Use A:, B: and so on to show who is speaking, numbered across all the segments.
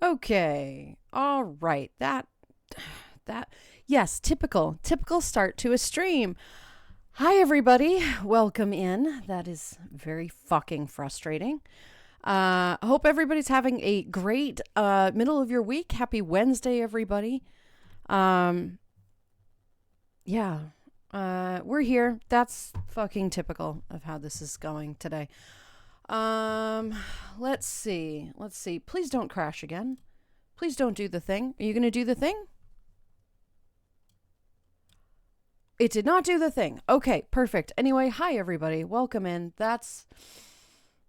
A: Okay. All right. Yes, typical start to a stream. Hi, everybody. Welcome in. That is very fucking frustrating. Hope everybody's having a great middle of your week. Happy Wednesday, everybody. Um, yeah. We're here. That's fucking typical of how this is going today. Um, let's see. Please don't crash again. Please don't do the thing. Are you going to do the thing? It did not do the thing. Okay, perfect. Anyway, hi everybody. Welcome in. That's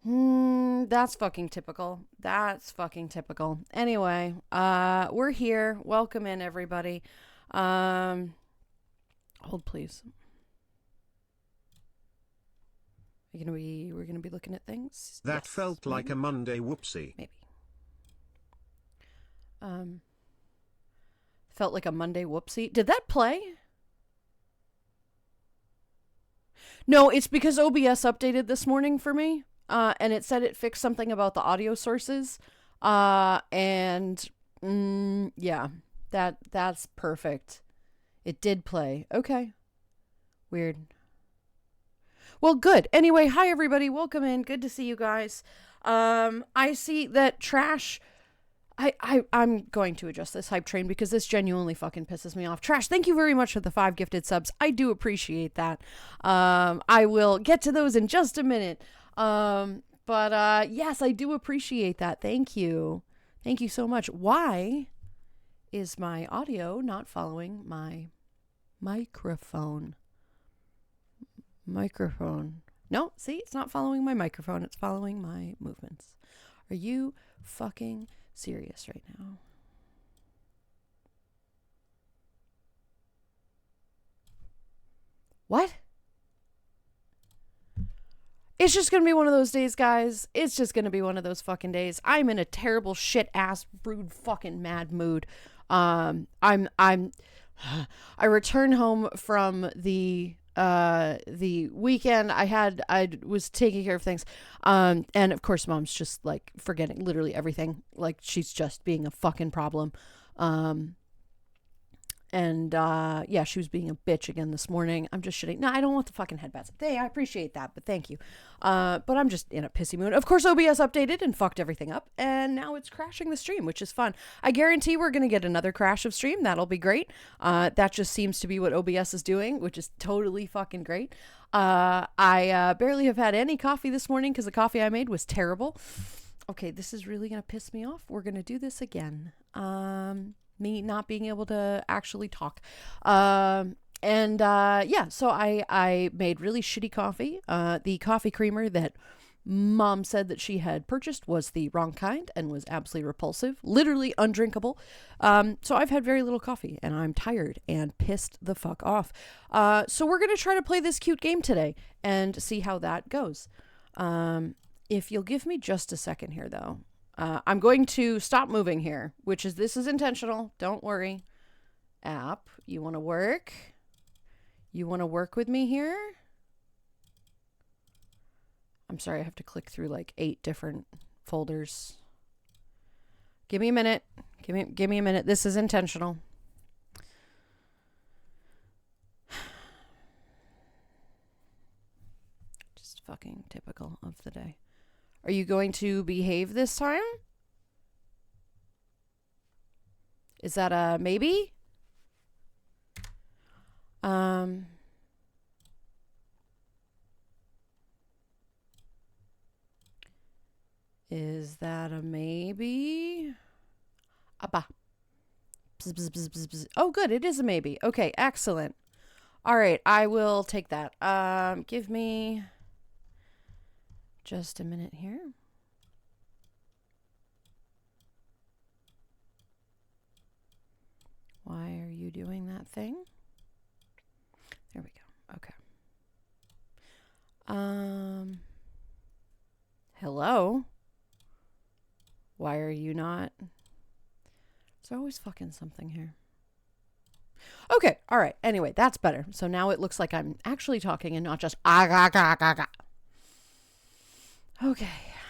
A: fucking typical. That's fucking typical. Anyway, we're here. Welcome in everybody. Hold please. We're gonna be looking at things.
B: That
A: Yes,
B: felt
A: maybe?
B: like a Monday whoopsie.
A: Maybe. Felt like a Monday whoopsie. Did that play? No, it's because OBS updated this morning for me, and it said it fixed something about the audio sources, and yeah, that's perfect. It did play. Okay, weird. Well, good. Anyway, hi everybody. Welcome in. Good to see you guys. I see that Trash. I'm going to adjust this hype train because this genuinely fucking pisses me off. Trash, thank you very much for the 5 gifted subs. I do appreciate that. I will get to those in just a minute. But yes, I do appreciate that. Thank you. Thank you so much. Why is my audio not following my microphone? No, see, it's not following my microphone. It's following my movements. Are you fucking serious right now? What? It's just gonna be one of those days, guys. It's just gonna be one of those fucking days. I'm in a terrible shit ass brood fucking mad mood. I returned home from the weekend. I was taking care of things, and of course mom's just like forgetting literally everything, like she's just being a fucking problem. And yeah, she was being a bitch again this morning. I'm just shitting. No, I don't want the fucking headbats. I appreciate that, but thank you. But I'm just in a pissy mood. Of course, OBS updated and fucked everything up, and now it's crashing the stream, which is fun. I guarantee we're gonna get another crash of stream. That'll be great. That just seems to be what OBS is doing, which is totally fucking great. I barely have had any coffee this morning because the coffee I made was terrible. Okay, this is really gonna piss me off. We're gonna do this again. Me not being able to actually talk. Yeah, so I made really shitty coffee. The coffee creamer that mom said that she had purchased was the wrong kind and was absolutely repulsive, literally undrinkable. So I've had very little coffee and I'm tired and pissed the fuck off. So we're going to try to play this cute game today and see how that goes. If you'll give me just a second here though. I'm going to stop moving here, this is intentional. Don't worry. App, you want to work? You want to work with me here? I'm sorry, I have to click through like 8 different folders. Give me a minute. Give me a minute. This is intentional. Just fucking typical of the day. Are you going to behave this time? Is that a maybe? Is that a maybe? Abba. Bzz, bzz, bzz, bzz, bzz. Oh, good. It is a maybe. Okay, excellent. All right, I will take that. Give me just a minute here. Why are you doing that thing? There we go. Okay. Hello? Why are you not? There's always fucking something here. Okay, all right. Anyway, that's better. So now it looks like I'm actually talking and not just ah, ga, ga, ga, ga. Okay.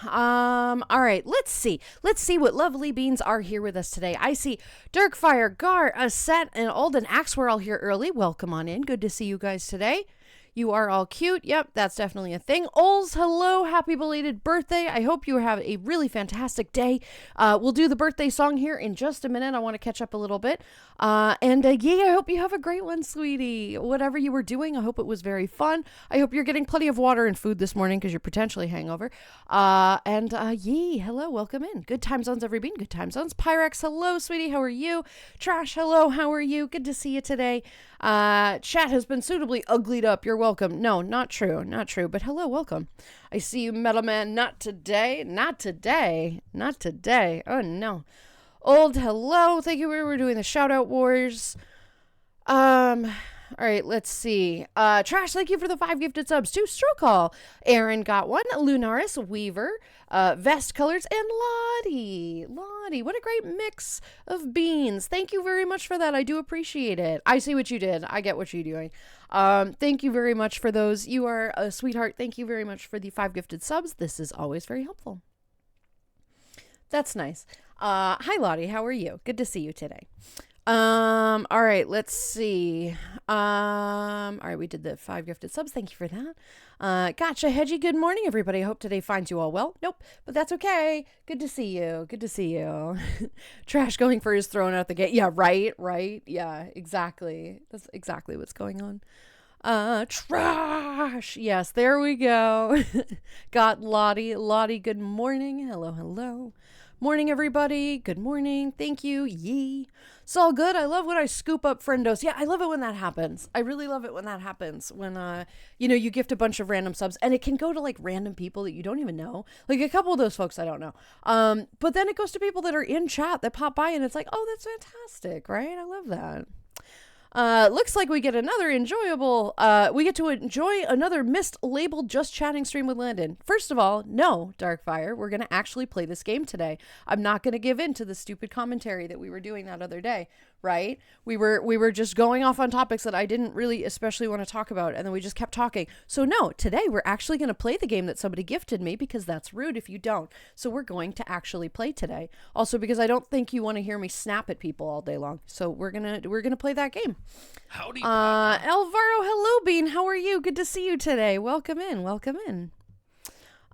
A: All right, let's see. Let's see what lovely beings are here with us today. I see Darkfire, Gar, Aset, and Alden Axe were all here early. Welcome on in. Good to see you guys today. You are all cute. Yep, that's definitely a thing. Ols, hello. Happy belated birthday. I hope you have a really fantastic day. We'll do the birthday song here in just a minute. I want to catch up a little bit. Yee, I hope you have a great one, sweetie. Whatever you were doing, I hope it was very fun. I hope you're getting plenty of water and food this morning because you're potentially hangover. Yee, hello. Welcome in. Good time zones, every bean. Good time zones. Pyrex, hello, sweetie. How are you? Trash, hello. How are you? Good to see you today. Chat has been suitably uglied up. You're welcome. No, not true. Not true. But hello, welcome. I see you, Metal Man. Not today. Not today. Not today. Oh, no. Old, hello. Thank you. We were doing the shout out wars. All right, let's see. Trash, thank you for the 5 gifted subs to Strokall. Aaron got one. Lunaris, Weaver, Vest Colors, and Lottie. Lottie, what a great mix of beans. Thank you very much for that. I do appreciate it. I see what you did. I get what you're doing. Thank you very much for those. You are a sweetheart. Thank you very much for the 5 gifted subs. This is always very helpful. That's nice. Hi, Lottie. How are you? Good to see you today. All right, let's see. All right, we did the 5 gifted subs. Thank you for that. Gotcha, Hedgie. Good morning, everybody. I hope today finds you all well. Nope, but that's okay. Good to see you. Good to see you. Trash going for his thrown out the gate. Yeah, right. Yeah, exactly. That's exactly what's going on. Trash. Yes, there we go. Got Lottie. Lottie, good morning. Hello. Morning, everybody. Good morning. Thank you. Yee. It's all good. I love when I scoop up friendos. Yeah, I love it when that happens. I really love it when that happens. When, you gift a bunch of random subs and it can go to like random people that you don't even know. Like a couple of those folks I don't know. But then it goes to people that are in chat that pop by and it's like, oh, that's fantastic, right? I love that. Looks like we get to enjoy another mist-labeled Just Chatting stream with Landon. First of all, no, Darkfire, we're going to actually play this game today. I'm not going to give in to the stupid commentary that we were doing that other day, right? We were just going off on topics that I didn't really especially want to talk about, and then we just kept talking. So no, today we're actually going to play the game that somebody gifted me because that's rude if you don't. So we're going to actually play today. Also because I don't think you want to hear me snap at people all day long. So we're going to play that game.
B: Howdy,
A: Alvaro, hello, Bean. How are you? Good to see you today. Welcome in.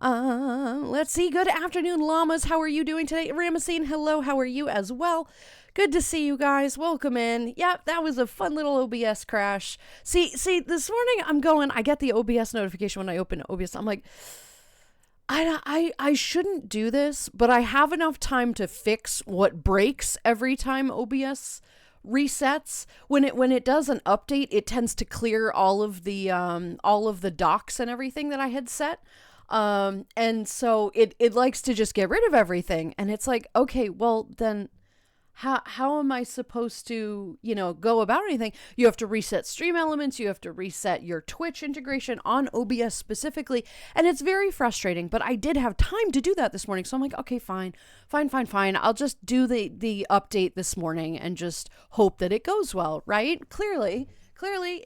A: Let's see. Good afternoon, llamas. How are you doing today? Ramesine, hello. How are you as well? Good to see you guys. Welcome in. Yep, that was a fun little OBS crash. See, this morning I get the OBS notification when I open OBS. I'm like, I shouldn't do this, but I have enough time to fix what breaks every time OBS resets. When it does an update, it tends to clear all of the docs and everything that I had set. And so it likes to just get rid of everything. And it's like, okay, well then how am I supposed to, go about anything? You have to reset stream elements. You have to reset your Twitch integration on OBS specifically. And it's very frustrating, but I did have time to do that this morning. So I'm like, okay, fine. I'll just do the update this morning and just hope that it goes well, right? Clearly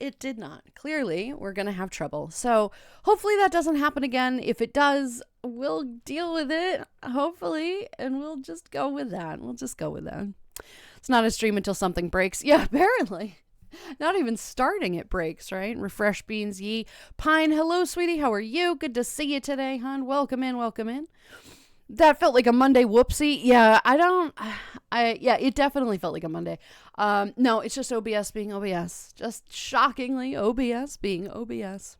A: it did not. Clearly we're going to have trouble. So hopefully that doesn't happen again. If it does, we'll deal with it, hopefully, and we'll just go with that. It's not a stream until something breaks. Yeah, apparently. Not even starting it breaks, right? Refresh beans, Yee. Pine, hello, sweetie. How are you? Good to see you today, hon. Welcome in. That felt like a Monday whoopsie. Yeah, it definitely felt like a Monday. No, it's just OBS being OBS. Just shockingly OBS being OBS.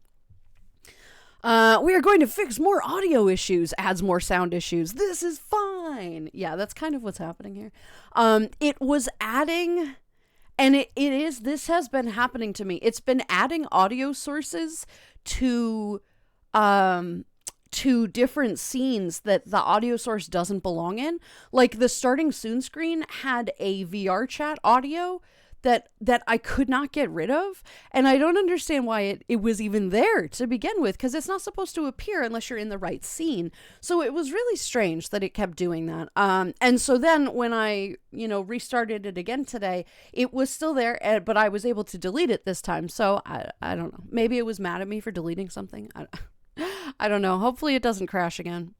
A: We are going to fix more audio issues, adds more sound issues. This is fine. Yeah, that's kind of what's happening here. It was adding, and this has been happening to me. It's been adding audio sources to different scenes that the audio source doesn't belong in. Like the starting soon screen had a VR chat audio that I could not get rid of. And I don't understand why it was even there to begin with, because it's not supposed to appear unless you're in the right scene. So it was really strange that it kept doing that. And so then when I, restarted it again today, it was still there, but I was able to delete it this time. So I don't know. Maybe it was mad at me for deleting something. I don't know. Hopefully it doesn't crash again.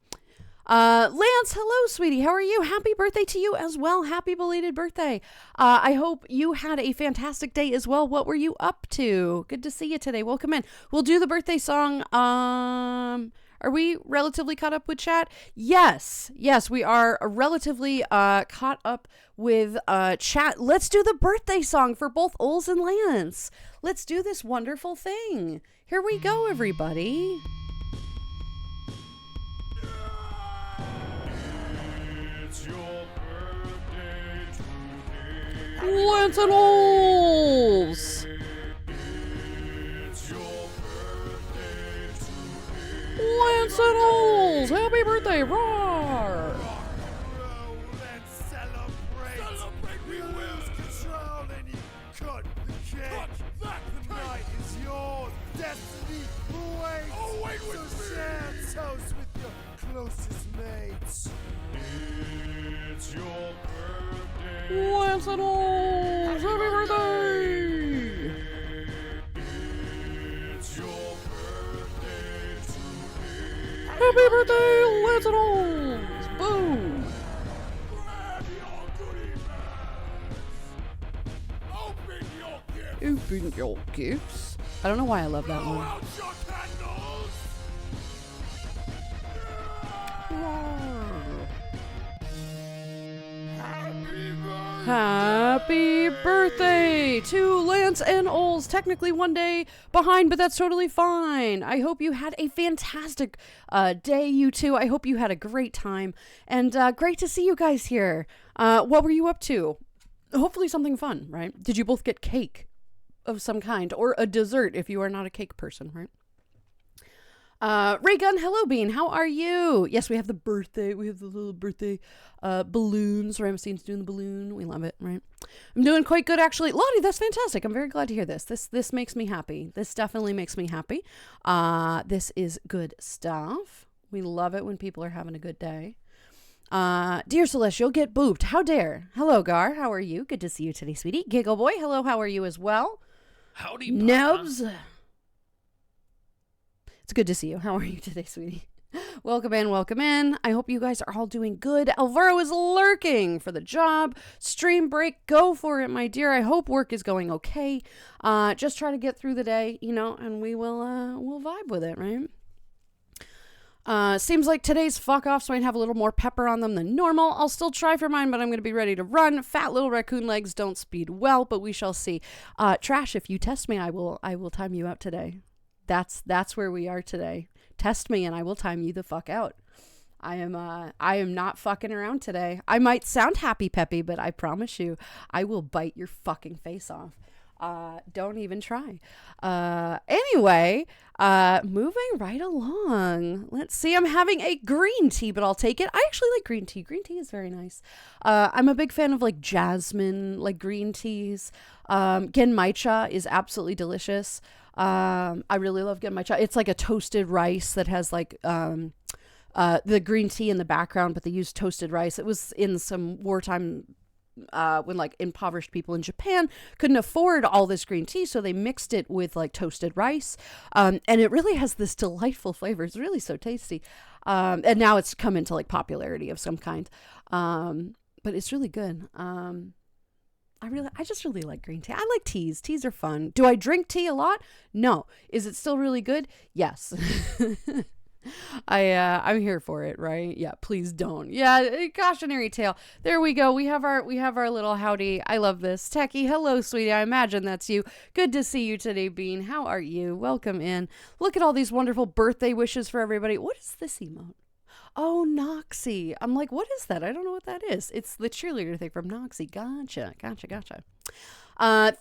A: Lance, hello, sweetie. How are you? Happy birthday to you as well. Happy belated birthday. I hope you had a fantastic day as well. What were you up to? Good to see you today. Welcome in. We'll do the birthday song. Are we relatively caught up with chat? Yes, we are relatively caught up with chat. Let's do the birthday song for both Ols and Lance. Let's do this wonderful thing. Here we go, everybody.
B: It's your birthday today.
A: Lance and Ols.
B: It's your birthday today.
A: Lance and Ols. Happy birthday, roar.
B: Let's celebrate. We lose control and you cut the cake. The night is yours. Destiny awaits. Oh, wait, so share toast with your closest mates. It's your birthday.
A: Lance and Ols. Happy birthday.
B: It's your birthday today.
A: Happy birthday, Lance and Ols. Boom.
B: Grab your goodie bags. Open your gifts.
A: Open your gifts. I don't know why I love that
B: Blow
A: one.
B: out your candles. Happy birthday.
A: Happy birthday to Lance and Ols. Technically one day behind, but that's totally fine. I hope you had a fantastic day, you two. I hope you had a great time. And great to see you guys here. What were you up to? Hopefully something fun, right? Did you both get cake of some kind? Or a dessert if you are not a cake person, right? Raygun, hello Bean, how are you? Yes, we have the birthday, we have the little birthday balloons. Ramstein's doing the balloon, we love it, right? I'm doing quite good actually. Lottie, that's fantastic. I'm very glad to hear this. This makes me happy. This definitely makes me happy. This is good stuff. We love it when people are having a good day. Dear Celestial, get booped. How dare? Hello Gar, how are you? Good to see you today, sweetie. Giggle Boy, hello, how are you as well?
B: Howdy,
A: Nubs. It's good to see you. How are you today, sweetie? Welcome in, welcome in. I hope you guys are all doing good. Alvaro is lurking for the job. Stream break, go for it, my dear. I hope work is going okay. Just try to get through the day, you know, and we'll vibe with it, right? Seems like today's fuck offs might have a little more pepper on them than normal. I'll still try for mine, but I'm going to be ready to run. Fat little raccoon legs don't speed well, but we shall see. Trash, if you test me, I will time you out today. That's where we are today. Test me and I will time you the fuck out. I am not fucking around today. I might sound happy peppy, but I promise you, I will bite your fucking face off. Don't even try. Anyway, moving right along. Let's see. I'm having a green tea, but I'll take it. I actually like green tea. Green tea is very nice. I'm a big fan of like jasmine, like green teas. Genmaicha is absolutely delicious. I really love genmaicha. It's like a toasted rice that has like, the green tea in the background, but they use toasted rice. It was in some wartime when like impoverished people in Japan couldn't afford all this green tea, so they mixed it with like toasted rice, and it really has this delightful flavor. It's really so tasty, and now it's come into like popularity of some kind, but it's really good. I just really like green tea. I like teas. Teas are fun. Do I drink tea a lot? No. Is it still really good? Yes. I'm here for it, right? Yeah, please don't. Yeah, cautionary tale. There we go. We have our little howdy. I love this. Techie, hello, sweetie. I imagine that's you. Good to see you today, Bean. How are you? Welcome in. Look at all these wonderful birthday wishes for everybody. What is this emote? Oh, Noxie. I'm like, what is that? I don't know what that is. It's the cheerleader thing from Noxie. Gotcha.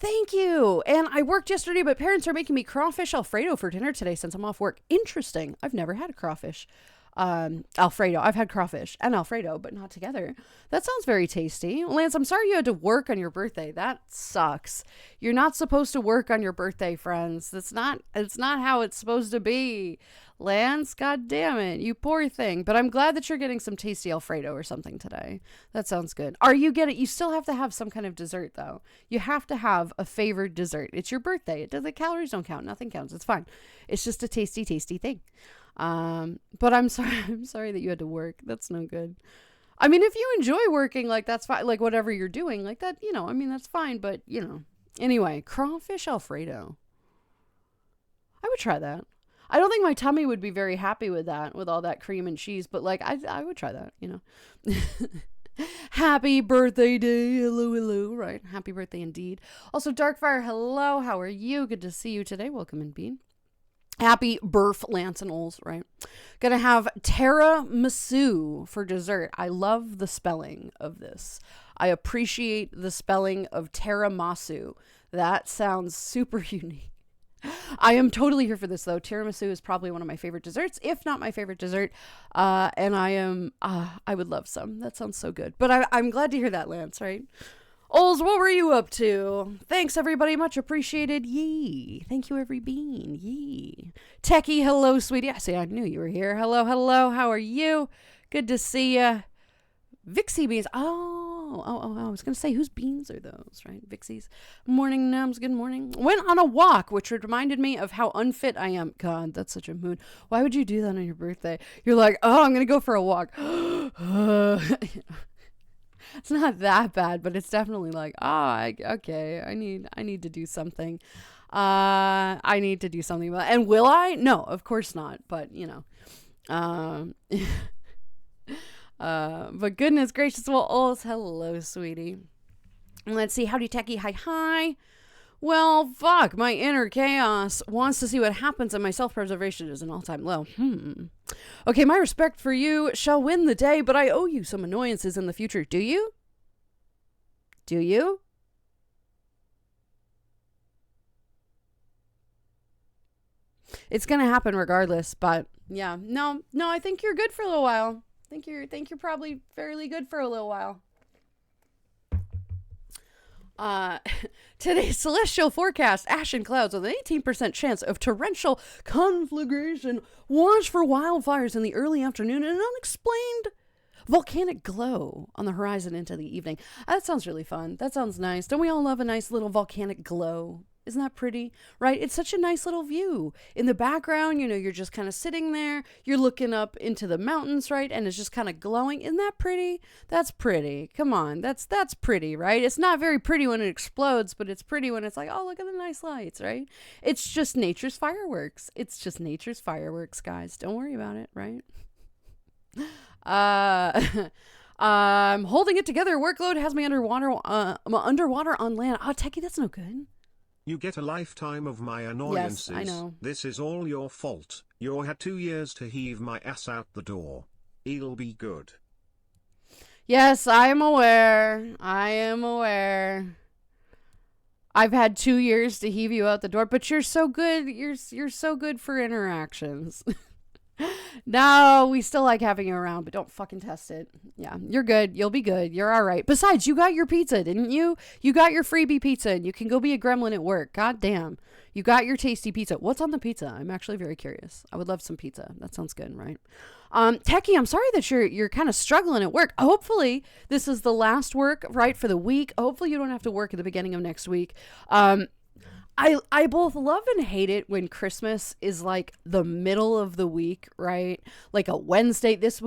A: Thank you. And I worked yesterday, but parents are making me crawfish Alfredo for dinner today since I'm off work. Interesting. I've never had a crawfish Alfredo. I've had crawfish and Alfredo, but not together. That sounds very tasty. Lance, I'm sorry you had to work on your birthday. That sucks. You're not supposed to work on your birthday, friends. It's not how it's supposed to be. Lance, god damn it, you poor thing. But I'm glad that you're getting some tasty Alfredo or something today. That sounds good. Are you getting, you still have to have some kind of dessert though. You have to have a favored dessert. It's your birthday. The calories don't count. Nothing counts. It's fine. It's just a tasty, tasty thing. But I'm sorry. I'm sorry that you had to work. That's no good. I mean, if you enjoy working, like that's fine. Like whatever you're doing, like that, you know, I mean, that's fine. But you know, anyway, crawfish Alfredo. I would try that. I don't think my tummy would be very happy with that, with all that cream and cheese, but like I would try that, you know. Happy birthday day. Hello, hello, right? Happy birthday indeed. Also, Darkfire, hello. How are you? Good to see you today. Welcome in, Bean. Happy birth, Lance and Oles, right? Gonna have tiramisu for dessert. I love the spelling of this. I appreciate the spelling of tiramisu. That sounds super unique. I am totally here for this though. Tiramisu is probably one of my favorite desserts, if not my favorite dessert. And I would love some. That sounds so good. But I'm glad to hear that, Lance, right? Oles, what were you up to? Thanks, everybody. Much appreciated. Yee. Thank you, every bean. Yee. Techie, hello, sweetie. I knew you were here. Hello, hello. How are you? Good to see ya. Vixie beans. I was going to say, whose beans are those, right? Vixies. Morning, Nums. Good morning. Went on a walk, which reminded me of how unfit I am. God, that's such a mood. Why would you do that on your birthday? You're like, oh, I'm going to go for a walk. It's not that bad, but it's definitely like, okay, I need to do something. I need to do something. And will I? No, of course not. But, you know. But goodness gracious, well, Oles, hello, sweetie. Let's see, howdy, techie, hi. Well, fuck, my inner chaos wants to see what happens, and my self-preservation is an all-time low. Okay, my respect for you shall win the day, but I owe you some annoyances in the future. Do you? Do you? It's gonna happen regardless, but yeah, no, I think you're good for a little while. Think you're probably fairly good for a little while. Today's celestial forecast, ash and clouds with an 18% chance of torrential conflagration. Watch for wildfires in the early afternoon and an unexplained volcanic glow on the horizon into the evening. That sounds really fun. That sounds nice. Don't we all love a nice little volcanic glow? Isn't that pretty? Right? It's such a nice little view. In the background, you know, you're just kind of sitting there. You're looking up into the mountains, right? And it's just kind of glowing. Isn't that pretty? That's pretty. Come on. That's pretty, right? It's not very pretty when it explodes, but it's pretty when it's like, oh, look at the nice lights, right? It's just nature's fireworks. It's just nature's fireworks, guys. Don't worry about it, right? Holding it together. Workload has me underwater on land. Oh, Techie, that's no good.
B: You get a lifetime of my annoyances.
A: Yes, I know.
B: This is all your fault. You had 2 years to heave my ass out the door. It'll be good.
A: Yes, I am aware. I am aware. I've had 2 years to heave you out the door, but you're so good. You're so good for interactions. No, we still like having you around, but don't fucking test it. Yeah, you're good. You'll be good. You're all right. Besides, you got your pizza, didn't you? You got your freebie pizza, and you can go be a gremlin at work. God damn. You got your tasty pizza. What's on the pizza? I'm actually very curious. I would love some pizza. That sounds good, right? Techie, I'm sorry that you're kind of struggling at work. Hopefully, this is the last work, right, for the week. Hopefully, you don't have to work at the beginning of next week. I both love and hate it when Christmas is like the middle of the week, right? Like a Wednesday. This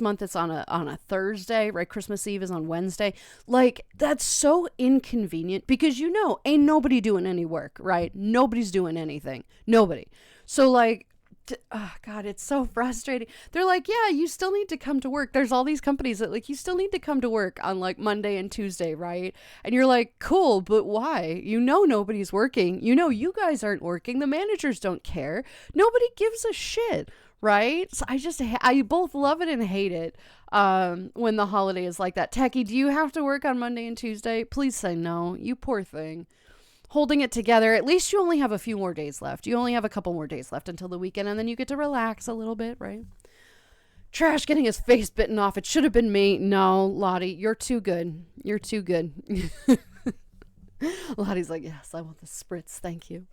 A: month it's on a Thursday, right? Christmas Eve is on Wednesday. Like, that's so inconvenient because, you know, ain't nobody doing any work, right? Nobody's doing anything. Nobody. So like, oh God, it's so frustrating. They're like, yeah, you still need to come to work. There's all these companies that like, you still need to come to work on like Monday and Tuesday, right? And you're like, cool, but why? You know, nobody's working. You know, you guys aren't working. The managers don't care. Nobody gives a shit, right? So I both love it and hate it when the holiday is like that. Techie, do you have to work on Monday and Tuesday? Please say no. You poor thing. Holding it together. At least you only have a few more days left. You only have a couple more days left until the weekend, and then you get to relax a little bit, right? Trash getting his face bitten off. It should have been me. No, Lottie, you're too good. You're too good. Lottie's like, yes, I want the spritz. Thank you.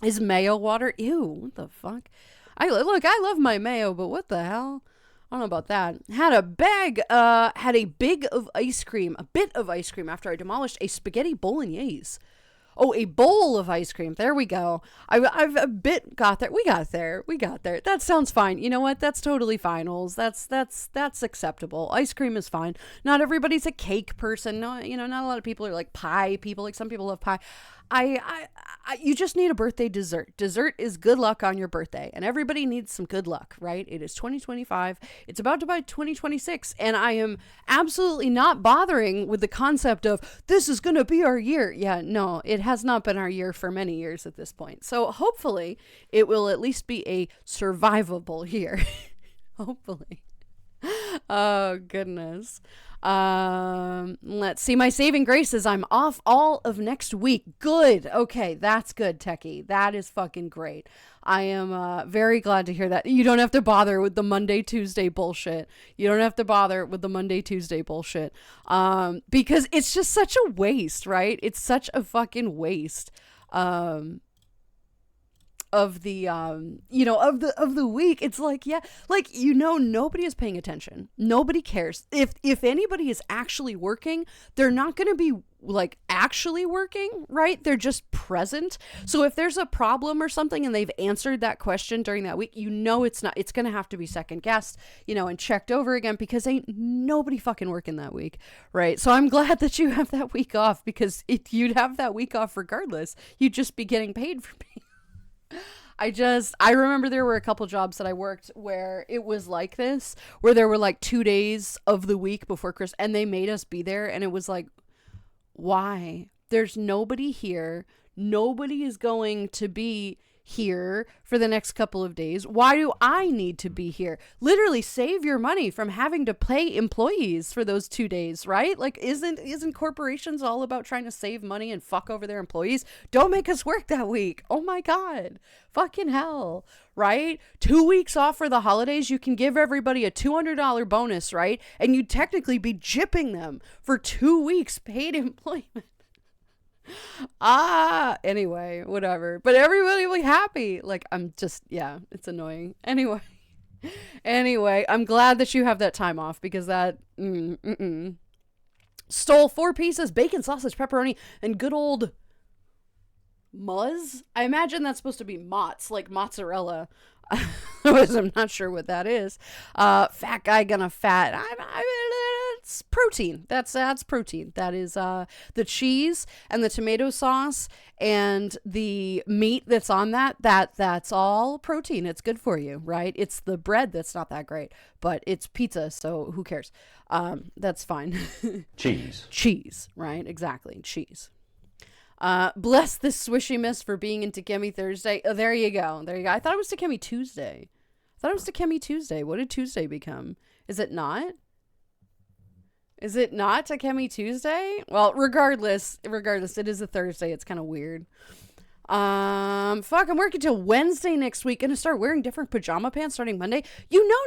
A: Is mayo water? Ew, what the fuck? I love my mayo, but what the hell? I don't know about that. Had a bit of ice cream after I demolished a spaghetti bolognese. Oh, a bowl of ice cream. There we go. I've a bit got there. We got there. That sounds fine. You know what? That's totally fine, Ols. That's acceptable. Ice cream is fine. Not everybody's a cake person. No, not a lot of people are like pie people. Like some people love pie. You just need a birthday dessert. Dessert is good luck on your birthday, and everybody needs some good luck, right? It is 2025. It's about to be 2026, and I am absolutely not bothering with the concept of this is going to be our year. Yeah, no, it has not been our year for many years at this point. So hopefully it will at least be a survivable year. Hopefully. Oh, goodness. Let's see. My saving grace is I'm off all of next week. Good. Okay, that's good, Techie. That is fucking great. I am very glad to hear that. You don't have to bother with the Monday, Tuesday bullshit. Because it's just such a waste, right? It's such a fucking waste. Of the of the week. It's like, yeah, like, nobody is paying attention. Nobody cares. If anybody is actually working, they're not going to be like actually working, right? They're just present. So if there's a problem or something and they've answered that question during that week, it's going to have to be second guessed, and checked over again, because ain't nobody fucking working that week, right? So I'm glad that you have that week off, because if you'd have that week off regardless, you'd just be getting paid for being. I remember there were a couple jobs that I worked where it was like this, where there were like 2 days of the week before Christmas, and they made us be there, and it was like, why? There's nobody here. Nobody is going to be here for the next couple of days. Why do I need to be here? Literally save your money from having to pay employees for those 2 days, right? Like, isn't corporations all about trying to save money and fuck over their employees? Don't make us work that week. Oh my God. Fucking hell, right? 2 weeks off for the holidays. You can give everybody a $200 bonus, right? And you'd technically be gypping them for 2 weeks paid employment. Anyway, whatever, but everybody will be happy. Like, it's annoying. Anyway, I'm glad that you have that time off, because that stole 4 pieces, bacon, sausage, pepperoni, and good old muzz. I imagine that's supposed to be mozz, like mozzarella. I'm not sure what that is. Fat guy gonna fat. It's protein. That's protein. That is the cheese and the tomato sauce and the meat that's on that's all protein. It's good for you, right? It's the bread that's not that great, but it's pizza, so who cares? That's fine. Cheese, right? Exactly, cheese. Bless this swishy miss for being into Takemi Thursday. Oh, there you go. I thought it was Takemi Tuesday. What did Tuesday become? Is it not? Takemi Tuesday? Well, regardless, it is a Thursday. It's kind of weird. I'm working till Wednesday next week. Gonna start wearing different pajama pants starting Monday.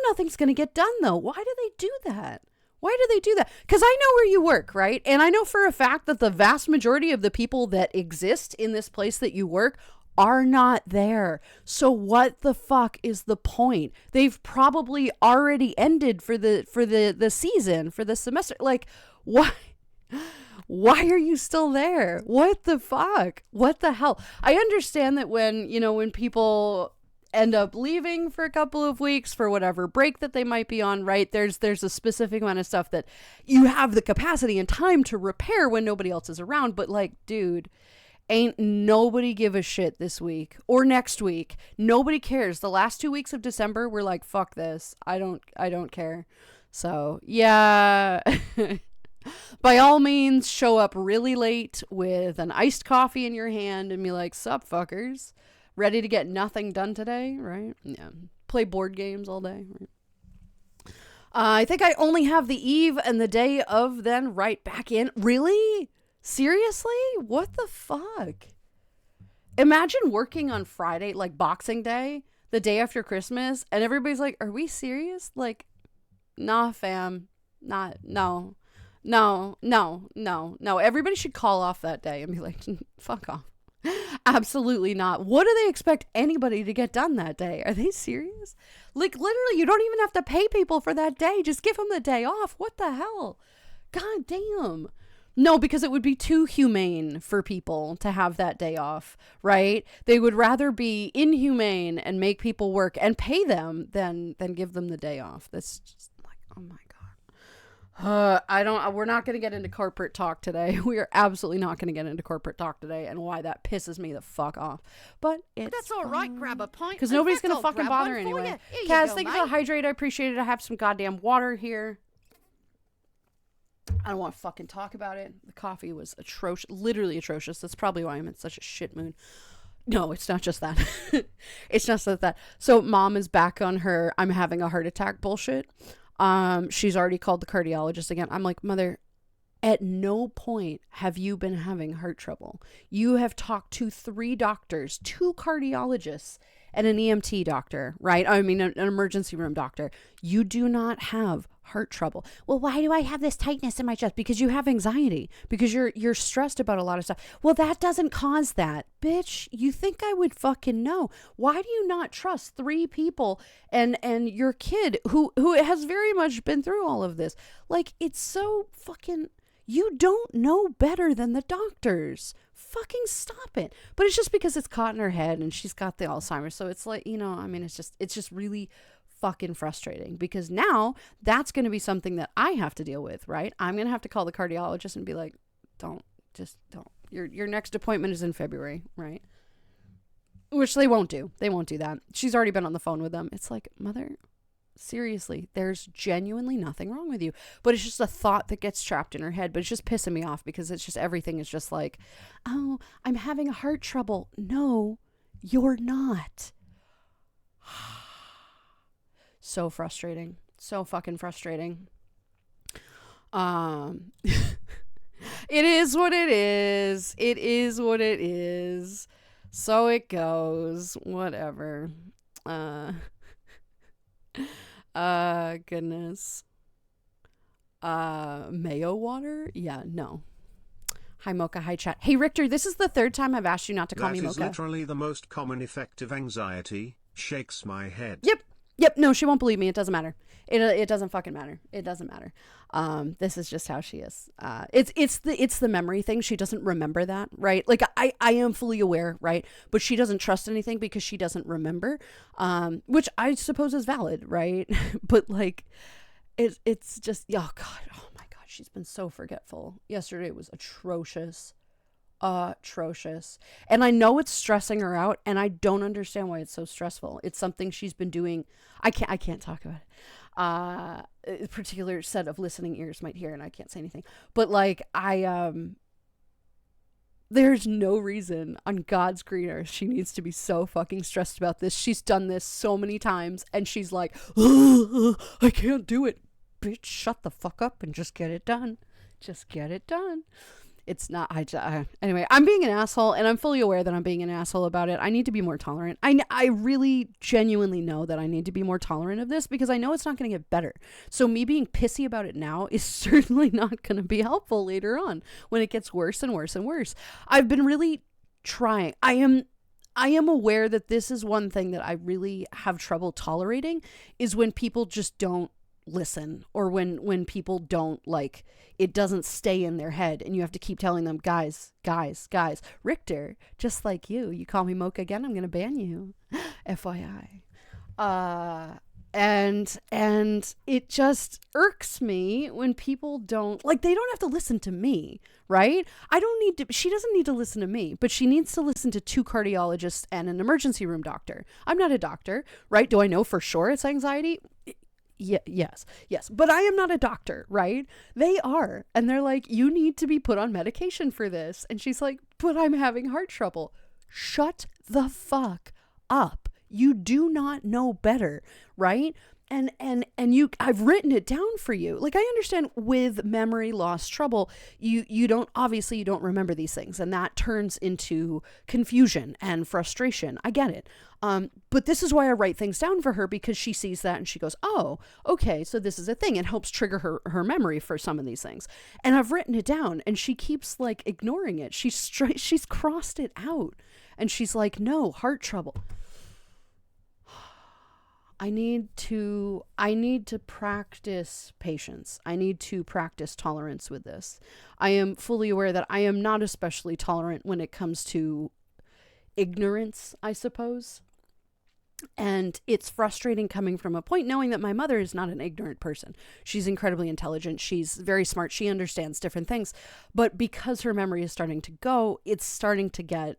A: Nothing's gonna get done though. Why do they do that? Because I know where you work, right? And I know for a fact that the vast majority of the people that exist in this place that you work are not there. So what the fuck is the point? They've probably already ended for the season, for the semester. Like, why are you still there? What the fuck? What the hell? I understand that when people end up leaving for a couple of weeks for whatever break that they might be on, right? There's a specific amount of stuff that you have the capacity and time to repair when nobody else is around. But like, dude, ain't nobody give a shit this week or next week. Nobody cares. The last 2 weeks of December, we're like, fuck this. I don't care. So yeah. By all means, show up really late with an iced coffee in your hand and be like, sup fuckers. Ready to get nothing done today, right? Yeah. Play board games all day, right? I think I only have the eve and the day of, then right back in. Really? Seriously? What the fuck? Imagine working on Friday, like Boxing Day, the day after Christmas, and everybody's like, are we serious? Like, nah, fam. No. Everybody should call off that day and be like, fuck off. Absolutely not. What do they expect anybody to get done that day? Are they serious? Like, literally, you don't even have to pay people for that day. Just give them the day off. What the hell? God damn. No, because it would be too humane for people to have that day off, right? They would rather be inhumane and make people work and pay them than give them the day off. That's just like, oh my God. We're not going to get into corporate talk today. We are absolutely not going to get into corporate talk today and why that pisses me the fuck off. But
C: that's all right. Grab a pint.
A: Because nobody's going to fucking bother anyway. Kaz, thank you for the hydrate. I appreciate it. I have some goddamn water here. I don't want to fucking talk about it. The coffee was atrocious, literally atrocious. That's probably why I'm in such a shit mood. No, it's not just that. It's just that. So mom is back on her I'm having a heart attack bullshit. She's already called the cardiologist again. I'm like, mother, at no point have you been having heart trouble. You have talked to 3 doctors, 2 cardiologists, and an EMT doctor, right? I mean, an emergency room doctor. You do not have heart trouble. Well, why do I have this tightness in my chest? Because you have anxiety, because you're stressed about a lot of stuff. Well, that doesn't cause that. Bitch, you think I would fucking know? Why do you not trust 3 people and your kid who has very much been through all of this? Like, it's so fucking, you don't know better than the doctors. Fucking stop it. But it's just because it's caught in her head and she's got the Alzheimer's. So it's like, I mean, it's just really fucking frustrating, because now that's going to be something that I have to deal with, right? I'm going to have to call the cardiologist and be like, don't. Your next appointment is in February, right? Which they won't do. They won't do that. She's already been on the phone with them. It's like, mother, seriously, there's genuinely nothing wrong with you. But it's just a thought that gets trapped in her head. But it's just pissing me off, because it's just, everything is just like, oh, I'm having heart trouble. No, you're not. So frustrating. So fucking frustrating. It is what it is. It is what it is. So it goes. Whatever. Goodness. Mayo water? Yeah, no. Hi, Mocha. Hi, chat. Hey, Richter, this is the 3rd time I've asked you not to call me Mocha.
D: That is literally the most common effect of anxiety. Shakes my head.
A: Yep. No, she won't believe me. It doesn't matter. It doesn't fucking matter. It doesn't matter. This is just how she is. It's the memory thing. She doesn't remember that, right? Like, I am fully aware, right? But she doesn't trust anything because she doesn't remember, which I suppose is valid, right? But like, it's just, oh God, she's been so forgetful. Yesterday was atrocious. And I know it's stressing her out, and I don't understand why it's so stressful. It's something she's been doing. I can't talk about it. A particular set of listening ears might hear, and I can't say anything. But like, there's no reason on God's green earth she needs to be so fucking stressed about this. She's done this so many times, and she's like, I can't do it. Bitch, shut the fuck up and just get it done. Just get it done. It's not, anyway, I'm being an asshole, and I'm fully aware that I'm being an asshole about it. I need to be more tolerant. I really genuinely know that I need to be more tolerant of this, because I know it's not going to get better. So me being pissy about it now is certainly not going to be helpful later on when it gets worse and worse and worse. I've been really trying. I am aware that this is one thing that I really have trouble tolerating, is when people just don't listen, or when people don't, like, it doesn't stay in their head and you have to keep telling them, guys, Richter, just like you call me Mocha again, I'm gonna ban you. FYI. And it just irks me when people don't, like, they don't have to listen to me, right? She doesn't need to listen to me, but she needs to listen to 2 cardiologists and an emergency room doctor. I'm not a doctor, right? Do I know for sure it's anxiety? Yes, but I am not a doctor, right? They are, and they're like, you need to be put on medication for this, and she's like, but I'm having heart trouble. Shut the fuck up. You do not know better, right? And I've written it down for you. Like, I understand with memory loss trouble, you don't remember these things, and that turns into confusion and frustration. I get it. But this is why I write things down for her, because she sees that and she goes, oh, okay, so this is a thing. It helps trigger her memory for some of these things. And I've written it down, and she keeps like ignoring it. She's crossed it out. And she's like, no, heart trouble. I need to practice patience. I need to practice tolerance with this. I am fully aware that I am not especially tolerant when it comes to ignorance, I suppose. And it's frustrating coming from a point knowing that my mother is not an ignorant person. She's incredibly intelligent. She's very smart. She understands different things. But because her memory is starting to go, it's starting to get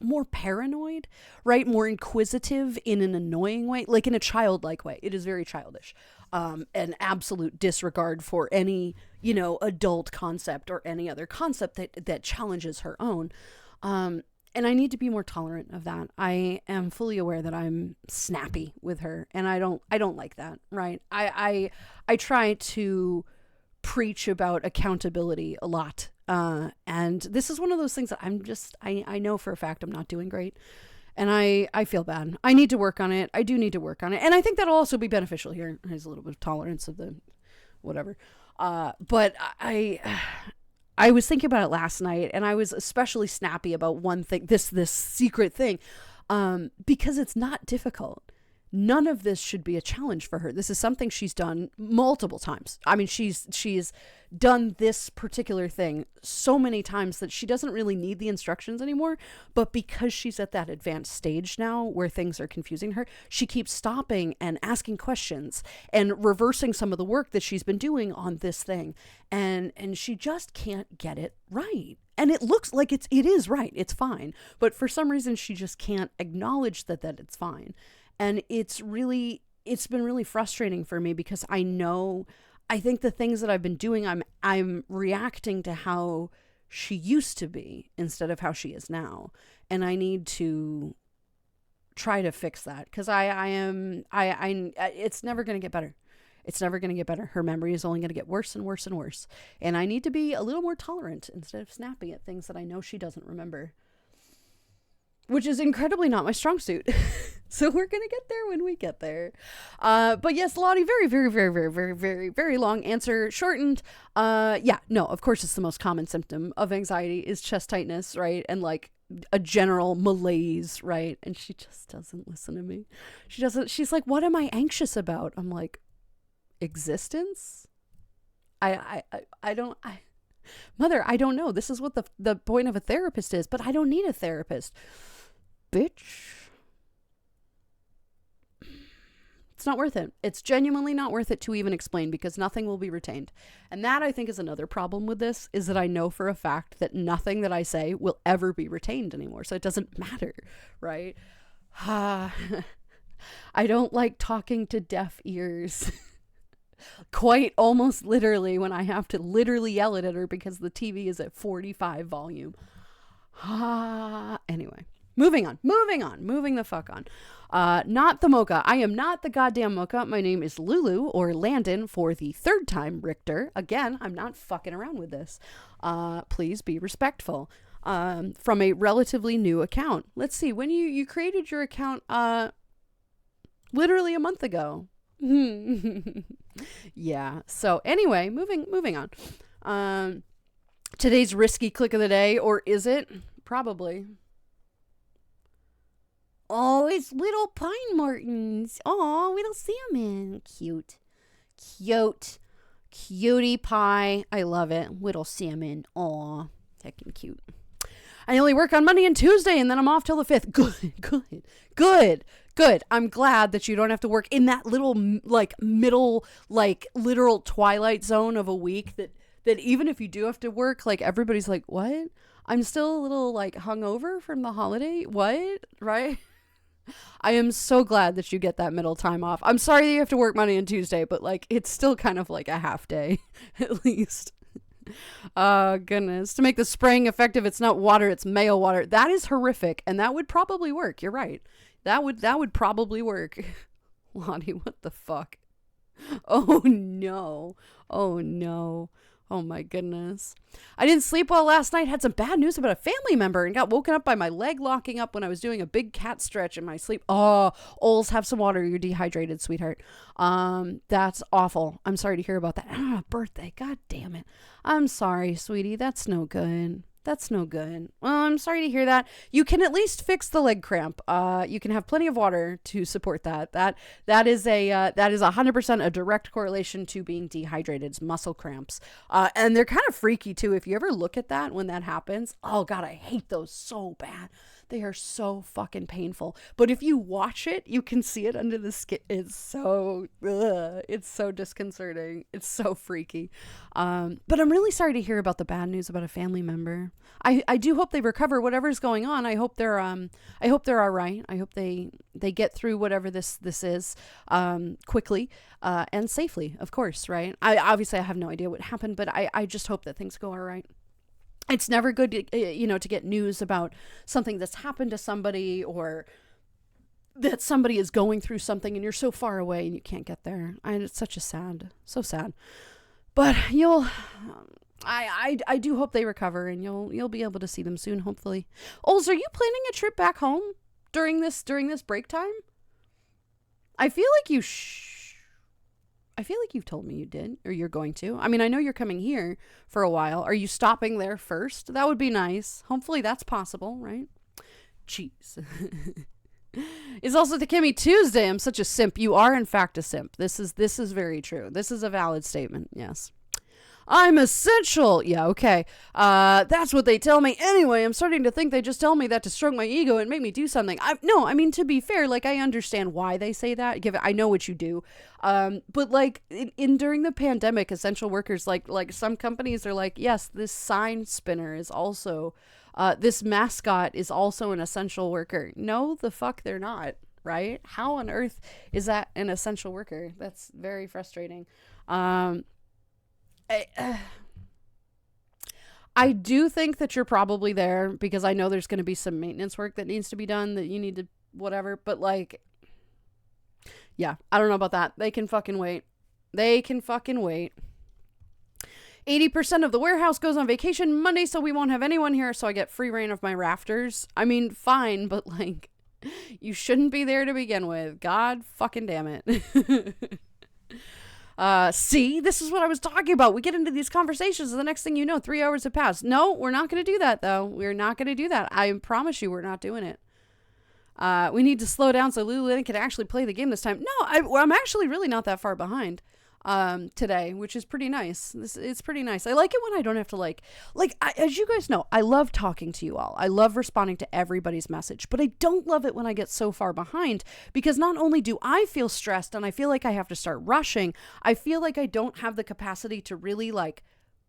A: more paranoid, right? More inquisitive in an annoying way, like in a childlike way. It is very childish. An absolute disregard for any, adult concept or any other concept that challenges her own. And I need to be more tolerant of that. I am fully aware that I'm snappy with her, and I don't like that, right? I try to preach about accountability a lot. And this is one of those things that I know for a fact I'm not doing great. And I feel bad. I need to work on it. I do need to work on it. And I think that'll also be beneficial here. There's a little bit of tolerance of the whatever. But I was thinking about it last night, and I was especially snappy about one thing, this secret thing, because it's not difficult. None of this should be a challenge for her. This is something she's done multiple times. I mean, she's done this particular thing so many times that she doesn't really need the instructions anymore. But because she's at that advanced stage now where things are confusing her, she keeps stopping and asking questions and reversing some of the work that she's been doing on this thing. And she just can't get it right. And it looks like it is right. It's fine. But for some reason, she just can't acknowledge that it's fine. And it's been really frustrating for me because I think the things that I've been doing, I'm reacting to how she used to be instead of how she is now. And I need to try to fix that because it's never going to get better. It's never going to get better. Her memory is only going to get worse and worse and worse. And I need to be a little more tolerant instead of snappy at things that I know she doesn't remember. Which is incredibly not my strong suit. So we're going to get there when we get there. But yes, Lottie, very, very, very, very, very, very, very long answer, shortened. Of course it's the most common symptom of anxiety is chest tightness, right? And like a general malaise, right? And she just doesn't listen to me. She's like, what am I anxious about? I'm like, existence? Mother, I don't know. This is what the point of a therapist is, but I don't need a therapist. Bitch. It's not worth it. It's genuinely not worth it to even explain because nothing will be retained. And that I think is another problem with this is that I know for a fact that nothing that I say will ever be retained anymore. So it doesn't matter, right? I don't like talking to deaf ears. Quite almost literally when I have to literally yell it at her because the TV is at 45 volume. Anyway, moving the fuck on. Not the mocha. I am not the goddamn mocha. My name is Lulu or Landon for the third time Richter. Again, I'm not fucking around with this. Please be respectful. From a relatively new account. Let's see, when you created your account, literally a month ago. Yeah. So anyway, moving on. Today's risky click of the day, or is it? Probably. Oh, it's little pine martins. Oh, little salmon. Cute. Cutie pie. I love it. Little salmon. Aw, heckin' cute. I only work on Monday and Tuesday, and then I'm off till the 5th. Good. I'm glad that you don't have to work in that little, like, middle, like, literal twilight zone of a week that even if you do have to work, like, everybody's like, what? I'm still a little, like, hungover from the holiday? What? Right? I am so glad that you get that middle time off. I'm sorry that you have to work Monday and Tuesday, but, like, it's still kind of like a half day, at least. Oh, goodness. To make the spraying effective, it's not water, it's mayo water. That is horrific, and that would probably work. You're right. That would probably work. Lottie, what the fuck? Oh, no. Oh, my goodness. I didn't sleep well last night. Had some bad news about a family member and got woken up by my leg locking up when I was doing a big cat stretch in my sleep. Oh, Ols, have some water. You're dehydrated, sweetheart. That's awful. I'm sorry to hear about that. Birthday. God damn it. I'm sorry, sweetie. That's no good. That's no good. Well, I'm sorry to hear that. You can at least fix the leg cramp. You can have plenty of water to support that. That is 100% a direct correlation to being dehydrated. It's muscle cramps, and they're kind of freaky too. If you ever look at that when that happens, oh god, I hate those so bad. They are so fucking painful. But if you watch it, you can see it under the skin. It's so disconcerting. It's so freaky. But I'm really sorry to hear about the bad news about a family member. I do hope they recover whatever's going on. I hope they're all right. I hope they get through whatever this is quickly and safely, of course, right? I have no idea what happened, but I just hope that things go all right. It's never good to, to get news about something that's happened to somebody or that somebody is going through something and you're so far away and you can't get there. It's so sad. But I do hope they recover and you'll be able to see them soon, hopefully. Ols, are you planning a trip back home during this break time? I feel like you've told me you did, or you're going to. I mean, I know you're coming here for a while. Are you stopping there first? That would be nice. Hopefully that's possible, right? Jeez. It's also the Kimmy Tuesday. I'm such a simp. You are, in fact, a simp. This is very true. This is a valid statement. Yes. I'm essential. Yeah, okay. That's what they tell me. Anyway, I'm starting to think they just tell me that to stroke my ego and make me do something. I mean, to be fair, like, I understand why they say that. I know what you do. But like during the pandemic, essential workers, like some companies are like, yes, this sign spinner is also, this mascot is also an essential worker. No, the fuck they're not, right? How on earth is that an essential worker? That's very frustrating. I do think that you're probably there because I know there's going to be some maintenance work that needs to be done that you need to whatever. But like, yeah, I don't know about that. They can fucking wait. 80% of the warehouse goes on vacation Monday, so we won't have anyone here, so I get free reign of my rafters. I mean, fine, but like, you shouldn't be there to begin with. God fucking damn it. See, this is what I was talking about. We get into these conversations, and the next thing you know, 3 hours have passed. No, we're not going to do that, though. We're not going to do that. I promise you, we're not doing it. We need to slow down so Lulu can actually play the game this time. No, I'm actually really not that far behind today, which is pretty nice. It's pretty nice. I like it when I don't have to as you guys know, I love talking to you all. I love responding to everybody's message, but I don't love it when I get so far behind because not only do I feel stressed and I feel like I have to start rushing, I feel like I don't have the capacity to really like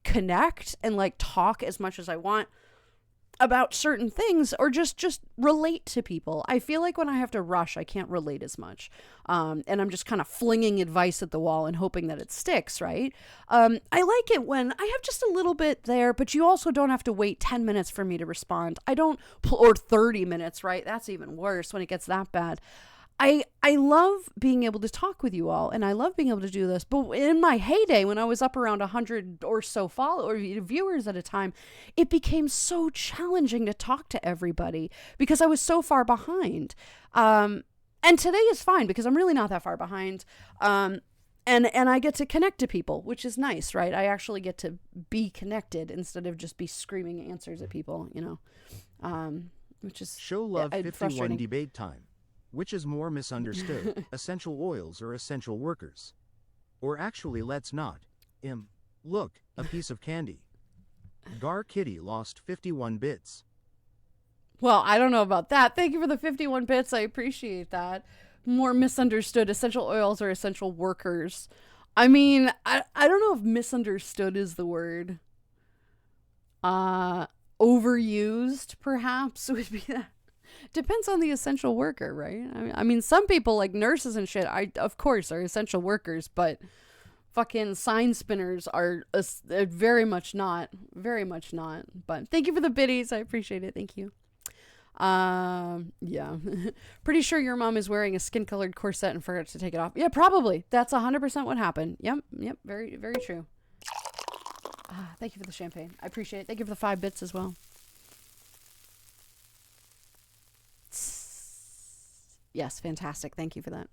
A: connect and like talk as much as I want about certain things or just relate to people. I feel like when I have to rush, I can't relate as much. And I'm just kind of flinging advice at the wall and hoping that it sticks, right? I like it when I have just a little bit there, but you also don't have to wait 10 minutes for me to respond. Or 30 minutes, right? That's even worse when it gets that bad. I love being able to talk with you all, and I love being able to do this. But in my heyday, when I was up around 100 or so viewers at a time, it became so challenging to talk to everybody because I was so far behind. And today is fine because I'm really not that far behind. And I get to connect to people, which is nice, right? I actually get to be connected instead of just be screaming answers at people, which is
E: Show love 51
A: frustrating.
E: debate time. Which is more misunderstood, essential oils or essential workers? Or actually, let's not. Look, a piece of candy. Gar Kitty lost 51 bits.
A: Well, I don't know about that. Thank you for the 51 bits. I appreciate that. More misunderstood, essential oils or essential workers. I mean, I don't know if misunderstood is the word. Overused, perhaps, would be that. Depends on the essential worker, right? I mean, some people like nurses and shit, of course, are essential workers, but fucking sign spinners are very much not. Very much not. But thank you for the biddies. I appreciate it. Thank you. Yeah. Pretty sure your mom is wearing a skin-colored corset and forgot to take it off. Yeah, probably. That's 100% what happened. Yep. Very, very true. Thank you for the champagne. I appreciate it. Thank you for the 5 bits as well. Yes, fantastic. Thank you for that.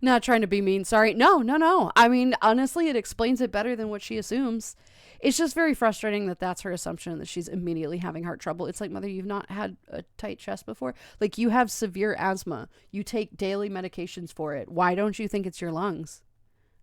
A: Not trying to be mean. Sorry. No. I mean, honestly, it explains it better than what she assumes. It's just very frustrating that that's her assumption, that she's immediately having heart trouble. It's like, mother, you've not had a tight chest before. Like, you have severe asthma. You take daily medications for it. Why don't you think it's your lungs?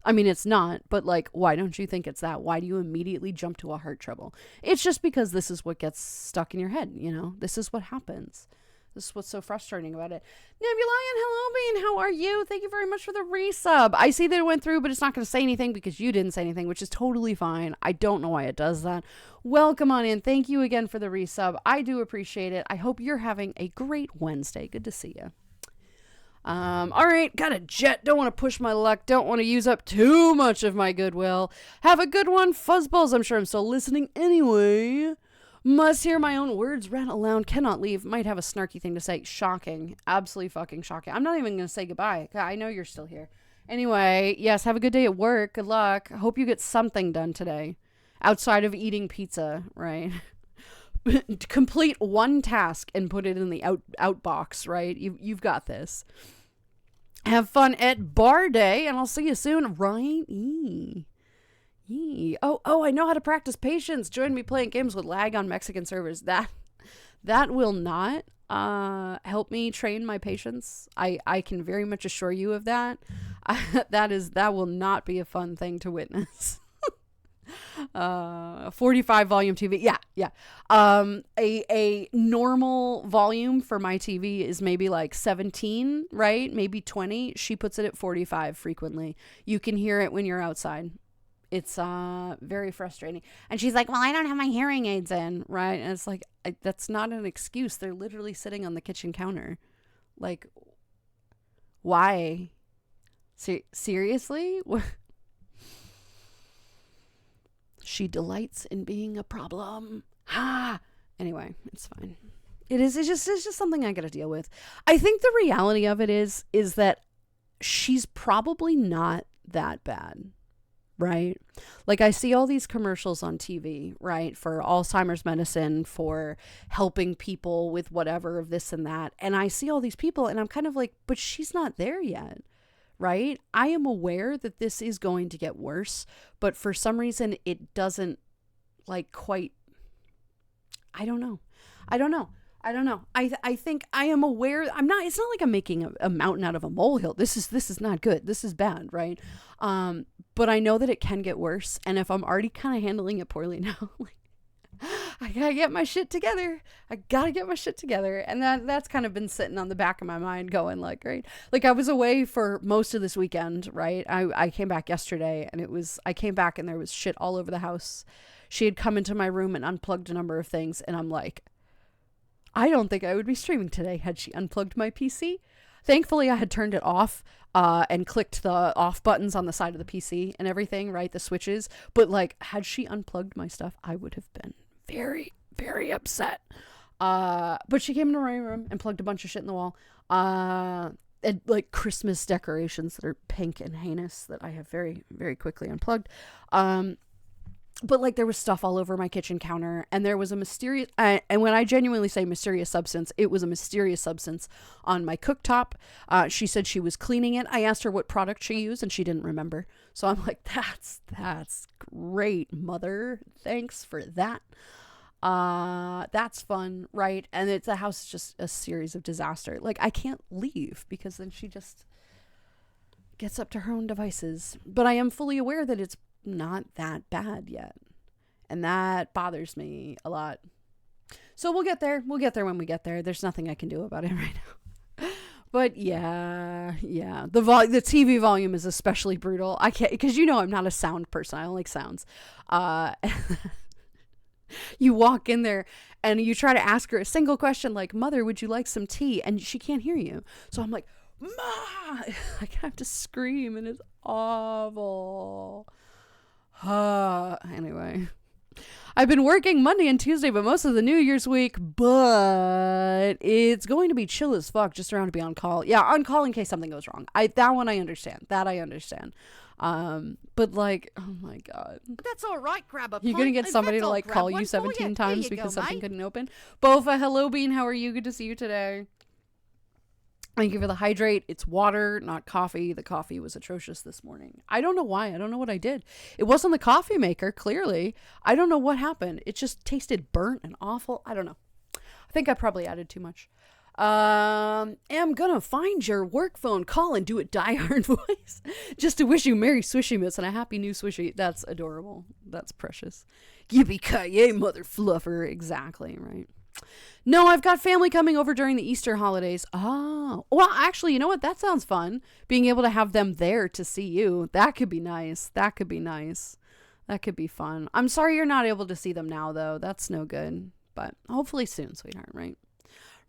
A: I mean, it's not, but like, why don't you think it's that? Why do you immediately jump to a heart trouble? It's just because this is what gets stuck in your head, you know? This is what happens. This is what's so frustrating about it. Nebulion, hello, Bean. How are you? Thank you very much for the resub. I see that it went through, but it's not going to say anything because you didn't say anything, which is totally fine. I don't know why it does that. Welcome on in. Thank you again for the resub. I do appreciate it. I hope you're having a great Wednesday. Good to see you. All right, got a jet. Don't want to push my luck. Don't want to use up too much of my goodwill. Have a good one, Fuzzballs. I'm sure I'm still listening anyway. Must hear my own words read aloud. Cannot leave. Might have a snarky thing to say. Shocking. Absolutely fucking shocking. I'm not even going to say goodbye. I know you're still here. Anyway, yes, have a good day at work. Good luck. I hope you get something done today. Outside of eating pizza, right? Complete one task and put it in the outbox, right? You've got this. Have fun at bar day, and I'll see you soon. Right? Oh, I know how to practice patience. Join me playing games with lag on Mexican servers. That will not help me train my patience. I can very much assure you of that. That will not be a fun thing to witness. 45 volume TV. Yeah. A normal volume for my TV is maybe like 17, right? Maybe 20. She puts it at 45 frequently. You can hear it when you're outside. It's very frustrating. And she's like, well, I don't have my hearing aids in, right? And it's like, that's not an excuse. They're literally sitting on the kitchen counter. Like, why? Seriously? She delights in being a problem. Anyway, it's fine. It's just something I gotta deal with. I think the reality of it is that she's probably not that bad. Right? Like, I see all these commercials on TV, right? For Alzheimer's medicine, for helping people with whatever of this and that. And I see all these people and I'm kind of like, but she's not there yet, right? I am aware that this is going to get worse, but for some reason it doesn't like quite, I don't know. I think I am aware. It's not like I'm making a mountain out of a molehill. This is not good. This is bad, right? But I know that it can get worse. And if I'm already kind of handling it poorly now, like, I gotta get my shit together. And that's kind of been sitting on the back of my mind going like, right. Like, I was away for most of this weekend, right? I came back yesterday and I came back and there was shit all over the house. She had come into my room and unplugged a number of things. And I'm like, I don't think I would be streaming today had she unplugged my PC. Thankfully, I had turned it off and clicked the off buttons on the side of the PC and everything, right? The switches. But like, had she unplugged my stuff, I would have been very, very upset. But she came into my room and plugged a bunch of shit in the wall. And like Christmas decorations that are pink and heinous that I have very, very quickly unplugged. But like, there was stuff all over my kitchen counter, and there was a mysterious, and when I genuinely say mysterious substance, it was a mysterious substance on my cooktop. She said she was cleaning it. I asked her what product she used and she didn't remember. So I'm like, that's great, mother. Thanks for that. That's fun, right? And the house is just a series of disaster. Like, I can't leave because then she just gets up to her own devices. But I am fully aware that it's not that bad yet, and that bothers me a lot. So we'll get there when we get there. There's nothing I can do about it right now. But yeah, the TV volume is especially brutal. I can't, because I'm not a sound person. I don't like sounds. You walk in there and you try to ask her a single question like, mother, would you like some tea? And she can't hear you. So I'm like, Ma! I have to scream and it's awful. Anyway, I've been working Monday and Tuesday, but most of the New Year's week, but it's going to be chill as fuck just around to be on call. Yeah, on call in case something goes wrong. That one I understand. But like, oh my God.
C: That's all right, grab a
A: You're going to get somebody to like call you 17 times because something couldn't open. Bofa, hello, Bean. How are you? Good to see you today. Thank you for the hydrate. It's water, not coffee. The coffee was atrocious this morning. I don't know why. I don't know what I did. It wasn't the coffee maker, clearly. I don't know what happened. It just tasted burnt and awful. I don't know. I think I probably added too much. Am gonna find your work phone, call and do a diehard voice just to wish you Merry Swishy Miss and a happy new Swishy. That's adorable. That's precious. Yippee-ki-yay, mother fluffer. Exactly, right. No, I've got family coming over during the Easter holidays. Oh, well, actually, you know what? That sounds fun. Being able to have them there to see you. That could be nice. That could be nice. That could be fun. I'm sorry you're not able to see them now, though. That's no good. But hopefully soon, sweetheart, right?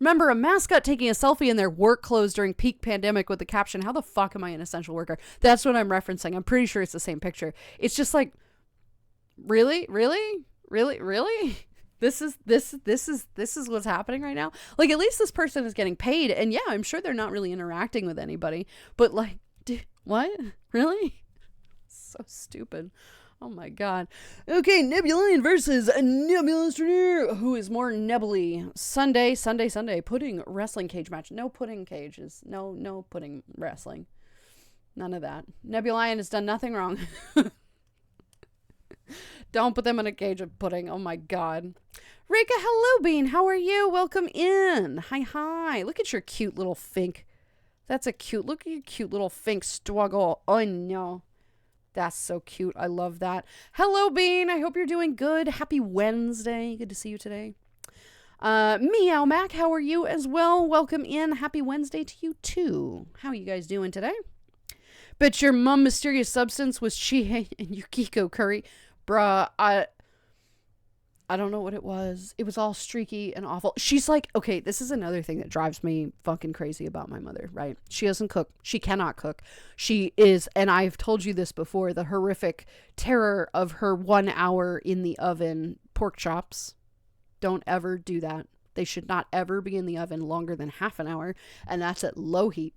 A: Remember, a mascot taking a selfie in their work clothes during peak pandemic with the caption, "How the fuck am I an essential worker?" That's what I'm referencing. I'm pretty sure it's the same picture. It's just like, really? This is what's happening right now. Like, at least this person is getting paid, and yeah, I'm sure they're not really interacting with anybody. But like, what? Really? So stupid. Oh my god. Okay, Nebulian versus Nebulous Turnier. Who is more nebully? Sunday. Pudding wrestling cage match. No pudding cages. No pudding wrestling. None of that. Nebulian has done nothing wrong. Don't put them in a cage of pudding. Oh my god. Rika, hello, Bean. How are you? Welcome in. Hi. Look at your cute little fink. That's a cute. Look at your cute little fink struggle. Oh no. That's so cute. I love that. Hello, Bean. I hope you're doing good. Happy Wednesday. Good to see you today. Meow Mac, how are you as well? Welcome in. Happy Wednesday to you too. How are you guys doing today? Bet your mum mysterious substance was Chihei and Yukiko curry. Bruh, I don't know what it was. It was all streaky and awful. She's like, okay, this is another thing that drives me fucking crazy about my mother, right? She doesn't cook. She cannot cook. She is, and I've told you this before, the horrific terror of her 1 hour in the oven pork chops. Don't ever do that. They should not ever be in the oven longer than half an hour, and that's at low heat.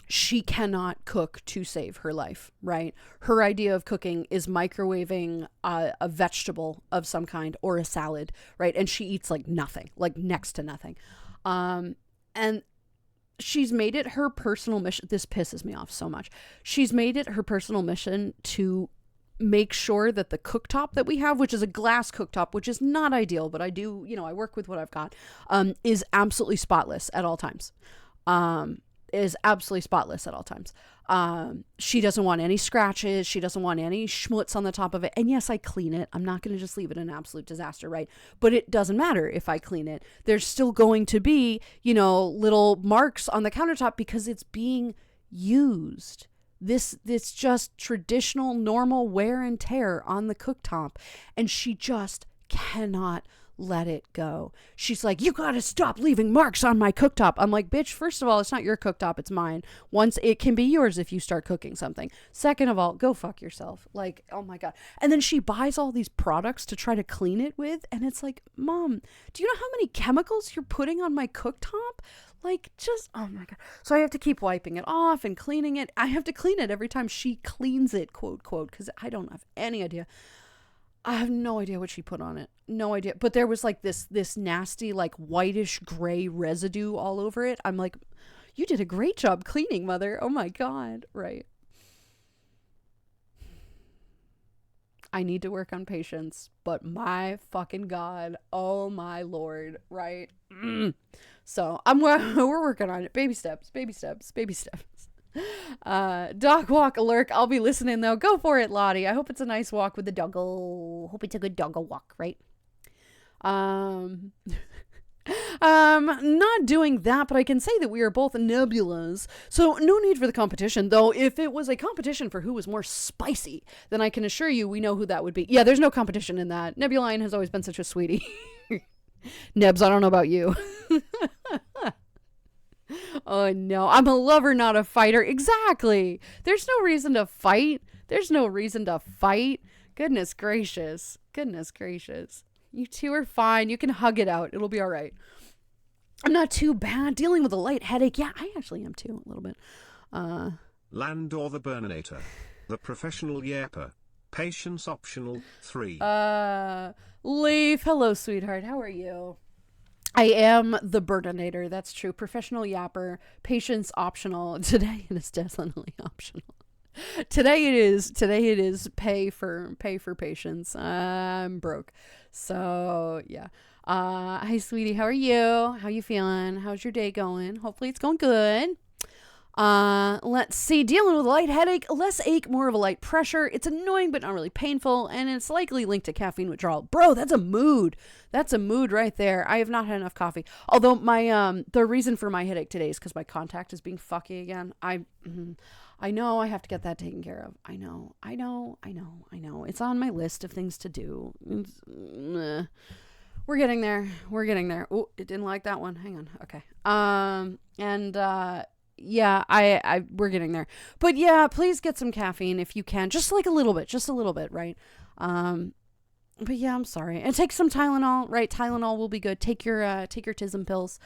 A: She cannot cook to save her life, right? Her idea of cooking is microwaving a vegetable of some kind or a salad, right? And she eats like nothing, like next to nothing. And she's made it her personal mission. This pisses me off so much. She's made it her personal mission to make sure that the cooktop that we have, which is a glass cooktop, which is not ideal, but I do, I work with what I've got, is absolutely spotless at all times. Is absolutely spotless at all times. She doesn't want any scratches. She doesn't want any schmutz on the top of it. And yes, I clean it. I'm not going to just leave it an absolute disaster, right? But it doesn't matter if I clean it. There's still going to be, little marks on the countertop because it's being used. This just traditional, normal wear and tear on the cooktop. And she just cannot let it go. She's like, you gotta stop leaving marks on my cooktop. I'm like, bitch, first of all, it's not your cooktop, it's mine. Once, it can be yours if you start cooking something. Second of all, go fuck yourself. Like, oh my god. And then she buys all these products to try to clean it with, and it's like, Mom, do you know how many chemicals you're putting on my cooktop? Like, just, oh my god. So I have to keep wiping it off and cleaning it. I have to clean it every time she cleans it, quote, quote, because I don't have any idea. I have no idea what she put on it. No idea. But there was like this nasty, like whitish gray residue all over it. I'm like, you did a great job cleaning, Mother. Oh my god. Right. I need to work on patience, but my fucking god. Oh my lord. Right. So we're working on it. Baby steps. Dog walk alert. I'll be listening though. Go for it, Lottie. I hope it's a nice walk with the doggo. Hope it's a good doggo walk, right? Not doing that, but I can say that we are both nebulas, so no need for the competition. Though if it was a competition for who was more spicy, then I can assure you we know who that would be. Yeah, there's no competition in that. Nebuline has always been such a sweetie. Nebs, I don't know about you. Oh no, I'm a lover, not a fighter. Exactly. There's no reason to fight. Goodness gracious. You two are fine. You can hug it out. It'll be all right. I'm not too bad. Dealing with a light headache. Yeah, I actually am too, a little bit.
D: Landor the Burninator. The professional yapper. Patience optional 3.
A: Leaf. Hello, sweetheart. How are you? I am the burdinator. That's true. Professional yapper. Patience optional. Today it is definitely optional. Today it is pay for patience. I'm broke. So yeah. Hi sweetie, how are you? How you feeling? How's your day going? Hopefully it's going good. Let's see. Dealing with a light headache, less ache, more of a light pressure. It's annoying but not really painful, and it's likely linked to caffeine withdrawal. Bro, that's a mood. That's a mood right there. I have not had enough coffee. Although my the reason for my headache today is because my contact is being fucky again. I know I have to get that taken care of. I know. It's on my list of things to do. We're getting there. Oh, it didn't like that one. Hang on. Okay. Yeah, I we're getting there. But yeah, please get some caffeine if you can. Just like a little bit, right? But yeah, I'm sorry. And take some Tylenol, right? Tylenol will be good. Take your Tism pills.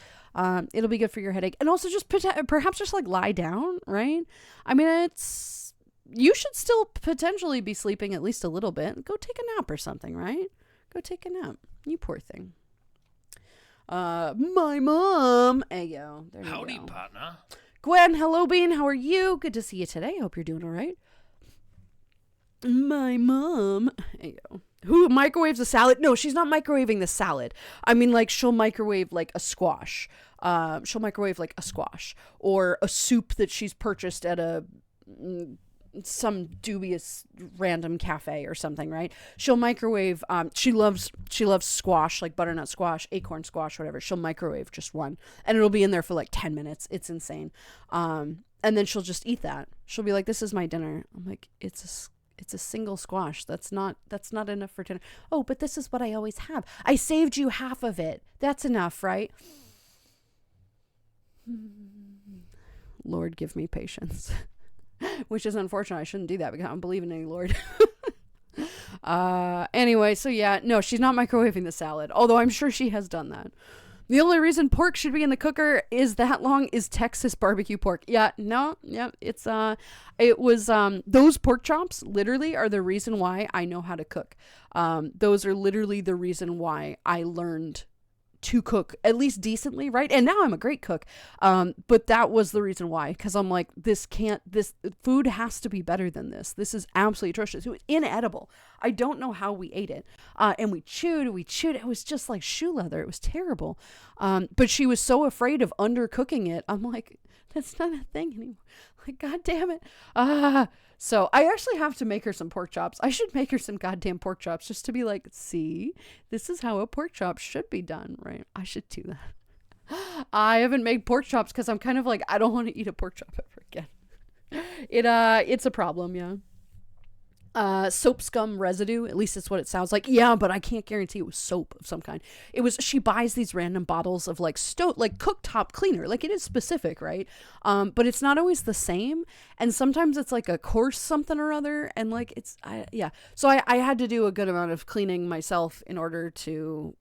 A: It'll be good for your headache. And also just perhaps just like lie down, right? I mean, you should still potentially be sleeping at least a little bit. Go take a nap or something, right? Go take a nap. You poor thing. My mom. Ayo. There you
B: Howdy,
A: go.
B: partner.
A: Gwen, hello, Bean. How are you? Good to see you today. Hope you're doing all right. My mom. Ayo. Who microwaves a salad? No, she's not microwaving the salad. I mean, like, she'll microwave, like, a squash. She'll microwave, like, a squash. Or a soup that she's purchased at some dubious random cafe or something, right? She'll microwave, she loves squash, like butternut squash, acorn squash, whatever. She'll microwave just one. And it'll be in there for, like, 10 minutes. It's insane. And then she'll just eat that. She'll be like, this is my dinner. I'm like, it's a single squash. That's not enough for dinner. Oh, but this is what I always have. I saved you half of it. That's enough, right? Lord, give me patience. Which is unfortunate. I shouldn't do that because I don't believe in any Lord. Anyway, so yeah, no, she's not microwaving the salad. Although I'm sure she has done that. The only reason pork should be in the cooker is that long is Texas barbecue pork. Yeah, no, yeah, it was, those pork chops literally are the reason why I know how to cook. Those are literally the reason why I learned to cook at least decently, right? And now I'm a great cook. But that was the reason why, because I'm like, this food has to be better than this. This is absolutely atrocious. It was inedible. I don't know how we ate it. And we chewed. It was just like shoe leather. It was terrible. But she was so afraid of undercooking it. I'm like, that's not a thing anymore. Like, God damn it. So I actually have to make her some pork chops. I should make her some goddamn pork chops just to be like, see, this is how a pork chop should be done, right? I should do that. I haven't made pork chops because I'm kind of like, I don't want to eat a pork chop ever again. It's a problem, yeah. Soap scum residue, at least it's what it sounds like. Yeah, but I can't guarantee it was soap of some kind. She buys these random bottles of like cooktop cleaner. Like, it is specific, right? But it's not always the same. And sometimes it's like a coarse something or other. And like, yeah. So I had to do a good amount of cleaning myself in order to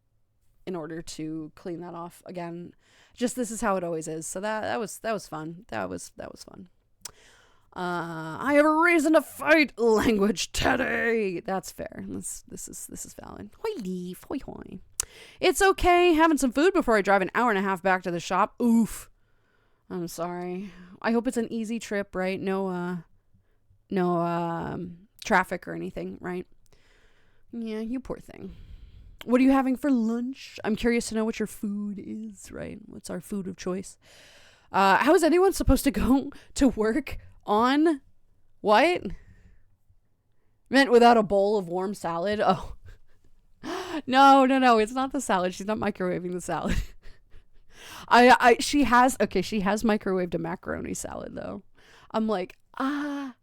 A: clean that off again. Just, this is how it always is. So that was fun. That was fun. I have a reason to fight. Language, Teddy. That's fair. This is valid. Hoi leaf, hoi hoi. It's okay having some food before I drive an hour and a half back to the shop. Oof. I'm sorry. I hope it's an easy trip, right? No traffic or anything, right? Yeah, you poor thing. What are you having for lunch? I'm curious to know what your food is, right? What's our food of choice? How is anyone supposed to go to work on what? Meant without a bowl of warm salad? Oh. No, it's not the salad. She's not microwaving the salad. She has microwaved a macaroni salad though. I'm like, no,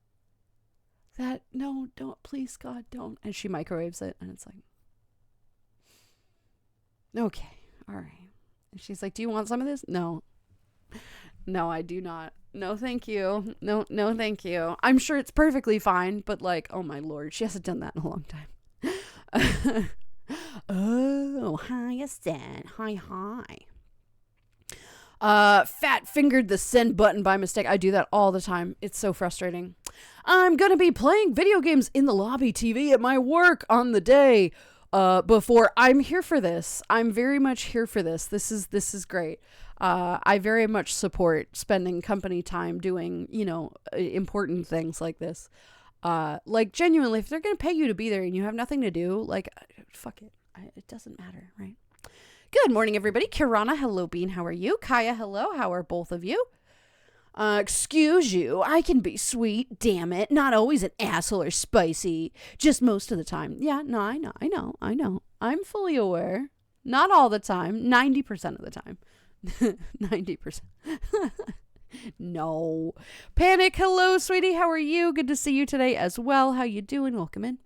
A: don't, please God, don't. And she microwaves it and it's like, okay, all right. And she's like, do you want some of this? No, I do not. No, thank you. No, thank you. I'm sure it's perfectly fine, but like, oh my Lord, she hasn't done that in a long time. Oh, hi, Ascent. Hi. Fat fingered the send button by mistake. I do that all the time. It's so frustrating. I'm gonna be playing video games in the lobby TV at my work on the day. before. I'm here for this. I'm very much here for this. This is great. I very much support spending company time doing, important things like this. Like genuinely, if they're going to pay you to be there and you have nothing to do, like, fuck it. It doesn't matter, right? Good morning, everybody. Kirana, hello, Bean. How are you? Kaya, hello. How are both of you? Excuse you. I can be sweet. Damn it. Not always an asshole or spicy. Just most of the time. Yeah, no, I know. I'm fully aware. Not all the time. 90% of the time. 90%. No. Panic, hello, sweetie. How are you? Good to see you today as well. How you doing? Welcome in.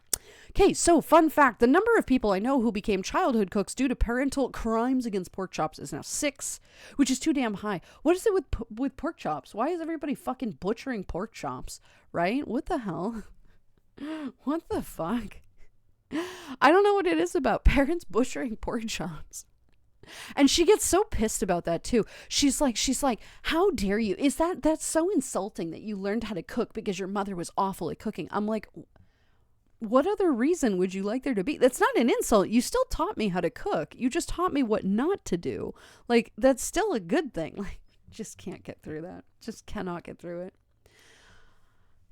A: Okay, so fun fact, the number of people I know who became childhood cooks due to parental crimes against pork chops is now 6, which is too damn high. What is it with pork chops? Why is everybody fucking butchering pork chops, right? What the hell? What the fuck? I don't know what it is about parents butchering pork chops. And she gets so pissed about that too. She's like, how dare you? That's so insulting that you learned how to cook because your mother was awful at cooking. I'm like, what other reason would you like there to be? That's not an insult. You still taught me how to cook. You just taught me what not to do. Like, that's still a good thing. Like, just can't get through that. Just cannot get through it.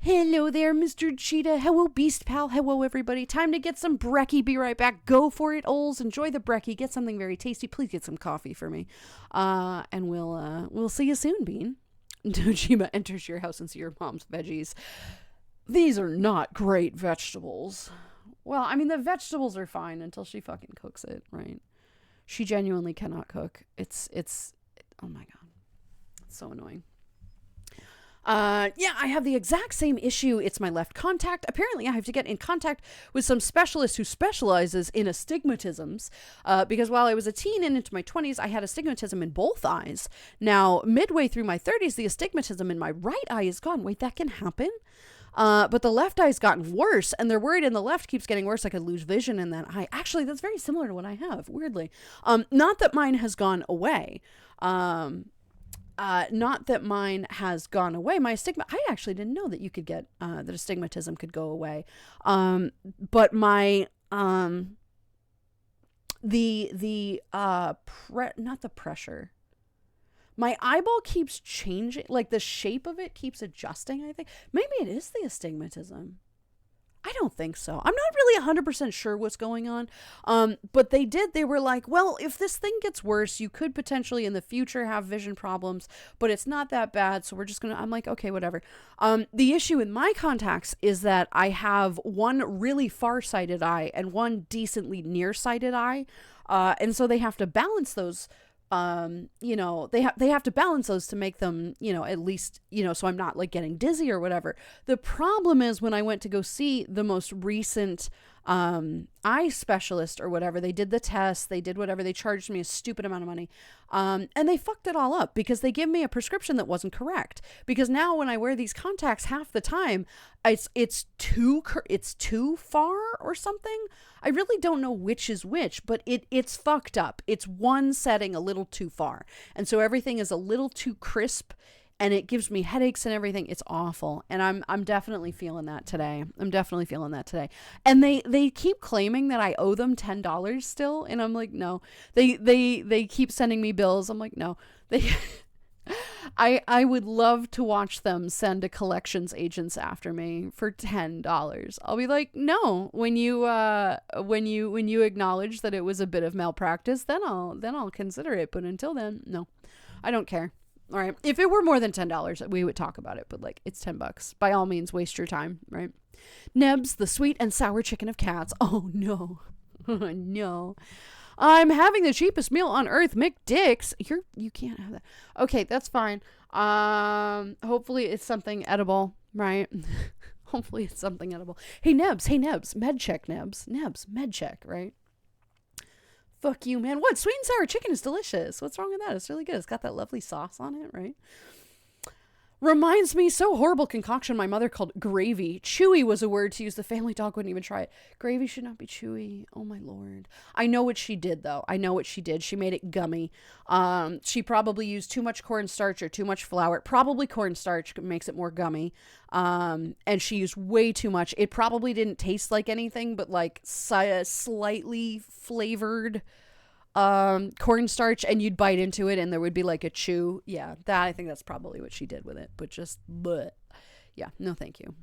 A: Hello there, Mr. Cheetah. Hello, Beast Pal. Hello, everybody. Time to get some brekkie. Be right back. Go for it, Ols. Enjoy the brekkie. Get something very tasty. Please get some coffee for me. And we'll see you soon, Bean. Dojima enters your house and see your mom's veggies. These are not great vegetables. Well, I mean, the vegetables are fine until she fucking cooks it, right? She genuinely cannot cook. It's oh my God. It's so annoying. Yeah, I have the exact same issue. It's my left contact. Apparently, I have to get in contact with some specialist who specializes in astigmatisms, because while I was a teen and into my 20s, I had astigmatism in both eyes. Now, midway through my 30s, the astigmatism in my right eye is gone. Wait, that can happen? But the left eye's gotten worse, and they're worried, and the left keeps getting worse. I could lose vision in that eye. Actually, that's very similar to what I have, weirdly. Not that mine has gone away. Not that mine has gone away. My astigma, I actually didn't know that you could get, that astigmatism could go away. But my, not the pressure. My eyeball keeps changing, like the shape of it keeps adjusting, I think. Maybe it is the astigmatism. I don't think so. I'm not really 100% sure what's going on. But they were like, well, if this thing gets worse, you could potentially in the future have vision problems, but it's not that bad. So we're just I'm like, okay, whatever. The issue in my contacts is that I have one really far-sighted eye and one decently nearsighted eye. And so they have to balance those. They have to balance those to make them, at least, so I'm not like getting dizzy or whatever. The problem is when I went to go see the most recent eye specialist or whatever, they did the test, they did whatever, they charged me a stupid amount of money. And they fucked it all up because they gave me a prescription that wasn't correct. Because now when I wear these contacts half the time, it's too far or something. I really don't know which is which, but it's fucked up. It's one setting a little too far. And so everything is a little too crisp and it gives me headaches and everything. It's awful. And I'm definitely feeling that today. And they keep claiming that I owe them $10 still. And I'm like, no. They keep sending me bills. I'm like, no. I would love to watch them send a collections agents after me for $10. I'll be like, no, when you acknowledge that it was a bit of malpractice, then I'll consider it. But until then, no, I don't care. All right. If it were more than $10, we would talk about it. But like, it's $10. By all means, waste your time. Right. Nebs, the sweet and sour chicken of cats. Oh no. No. I'm having the cheapest meal on earth, McDicks. You can't have that. Okay, that's fine. Hopefully it's something edible, right? Hopefully it's something edible. Hey Nebs, med check, Nebs, med check, right? Fuck you, man. What? Sweet and sour chicken is delicious. What's wrong with that? It's really good. It's got that lovely sauce on it, right? Reminds me, so horrible concoction my mother called gravy. Chewy was a word to use. The family dog wouldn't even try it. Gravy should not be chewy. Oh my lord. I know what she did though. I know what she did. She made it gummy. She probably used too much cornstarch or too much flour. Probably cornstarch makes it more gummy. And she used way too much. It probably didn't taste like anything but like slightly flavored cornstarch, and you'd bite into it and there would be like a chew. Yeah, that, I think that's probably what she did with it, but just bleh. Yeah, no thank you.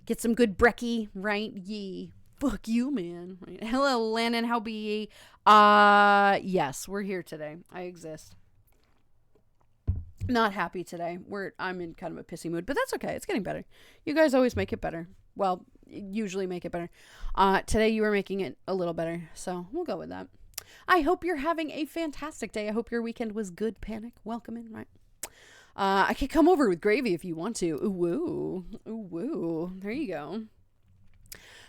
A: Get some good brekkie, right? Yee. Fuck you, man. Right. Hello, Landon, how be ye? Yes, we're here today. I exist. Not happy today. I'm in kind of a pissy mood, but that's okay. It's getting better. You guys always make it better. Well, usually make it better. Today you were making it a little better, so we'll go with that. I hope you're having a fantastic day. I hope your weekend was good, Panic. Welcome in, right? I could come over with gravy if you want to. Ooh, woo. Ooh, woo. There you go.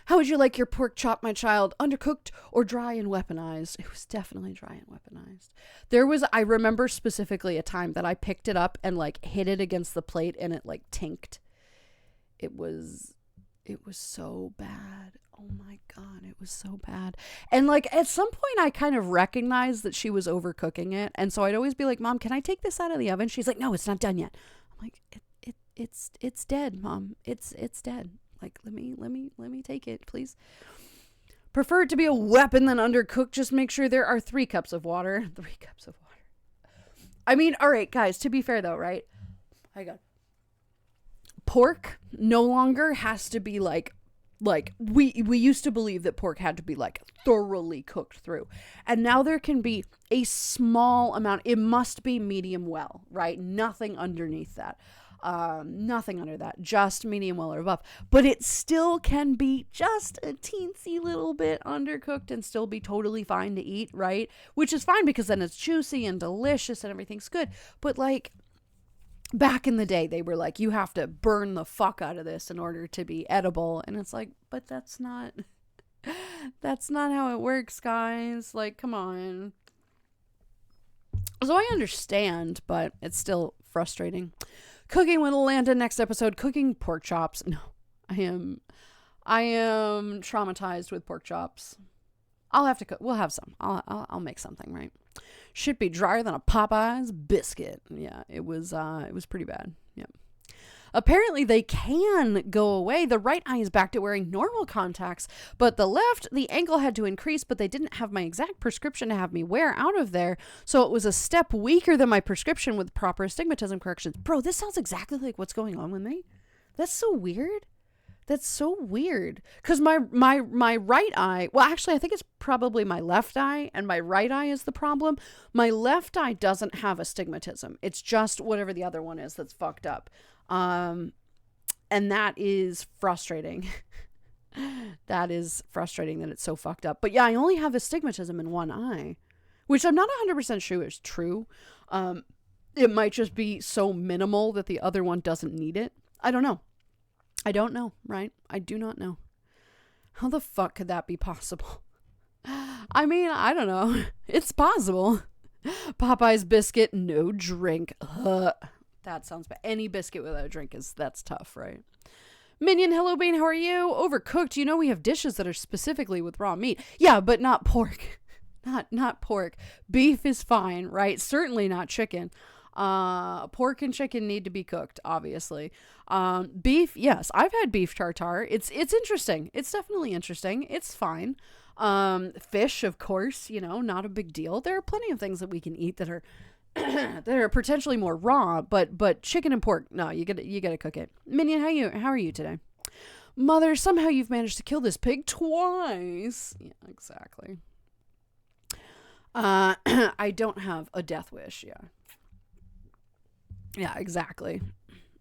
A: How would you like your pork chop, my child? Undercooked or dry and weaponized? It was definitely dry and weaponized. I remember specifically a time that I picked it up and like hit it against the plate and it like tinked. It was so bad. Oh my God, it was so bad. And like at some point I kind of recognized that she was overcooking it. And so I'd always be like, Mom, can I take this out of the oven? She's like, no, it's not done yet. I'm like, it's dead, Mom. It's dead. Like, let me take it, please. Prefer it to be a weapon than undercooked. Just make sure there are 3 cups of water. 3 cups of water. I mean, all right, guys, to be fair though, right? I got pork no longer has to be like we used to believe that pork had to be like thoroughly cooked through, and now there can be a small amount. It must be medium well, right? Nothing underneath that, nothing under that, just medium well or above. But it still can be just a teensy little bit undercooked and still be totally fine to eat, right? Which is fine because then it's juicy and delicious and everything's good. But like back in the day, they were like, you have to burn the fuck out of this in order to be edible. And it's like, but that's not how it works, guys. Like, come on. So I understand, but it's still frustrating. Cooking with Landon next episode. Cooking pork chops. No, I am traumatized with pork chops. I'll have to cook. We'll have some. I'll make something, right? Should be drier than a Popeye's biscuit. Yeah, it was pretty bad. Yep. Apparently they can go away. The right eye is back to wearing normal contacts, but the left, the angle had to increase, but they didn't have my exact prescription to have me wear out of there. So it was a step weaker than my prescription with proper astigmatism corrections. Bro, this sounds exactly like what's going on with me. That's so weird. That's so weird. Because my right eye, well, actually, I think it's probably my left eye, and my right eye is the problem. My left eye doesn't have astigmatism. It's just whatever the other one is that's fucked up. And that is frustrating. That is frustrating that it's so fucked up. But yeah, I only have astigmatism in one eye, which I'm not 100% sure is true. It might just be so minimal that the other one doesn't need it. I don't know, right? I do not know. How the fuck could that be possible? I mean, I don't know. It's possible. Popeye's biscuit, no drink. That sounds bad. Any biscuit without a drink that's tough, right? Minion, hello Bean, how are you? Overcooked. You know we have dishes that are specifically with raw meat. Yeah, but not pork. Not pork. Beef is fine, right? Certainly not chicken. Pork and chicken need to be cooked, obviously. Beef, yes, I've had beef tartare. It's interesting. It's definitely interesting. It's fine. Fish, of course, not a big deal. There are plenty of things that we can eat that are that are potentially more raw, but chicken and pork, no, you gotta cook it. Minion, how are you today? Mother, somehow you've managed to kill this pig twice. Yeah, exactly. I don't have a death wish, yeah. Yeah, exactly.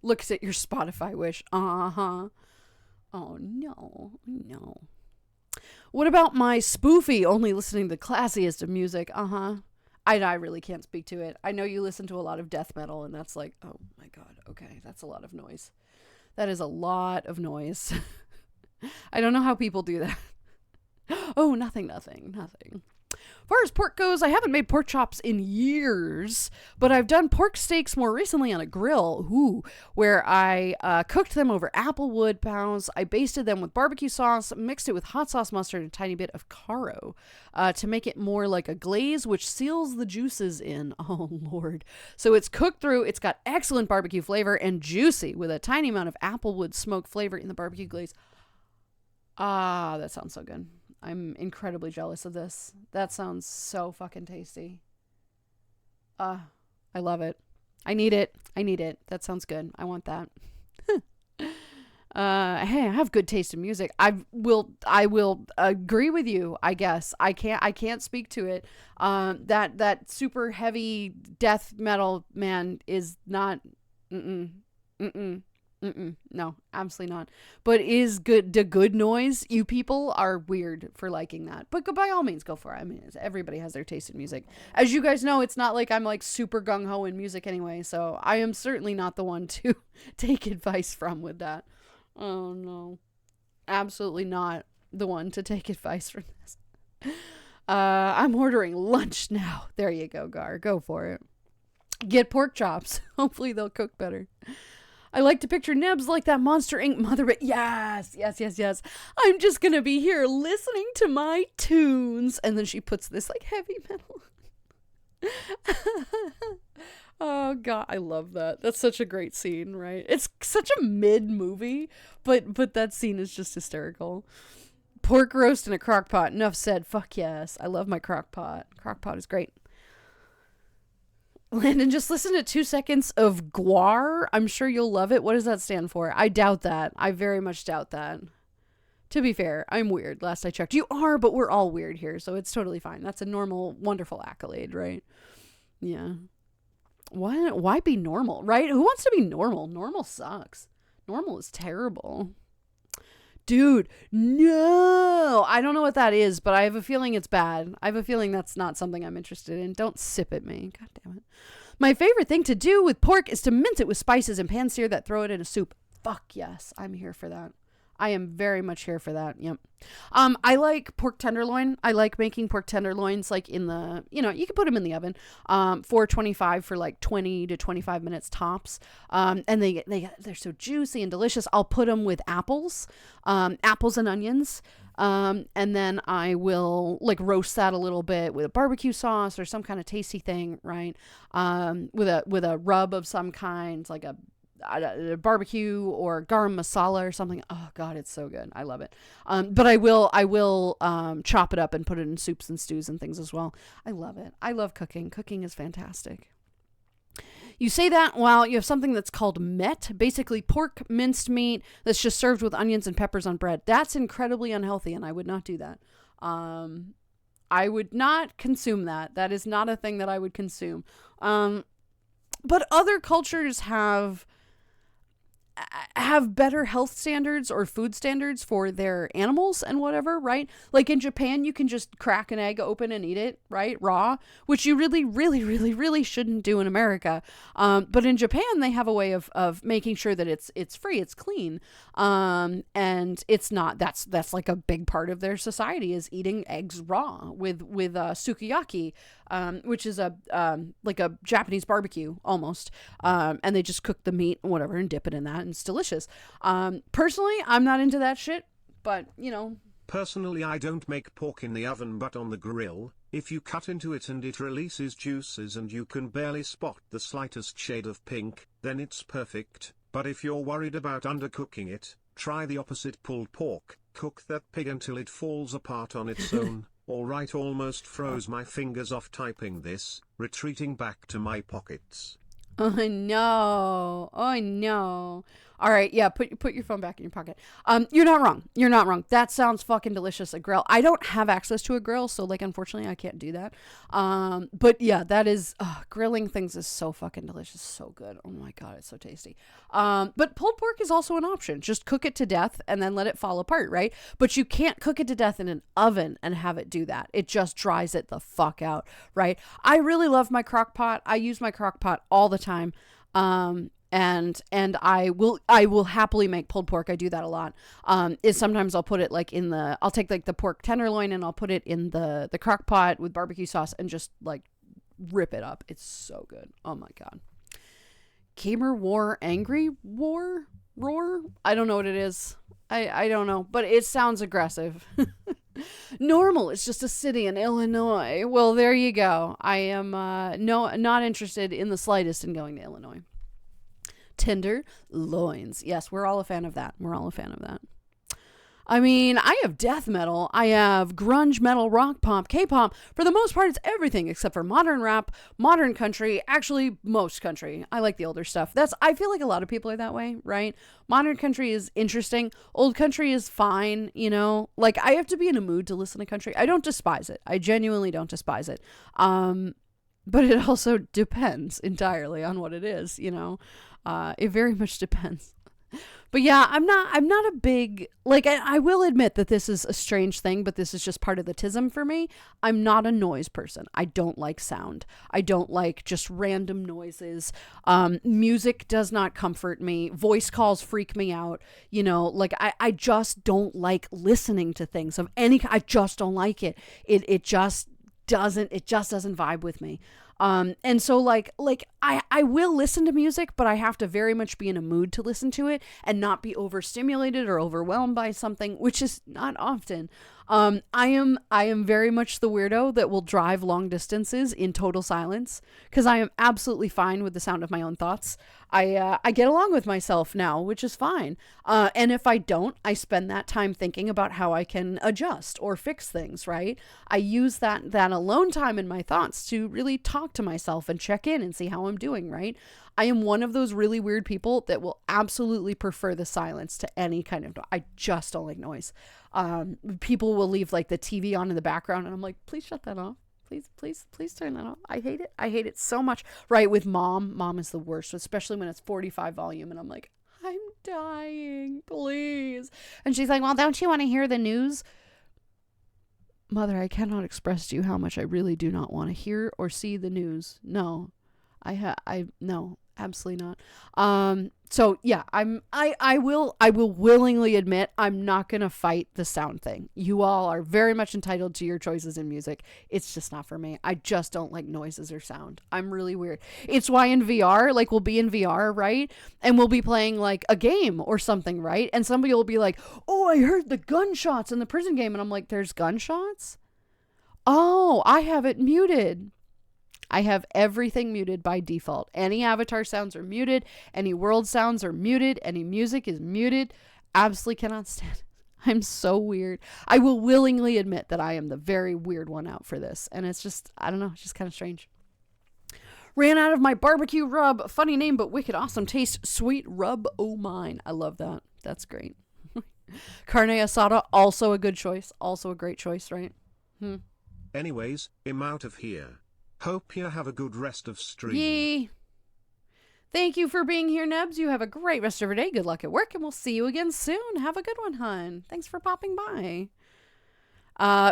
A: Looks at your Spotify wish. Uh-huh. Oh, no. What about my spoofy only listening to the classiest of music? Uh-huh. I really can't speak to it. I know you listen to a lot of death metal, and that's like, oh my God. Okay, that's a lot of noise. That is a lot of noise. I don't know how people do that. Oh, nothing. far as pork goes, I haven't made pork chops in years, but I've done pork steaks more recently on a grill, where I cooked them over apple wood boughs. I basted them with barbecue sauce, mixed it with hot sauce mustard and a tiny bit of caro to make it more like a glaze, which seals the juices in. Oh, Lord. So it's cooked through. It's got excellent barbecue flavor and juicy with a tiny amount of applewood smoke flavor in the barbecue glaze. Ah, that sounds so good. I'm incredibly jealous of this. That sounds so fucking tasty. I love it. I need it. That sounds good. I want that. Hey, I have good taste in music. I will agree with you, I guess. I can't speak to it. That super heavy death metal, man, is not no, absolutely not. But is good the good noise? You people are weird for liking that. But by all means, go for it. I mean, everybody has their taste in music. As you guys know, it's not like I'm like super gung-ho in music anyway, so I am certainly not the one to take advice from with that. Oh, no. Absolutely not the one to take advice from this. I'm ordering lunch now. There you go, Gar. Go for it. Get pork chops. Hopefully they'll cook better. I like to picture Nebs like that Monster Inc. mother. Yes. I'm just going to be here listening to my tunes. And then she puts this like heavy metal. Oh, God. I love that. That's such a great scene, right? It's such a mid movie, but that scene is just hysterical. Pork roast in a crock pot. Enough said. Fuck yes. I love my crock pot. Crock pot is great. Landon, just listen to 2 seconds of guar. I'm sure you'll love it. What does that stand for? I doubt that. I very much doubt that. To be fair, I'm weird. Last I checked. You are, but we're all weird here, so it's totally fine. That's a normal, wonderful accolade, right? Yeah. Why be normal, right? Who wants to be normal? Normal sucks. Normal is terrible. Dude, no. I don't know what that is, but I have a feeling it's bad. I have a feeling that's not something I'm interested in. Don't sip at me. God damn it. My favorite thing to do with pork is to mince it with spices and pan sear that, throw it in a soup. Fuck yes. I'm here for that. I am very much here for that. Yep. I like pork tenderloin. I like making pork tenderloins like in the, you can put them in the oven, 425 for like 20 to 25 minutes tops. And they're so juicy and delicious. I'll put them with apples and onions. And then I will like roast that a little bit with a barbecue sauce or some kind of tasty thing, right? With a rub of some kind, like a barbecue or garam masala or something. Oh God, it's so good. I love it. But I will chop it up and put it in soups and stews and things as well. I love it. I love cooking. Cooking is fantastic. You say that while you have something that's called met, basically pork minced meat that's just served with onions and peppers on bread. That's incredibly unhealthy, and I would not do that. I would not consume that. That is not a thing that I would consume. But other cultures have better health standards or food standards for their animals and whatever, right? Like in Japan, you can just crack an egg open and eat it, right? Raw, which you really, really, really, really shouldn't do in America. But in Japan, they have a way of making sure that it's free, it's clean. And it's not, that's like a big part of their society is eating eggs raw with sukiyaki, which is like a Japanese barbecue almost. And they just cook the meat and whatever and dip it in that, and it's delicious. Personally, I'm not into that shit, but
D: Personally, I don't make pork in the oven but on the grill. If you cut into it and it releases juices and you can barely spot the slightest shade of pink, then it's perfect. But if you're worried about undercooking it, try the opposite: pulled pork. Cook that pig until it falls apart on its own. Alright, almost froze my fingers off typing this, retreating back to my pockets.
A: Oh no. Oh no. All right, yeah, put your phone back in your pocket. You're not wrong. You're not wrong. That sounds fucking delicious. A grill. I don't have access to a grill, so like unfortunately I can't do that. But yeah, that is grilling things is so fucking delicious. So good. Oh my God, it's so tasty. But pulled pork is also an option. Just cook it to death and then let it fall apart, right? But you can't cook it to death in an oven and have it do that. It just dries it the fuck out, right? I really love my crock pot. I use my crock pot all the time. And I will happily make pulled pork. I do that a lot. Is sometimes I'll put it like I'll take like the pork tenderloin and I'll put it in the crock pot with barbecue sauce and just like rip it up. It's so good. Oh my God. Gamer War Angry War Roar? I don't know what it is. I don't know, but it sounds aggressive. Normal. It's just a city in Illinois. Well, there you go. I am not interested in the slightest in going to Illinois. Tender loins. Yes, we're all a fan of that. I mean, I have death metal. I have grunge metal, rock pop, K-pop. For the most part, it's everything except for modern rap, modern country, actually most country. I like the older stuff. I feel like a lot of people are that way, right? Modern country is interesting. Old country is fine, you know? Like, I have to be in a mood to listen to country. I don't despise it. I genuinely don't despise it. But it also depends entirely on what it is, you know? It very much depends. But yeah, I'm not a big, like, I will admit that this is a strange thing, but this is just part of the tism for me. I'm not a noise person. I don't like sound. I don't like just random noises. Music does not comfort me. Voice calls freak me out. You know, like, I just don't like listening to things of any kind. I just don't like it. It just doesn't vibe with me. And so like I will listen to music, but I have to very much be in a mood to listen to it and not be overstimulated or overwhelmed by something, which is not often. I am very much the weirdo that will drive long distances in total silence because I am absolutely fine with the sound of my own thoughts. I get along with myself now, which is fine. And if I don't, I spend that time thinking about how I can adjust or fix things, right? I use that alone time in my thoughts to really talk to myself and check in and see how I'm doing, right? I am one of those really weird people that will absolutely prefer the silence to any kind of noise. I just don't like noise. People will leave like the TV on in the background and I'm like, please shut that off. Please turn that off. I hate it. I hate it so much. Right, with mom is the worst, especially when it's 45 volume and I'm like, I'm dying, please. And she's like, well, don't you want to hear the news? Mother, I cannot express to you how much I really do not want to hear or see the news. No. No, absolutely not. So yeah, I will willingly admit I'm not going to fight the sound thing. You all are very much entitled to your choices in music. It's just not for me. I just don't like noises or sound. I'm really weird. It's why in VR, like we'll be in VR, right? And we'll be playing like a game or something, right? And somebody will be like, oh, I heard the gunshots in the prison game. And I'm like, there's gunshots? Oh, I have it muted. I have everything muted by default. Any avatar sounds are muted. Any world sounds are muted. Any music is muted. Absolutely cannot stand it. I'm so weird. I will willingly admit that I am the very weird one out for this. And it's just, I don't know, it's just kind of strange. Ran out of my barbecue rub. Funny name, but wicked awesome taste. Sweet rub o' mine. I love that. That's great. Carne asada, also a good choice. Also a great choice, right?
D: Anyways, I'm out of here. Hope you have a good rest of stream.
A: Yee. Thank you for being here, Nebs. You have a great rest of your day. Good luck at work, and we'll see you again soon. Have a good one, hun. Thanks for popping by.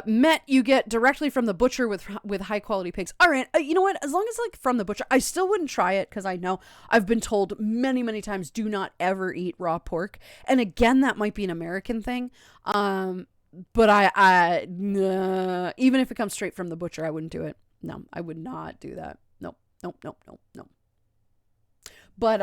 A: Met you get directly from the butcher with high quality pigs. All right, you know what? As long as like from the butcher, I still wouldn't try it because I know I've been told many times do not ever eat raw pork. And again, that might be an American thing. But I even if it comes straight from the butcher, I wouldn't do it. No, I would not do that. Nope. But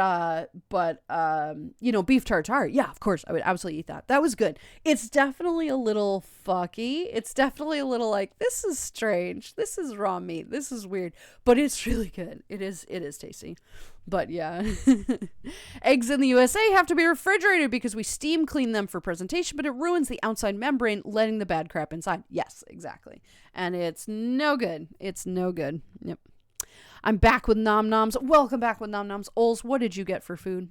A: you know, beef tartare. Yeah, of course, I would absolutely eat that. That was good. It's definitely a little fucky. It's definitely a little like, this is strange. This is raw meat. This is weird, but it's really good. It is tasty. But yeah, eggs in the USA have to be refrigerated because we steam clean them for presentation, but it ruins the outside membrane, letting the bad crap inside. Yes, exactly. And it's no good. It's no good. Yep. I'm back with Nom Noms. Welcome back with Nom Noms. Ols, what did you get for food?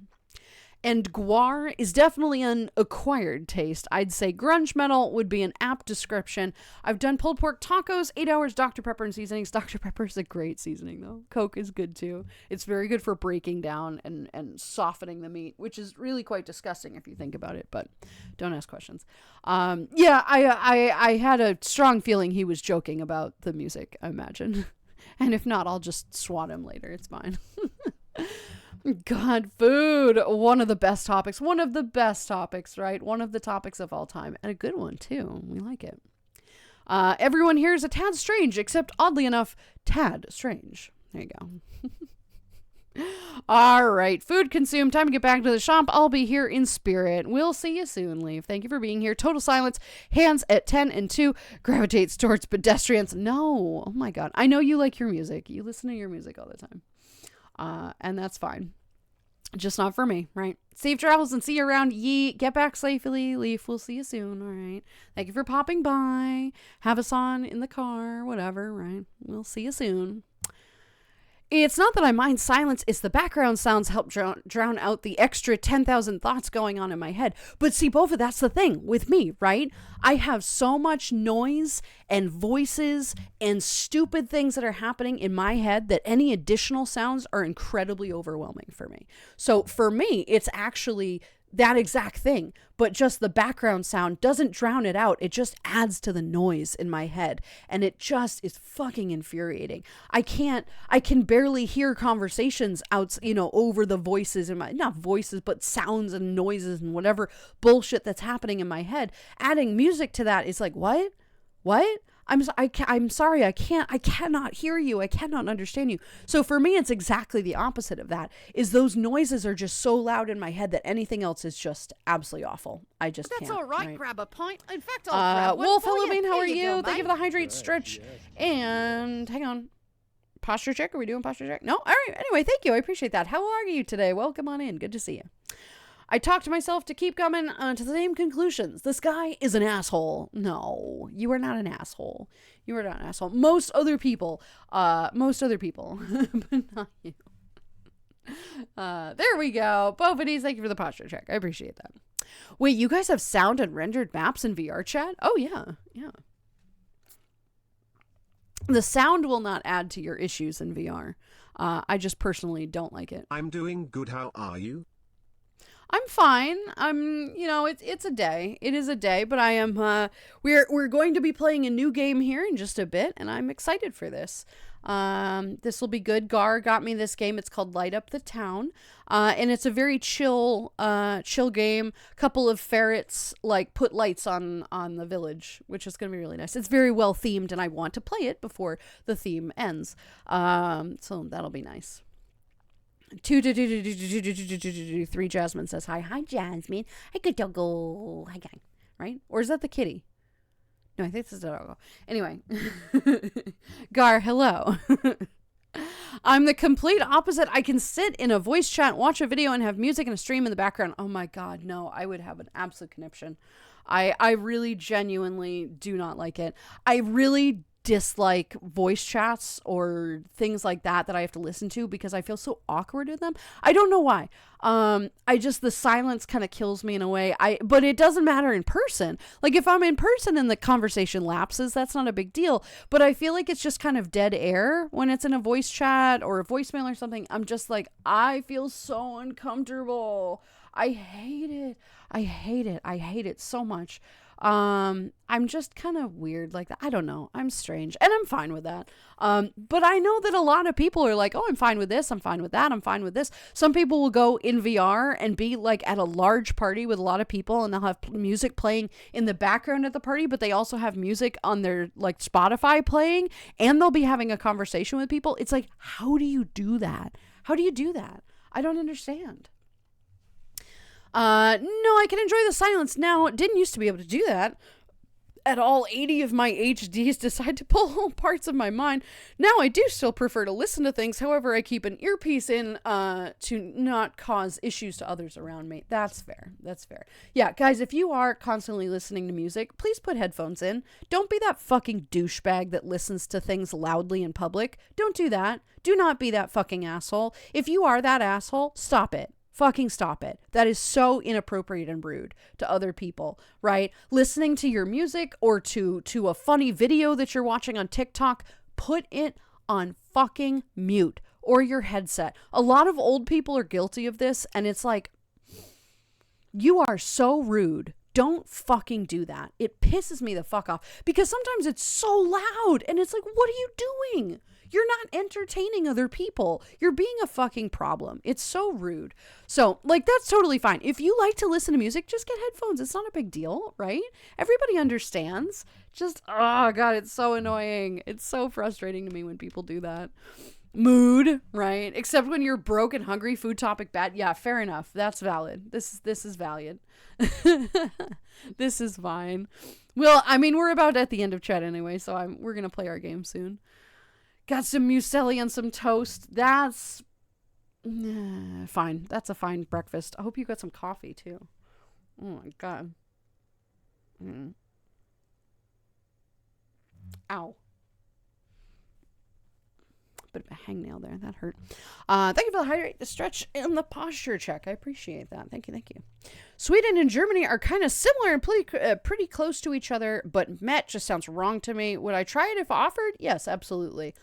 A: And guar is definitely an acquired taste. I'd say grunge metal would be an apt description. I've done pulled pork tacos, 8 hours Dr. Pepper and seasonings. Dr. Pepper is a great seasoning, though. Coke is good, too. It's very good for breaking down and softening the meat, which is really quite disgusting if you think about it, but don't ask questions. Yeah, I had a strong feeling he was joking about the music, I imagine. And if not, I'll just swat him later. It's fine. God, food. One of the best topics. One of the best topics, right? One of the topics of all time. And a good one, too. We like it. Everyone here is a tad strange, except oddly enough, tad strange. There you go. All right, food consumed. Time to get back to the shop. I'll be here in spirit. We'll see you soon, Leaf. Thank you for being here. Total silence. Hands at 10 and 2. Gravitates towards pedestrians. No. Oh my God. I know you like your music. You listen to your music all the time. And that's fine. Just not for me, right? Safe travels and see you around. Yeet. Get back safely, Leaf. We'll see you soon. All right. Thank you for popping by. Have us on in the car, whatever, right? We'll see you soon. It's not that I mind silence, it's the background sounds help drown out the extra 10,000 thoughts going on in my head. But see, Bova, that's the thing with me, right? I have so much noise and voices and stupid things that are happening in my head that any additional sounds are incredibly overwhelming for me. So for me, it's actually that exact thing, but just the background sound doesn't drown it out. It just adds to the noise in my head, and it just is fucking infuriating. I can barely hear conversations out, over the voices in my, not voices, but sounds and noises and whatever bullshit that's happening in my head. Adding music to that is like, what? I'm sorry, I cannot hear you. I cannot understand you. So for me, it's exactly the opposite of that, is those noises are just so loud in my head that anything else is just absolutely awful. I just
C: That's
A: can't.
C: all right. Grab a pint. In fact, I'll grab one
A: Wolf,
C: for
A: hello,
C: you.
A: Bean, how
C: Here
A: are you?
C: go,
A: Thank you for the hydrate stretch. And hang on. Posture check? Are we doing posture check? No? All right. Anyway, thank you. I appreciate that. How are you today? Welcome on in. Good to see you. I talked to myself to keep coming to the same conclusions. This guy is an asshole. No, you are not an asshole. You are not an asshole. Most other people, but not you. There we go. Bovadies, thank you for the posture check. I appreciate that. Wait, you guys have sound and rendered maps in VR chat? Oh, yeah. Yeah. The sound will not add to your issues in VR. I just personally don't like it.
D: I'm doing good. How are you?
A: I'm fine. It's a day. It is a day, but I am, we're going to be playing a new game here in just a bit, and I'm excited for this. This will be good. Gar got me this game. It's called Light Up the Town. And it's a very chill game. Couple of ferrets, put lights on the village, which is going to be really nice. It's very well themed, and I want to play it before the theme ends. So that'll be nice. 3 Jasmine says hi Jasmine. Hi good doggo. Hi guy. Right? Or is that the kitty? No, I think this is the doggo. Anyway. Gar, hello. I'm the complete opposite. I can sit in a voice chat, watch a video, and have music and a stream in the background. Oh my God, no. I would have an absolute conniption. I really genuinely do not like it. I really dislike voice chats or things like that I have to listen to because I feel so awkward in them. I don't know why. The silence kind of kills me in a way. But it doesn't matter in person. Like if I'm in person and the conversation lapses, that's not a big deal. But I feel like it's just kind of dead air when it's in a voice chat or a voicemail or something. I'm just like, I feel so uncomfortable. I hate it. I hate it so much. I'm just kind of weird like that. I don't know. I'm strange and I'm fine with that. But I know that a lot of people are like, oh, I'm fine with this. I'm fine with that. I'm fine with this. Some people will go in VR and be like at a large party with a lot of people and they'll have music playing in the background at the party, but they also have music on their like Spotify playing and they'll be having a conversation with people. It's like, how do you do that? How do you do that? I don't understand. No, I can enjoy the silence now. Didn't used to be able to do that. At all 80 of my HDs decide to pull whole parts of my mind. Now I do still prefer to listen to things. However, I keep an earpiece in to not cause issues to others around me. That's fair. That's fair. Yeah, guys, if you are constantly listening to music, please put headphones in. Don't be that fucking douchebag that listens to things loudly in public. Don't do that. Do not be that fucking asshole. If you are that asshole, stop it. Fucking stop it. That is so inappropriate and rude to other people, right? Listening to your music or to a funny video that you're watching on TikTok, put it on fucking mute or your headset. A lot of old people are guilty of this, and it's like, you are so rude. Don't fucking do that. It pisses me the fuck off because sometimes it's so loud and it's like, what are you doing? You're not entertaining other people. You're being a fucking problem. It's so rude. So, like, that's totally fine. If you like to listen to music, just get headphones. It's not a big deal, right? Everybody understands. Just, oh God, it's so annoying. It's so frustrating to me when people do that. Mood, right? Except when you're broke and hungry, food topic bad. Yeah, fair enough. That's valid. This is valid. This is fine. Well, I mean, we're about at the end of chat anyway, so we're gonna play our game soon. Got some muesli and some toast. That's fine. That's a fine breakfast. I hope you got some coffee too. Oh my God. Ow. Bit of a hangnail there. That hurt. Thank you for the hydrate, the stretch, and the posture check. I appreciate that. Thank you. Sweden and Germany are kind of similar and pretty close to each other, but Met just sounds wrong to me. Would I try it if offered? Yes, absolutely.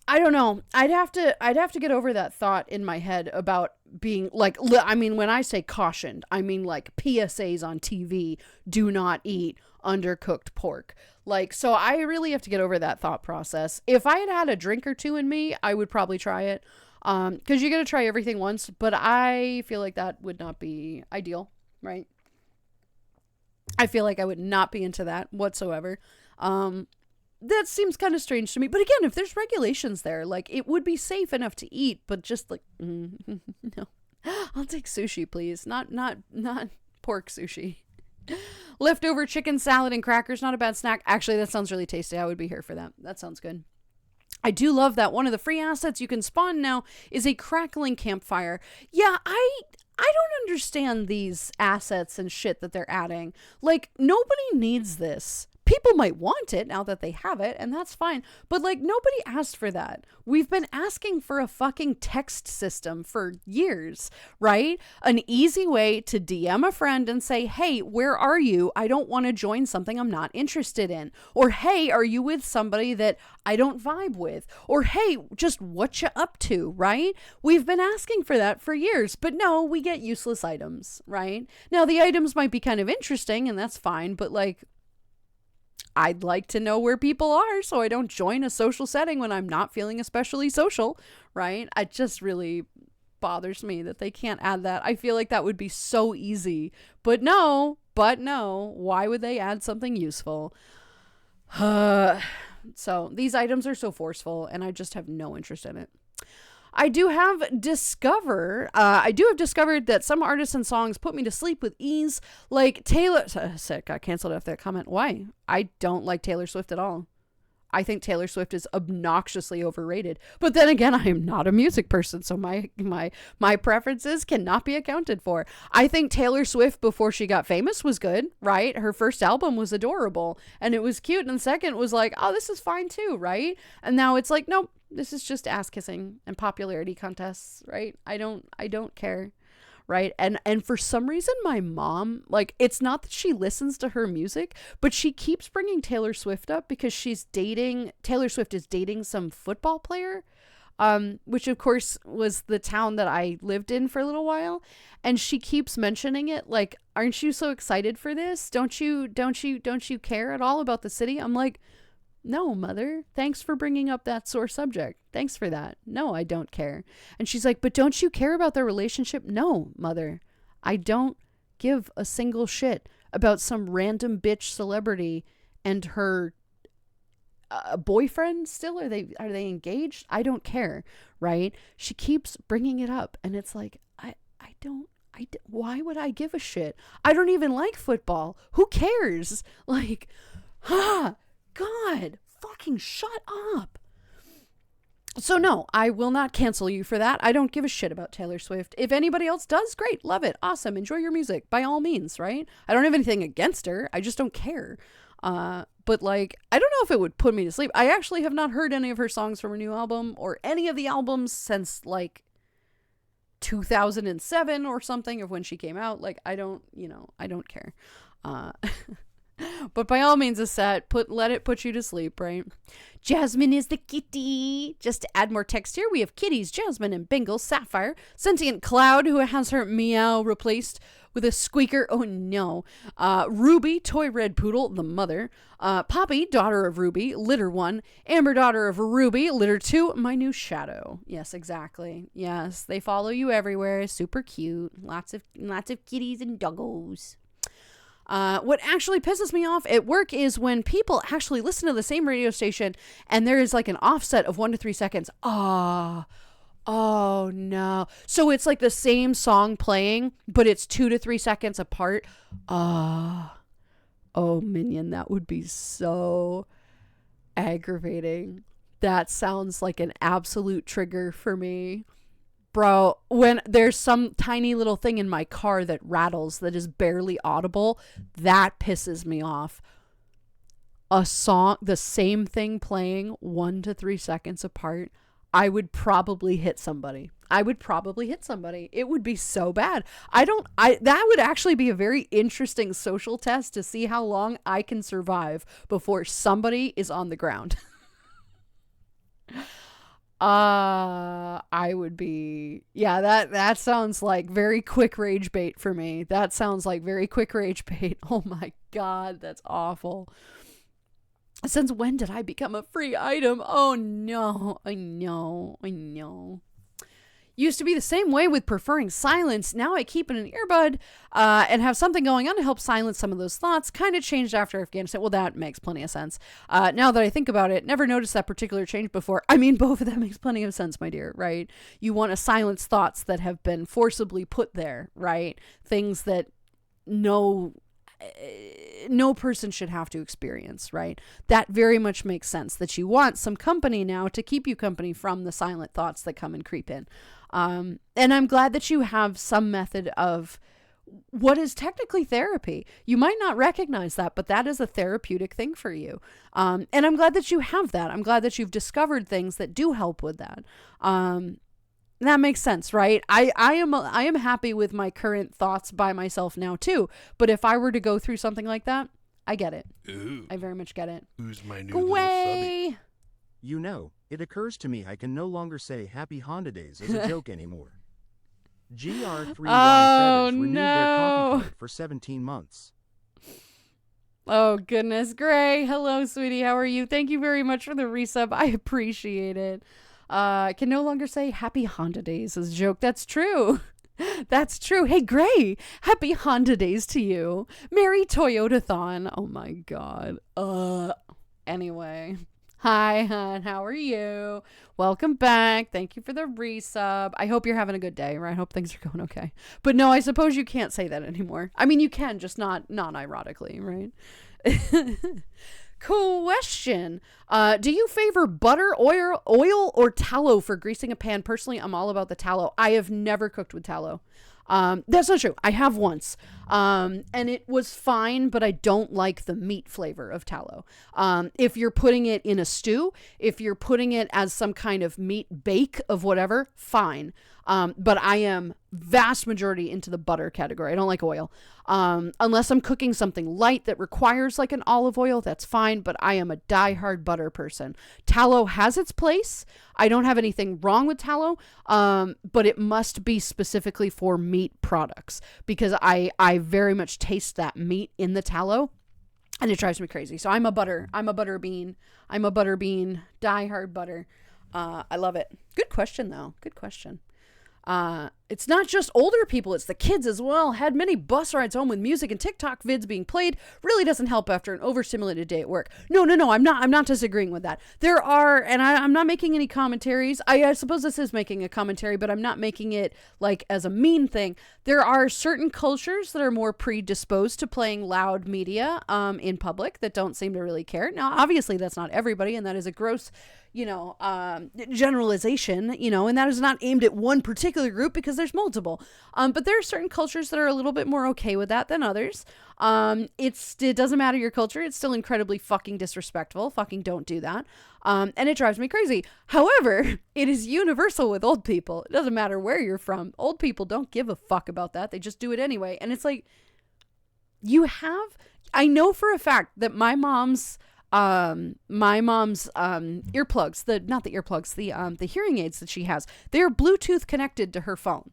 A: I don't know. I'd have to get over that thought in my head about being like, I mean, when I say cautioned, I mean like PSAs on TV, do not eat undercooked pork. Like, so I really have to get over that thought process. If I had a drink or two in me, I would probably try it. Because you got to try everything once, but I feel like that would not be ideal, right? I feel like I would not be into that whatsoever. That seems kind of strange to me. But again, if there's regulations there, like, it would be safe enough to eat, but just like, no. I'll take sushi, please. Not pork sushi. Leftover chicken salad and crackers, not a bad snack. Actually, that sounds really tasty. I would be here for that. That sounds good. I do love that one of the free assets you can spawn now is a crackling campfire. Yeah, I don't understand these assets and shit that they're adding. Like, nobody needs this. People might want it now that they have it, and that's fine. But, like, nobody asked for that. We've been asking for a fucking text system for years, right? An easy way to DM a friend and say, hey, where are you? I don't want to join something I'm not interested in. Or, hey, are you with somebody that I don't vibe with? Or, hey, just what you up to, right? We've been asking for that for years, but no, we get useless items, right? Now, the items might be kind of interesting, and that's fine, but, like, I'd like to know where people are so I don't join a social setting when I'm not feeling especially social, right? It just really bothers me that they can't add that. I feel like that would be so easy. But no, why would they add something useful? So these items are so forceful and I just have no interest in it. I do have discovered that some artists and songs put me to sleep with ease, like Taylor. Got canceled after that comment. Why? I don't like Taylor Swift at all. I think Taylor Swift is obnoxiously overrated. But then again, I am not a music person, so my preferences cannot be accounted for. I think Taylor Swift before she got famous was good, right? Her first album was adorable and it was cute, and the second was like, oh, this is fine too, right? And now it's like, nope, this is just ass kissing and popularity contests, right? I don't care. Right. And for some reason, my mom, like, it's not that she listens to her music, but she keeps bringing Taylor Swift up because Taylor Swift is dating some football player, which of course was the town that I lived in for a little while. And she keeps mentioning it. Like, aren't you so excited for this? Don't you care at all about the city? I'm like, no, mother, thanks for bringing up that sore subject. Thanks for that. No, I don't care. And she's like, but don't you care about their relationship? No, mother, I don't give a single shit about some random bitch celebrity and her boyfriend still. Are they engaged? I don't care. Right. She keeps bringing it up. And it's like, why would I give a shit? I don't even like football. Who cares? Like, God, fucking shut up. So no, I will not cancel you for that. I don't give a shit about Taylor Swift. If anybody else does, great, love it, awesome, enjoy your music, by all means, right? I don't have anything against her. I just don't care. But like, I don't know if it would put me to sleep. I actually have not heard any of her songs from her new album or any of the albums since like 2007 or something of when she came out. Like, I don't care. But by all means, a set, let it put you to sleep, right? Jasmine is the kitty. Just to add more text here, we have kitties, Jasmine and Bengal, Sapphire, Sentient Cloud, who has her meow replaced with a squeaker. Oh no. Ruby, toy red poodle, the mother. Poppy, daughter of Ruby, litter 1. Amber, daughter of Ruby, litter 2. My new shadow. Yes, exactly. Yes, they follow you everywhere. Super cute. Lots of kitties and doggos. What actually pisses me off at work is when people actually listen to the same radio station and there is like an offset of 1 to 3 seconds. Oh no. So it's like the same song playing, but it's 2 to 3 seconds apart. Oh, minion, that would be so aggravating. That sounds like an absolute trigger for me. Bro, when there's some tiny little thing in my car that rattles that is barely audible, that pisses me off. A song, the same thing playing 1 to 3 seconds apart, I would probably hit somebody. It would be so bad. That would actually be a very interesting social test to see how long I can survive before somebody is on the ground. I would be, that sounds like very quick rage bait for me. That sounds like very quick rage bait. Oh my God, that's awful. Since when did I become a free item? Oh no, I know. Used to be the same way with preferring silence. Now I keep in an earbud and have something going on to help silence some of those thoughts. Kind of changed after Afghanistan. Well, that makes plenty of sense. Now that I think about it, never noticed that particular change before. I mean, both of them makes plenty of sense, my dear, right? You want to silence thoughts that have been forcibly put there, right? Things that no person should have to experience, right? That very much makes sense, that you want some company now to keep you company from the silent thoughts that come and creep in. And I'm glad that you have some method of what is technically therapy. You might not recognize that, but that is a therapeutic thing for you. And I'm glad that you have that. I'm glad that you've discovered things that do help with that. That makes sense, right? I am happy with my current thoughts by myself now too. But if I were to go through something like that, I get it.
B: Ooh.
A: I very much get it.
B: Who's my new
A: Go
B: little
A: away.
B: subby?
E: You know, it occurs to me I can no longer say Happy Honda Days as a joke anymore. GR3Y
A: Oh,
E: Feathers renewed their
A: no.
E: coffee card for 17 months.
A: Oh, goodness. Gray. Hello, sweetie. How are you? Thank you very much for the resub. I appreciate it. Can no longer say Happy Honda Days as a joke. That's true. That's true. Hey, Gray. Happy Honda Days to you. Merry Toyota-thon. Oh, my God. Anyway. Hi, hon. How are you? Welcome back. Thank you for the resub. I hope you're having a good day, right? I hope things are going okay. But no, I suppose you can't say that anymore. I mean, you can, just not non-ironically, right? Question. Do you favor butter, oil, or tallow for greasing a pan? Personally, I'm all about the tallow. I have never cooked with tallow. That's not true. I have once. And it was fine, but I don't like the meat flavor of tallow. If you're putting it in a stew, if you're putting it as some kind of meat bake of whatever, fine. But I am vast majority into the butter category. I don't like oil. Unless I'm cooking something light that requires like an olive oil, that's fine. But I am a diehard butter person. Tallow has its place. I don't have anything wrong with tallow. But it must be specifically for meat products because I very much taste that meat in the tallow. And it drives me crazy. So I'm a butter bean, diehard butter. I love it. Good question though. Good question. It's not just older people, it's the kids as well. Had many bus rides home with music and TikTok vids being played. Really doesn't help after an overstimulated day at work. No, I'm not disagreeing with that. There are, and I'm not making any commentaries. I suppose this is making a commentary, but I'm not making it like as a mean thing. There are certain cultures that are more predisposed to playing loud media, in public that don't seem to really care. Now, obviously that's not everybody, and that is a gross, generalization, and that is not aimed at one particular group because there's multiple. But there are certain cultures that are a little bit more okay with that than others. It doesn't matter your culture. It's still incredibly fucking disrespectful. Fucking don't do that. And it drives me crazy. However, it is universal with old people. It doesn't matter where you're from. Old people don't give a fuck about that. They just do it anyway. And it's like, I know for a fact that my mom's earplugs, the hearing aids that she has, they are Bluetooth connected to her phone,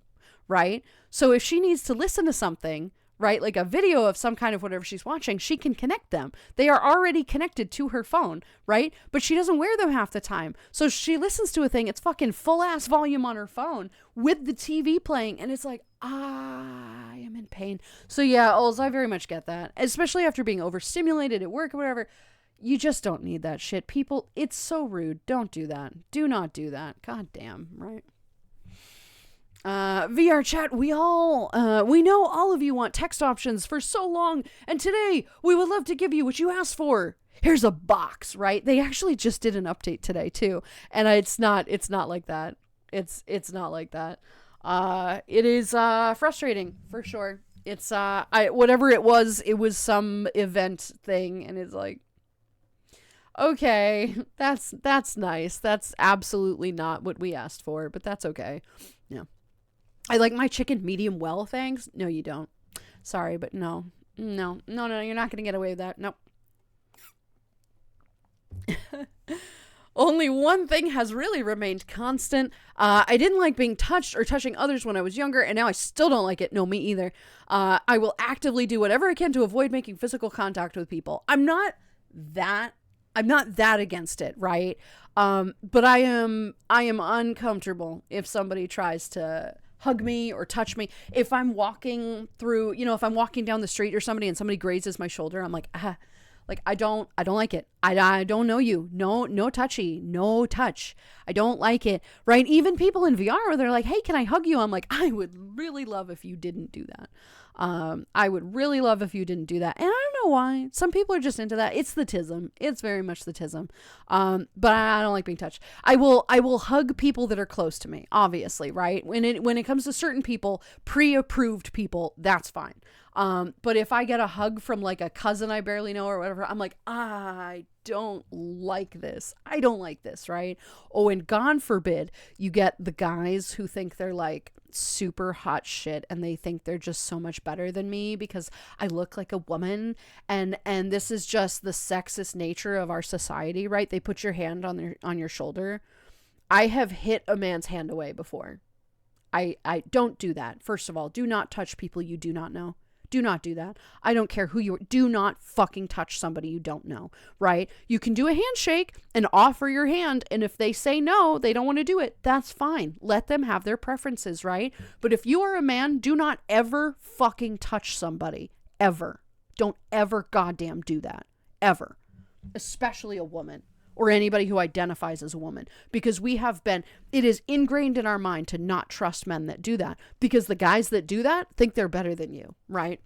A: right? So if she needs to listen to something, right, like a video of some kind of whatever she's watching, she can connect them. They are already connected to her phone, right? But she doesn't wear them half the time. So she listens to a thing, it's fucking full ass volume on her phone with the TV playing, and it's like, I am in pain. So yeah, Ols, I very much get that. Especially after being overstimulated at work or whatever. You just don't need that shit. People, it's so rude. Don't do that. Do not do that. God damn, right? VR chat, we know all of you want text options for so long, and today we would love to give you what you asked for. Here's a box, right? They actually just did an update today too, and it's not like that. It's not like that. It is frustrating for sure. It's whatever it was some event thing, and it's like, okay, that's nice. That's absolutely not what we asked for, but that's okay. Yeah. I like my chicken medium well, thanks. No, you don't. Sorry, but no, you're not going to get away with that. Nope. Only one thing has really remained constant. I didn't like being touched or touching others when I was younger, and now I still don't like it. No, me either. I will actively do whatever I can to avoid making physical contact with people. I'm not that against it, right? But I am uncomfortable if somebody tries to hug me or touch me. If I'm walking through, if I'm walking down the street or somebody and somebody grazes my shoulder, I'm like, I don't like it. I don't know you. No touchy, no touch. I don't like it, right? Even people in VR where they're like, hey, can I hug you? I'm like, I would really love if you didn't do that. I would really love if you didn't do that. And I don't know why. Some people are just into that. It's the tism. It's very much the tism. But I don't like being touched. I will hug people that are close to me, obviously, right? When it comes to certain people, pre-approved people, that's fine. But if I get a hug from like a cousin I barely know or whatever, I'm like, I don't like this. I don't like this, right? Oh, and God forbid you get the guys who think they're like super hot shit and they think they're just so much better than me because I look like a woman, and this is just the sexist nature of our society, right? They put your hand on your shoulder. I have hit a man's hand away before. I don't do that. First of all, do not touch people you do not know. Do not do that. I don't care who you are. Do not fucking touch somebody you don't know, right? You can do a handshake and offer your hand, and if they say no, they don't want to do it, that's fine. Let them have their preferences, right? But if you are a man, do not ever fucking touch somebody. Ever. Don't ever goddamn do that. Ever. Especially a woman. Or anybody who identifies as a woman, because it is ingrained in our mind to not trust men that do that, because the guys that do that think they're better than you, right?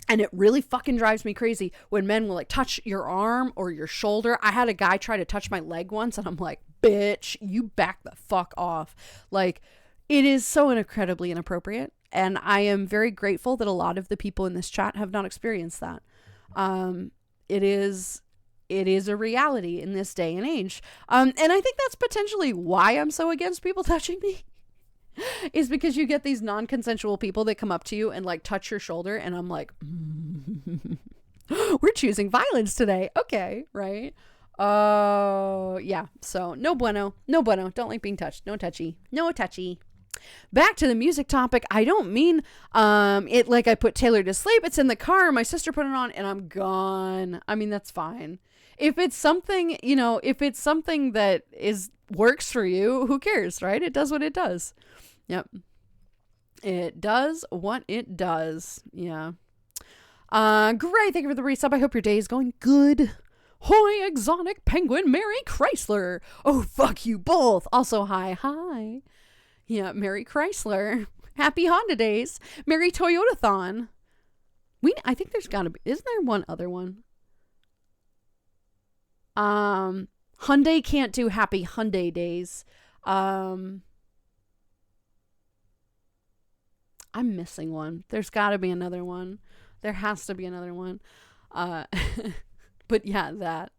A: And it really fucking drives me crazy when men will like touch your arm or your shoulder. I had a guy try to touch my leg once, and I'm like, bitch, you back the fuck off. Like, it is so incredibly inappropriate, and I am very grateful that a lot of the people in this chat have not experienced that. It is a reality in this day and age. And I think that's potentially why I'm so against people touching me is because you get these non-consensual people that come up to you and like touch your shoulder. And I'm like, we're choosing violence today. Okay. Right. Yeah. So no bueno. Don't like being touched. No touchy. Back to the music topic. I don't mean it like I put Taylor to sleep. It's in the car. My sister put it on and I'm gone. I mean, that's fine. If it's something, that works for you, who cares, right? It does what it does. Yep. It does what it does. Yeah. Great. Thank you for the resub. I hope your day is going good. Hoy, exotic penguin, Mary Chrysler. Oh, fuck you both. Also, hi. Yeah, Mary Chrysler. Happy Honda days. Mary Toyotathon. I think there's gotta be, isn't there one other one? Hyundai can't do happy Hyundai days. I'm missing one. There's gotta be another one. There has to be another one. But yeah, that.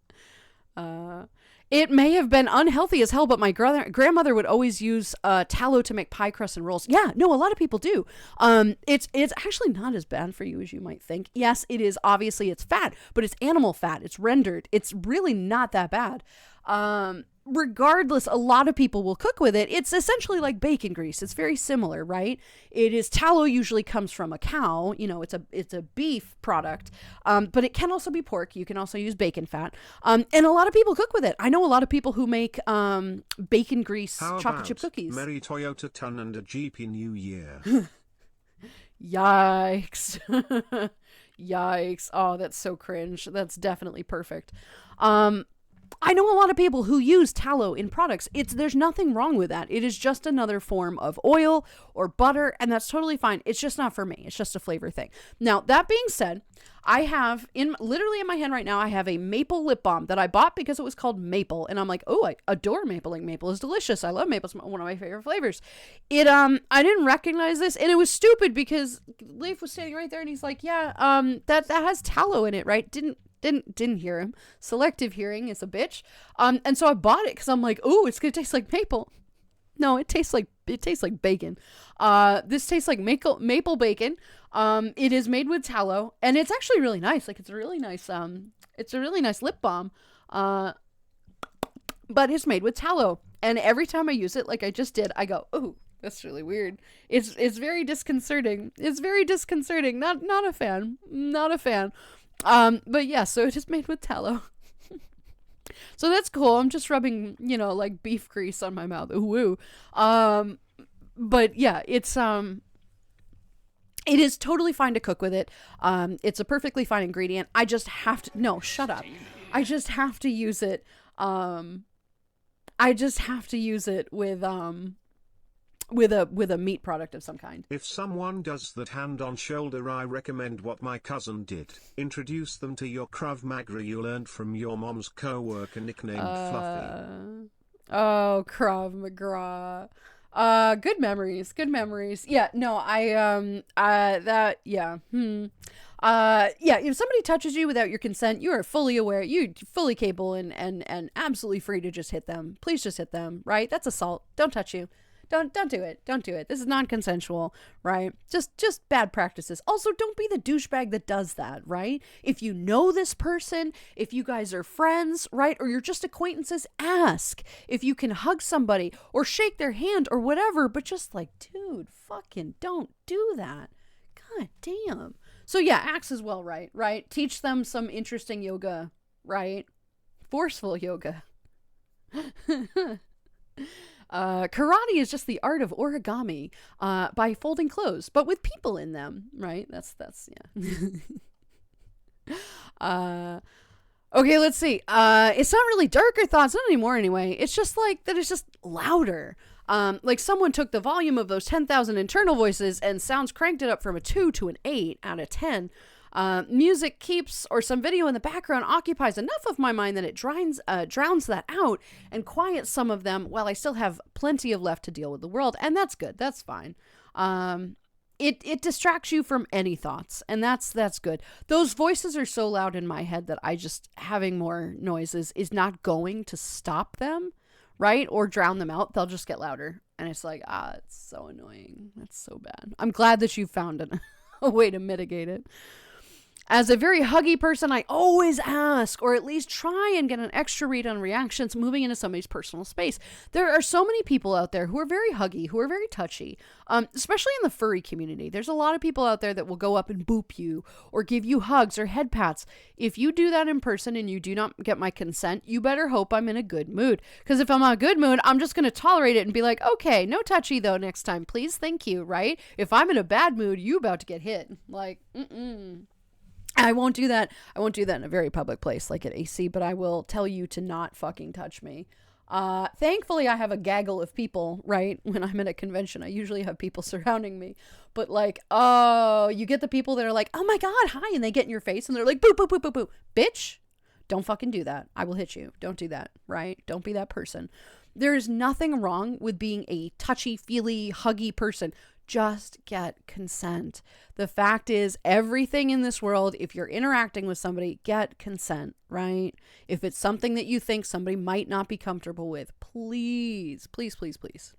A: It may have been unhealthy as hell, but my grandmother would always use tallow to make pie crusts and rolls. Yeah, no, a lot of people do. It's actually not as bad for you as you might think. Yes, it is. Obviously, it's fat, but it's animal fat. It's rendered. It's really not that bad. regardless, a lot of people will cook with it. It's essentially like bacon grease. It's very similar, right? It is tallow, usually comes from a cow. You know, it's a beef product, but it can also be pork. You can also use bacon fat, and a lot of people cook with it. I know a lot of people who make bacon grease
D: How
A: chocolate
D: about
A: chip cookies.
D: Merry Toyota Ton and a Jeepy New Year.
A: Yikes. Yikes. Oh, that's so cringe. That's definitely perfect. I know a lot of people who use tallow in products. There's nothing wrong with that. It is just another form of oil or butter, and that's totally fine. It's just not for me. It's just a flavor thing. Now, that being said, I have literally in my hand right now, I have a maple lip balm that I bought because it was called maple, and I'm like, oh, I adore maple. Like, maple is delicious. I love maple. It's one of my favorite flavors. I didn't recognize this, and it was stupid because Leif was standing right there, and he's like, yeah, that has tallow in it, right? Didn't hear him. Selective hearing is a bitch. And so I bought it because I'm like, oh, it's gonna taste like maple. No, it tastes like bacon. This tastes like maple bacon. It is made with tallow, and it's actually really nice. Like, it's a really nice lip balm. But it's made with tallow, and every time I use it, like I just did, I go, oh, that's really weird. It's very disconcerting. It's very disconcerting. Not a fan. Not a fan. But yeah, so it is made with tallow. So that's cool. I'm just rubbing, like beef grease on my mouth. Ooh, woo. But yeah, it is totally fine to cook with it. It's a perfectly fine ingredient. I just have to, no, shut up. I just have to use it. With a meat product of some kind.
D: If someone does that hand on shoulder, I recommend what my cousin did. Introduce them to your Krav Maga you learned from your mom's co-worker nicknamed Fluffy.
A: Oh, Krav Maga. Good memories. Yeah, no, if somebody touches you without your consent, you are fully aware, you're fully capable and absolutely free to just hit them. Please just hit them, right? That's assault. Don't touch you. Don't do it. Don't do it. This is non-consensual, right? Just bad practices. Also, don't be the douchebag that does that, right? If you know this person, if you guys are friends, right? Or you're just acquaintances, ask if you can hug somebody or shake their hand or whatever, but just like, dude, fucking don't do that. God damn. So yeah, axe as well, right? Teach them some interesting yoga, right? Forceful yoga. Karate is just the art of origami by folding clothes, but with people in them, right? That's yeah. Okay, let's see. It's not really darker thoughts, not anymore anyway. It's just like that it's just louder. Like someone took the volume of those 10,000 internal voices and sounds cranked it up from a 2 to an 8 out of 10. Music keeps, or some video in the background occupies enough of my mind that it drowns that out and quiets some of them while I still have plenty of left to deal with the world. And that's good. That's fine. It distracts you from any thoughts, and that's good. Those voices are so loud in my head that I just having more noises is not going to stop them, right? Or drown them out. They'll just get louder. And it's like, it's so annoying. That's so bad. I'm glad that you found a way to mitigate it. As a very huggy person, I always ask, or at least try and get an extra read on reactions moving into somebody's personal space. There are so many people out there who are very huggy, who are very touchy, especially in the furry community. There's a lot of people out there that will go up and boop you or give you hugs or head pats. If you do that in person and you do not get my consent, you better hope I'm in a good mood. Because if I'm in a good mood, I'm just going to tolerate it and be like, okay, no touchy though next time, please, thank you, right? If I'm in a bad mood, you about to get hit. Like, I won't do that. I won't do that in a very public place like at AC, but I will tell you to not fucking touch me. Thankfully, I have a gaggle of people, right? When I'm at a convention, I usually have people surrounding me. But like, you get the people that are like, oh my God, hi. And they get in your face and they're like, boo, boo, boo, boo, boo. Bitch, don't fucking do that. I will hit you. Don't do that, right? Don't be that person. There is nothing wrong with being a touchy, feely, huggy person. Just get consent. The fact is, everything in this world, if you're interacting with somebody, get consent, right? If it's something that you think somebody might not be comfortable with, please, please, please, please.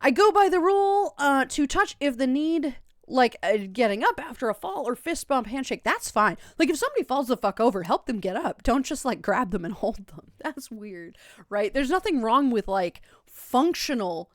A: I go by the rule to touch if the need like getting up after a fall or fist bump handshake, that's fine. Like if somebody falls the fuck over, help them get up. Don't just like grab them and hold them. That's weird, right? There's nothing wrong with like functional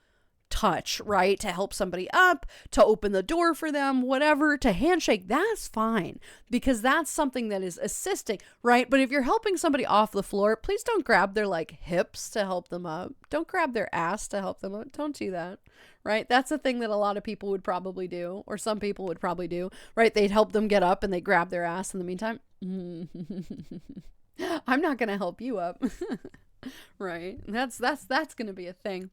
A: touch, right? To help somebody up, to open the door for them, whatever, to handshake, that's fine because that's something that is assisting, right? But if you're helping somebody off the floor, please don't grab their like hips to help them up. Don't grab their ass to help them up. Don't do that, right? That's a thing that a lot of people would probably do, or some people would probably do, right? They'd help them get up and they grab their ass in the meantime. I'm not going to help you up. Right? That's going to be a thing.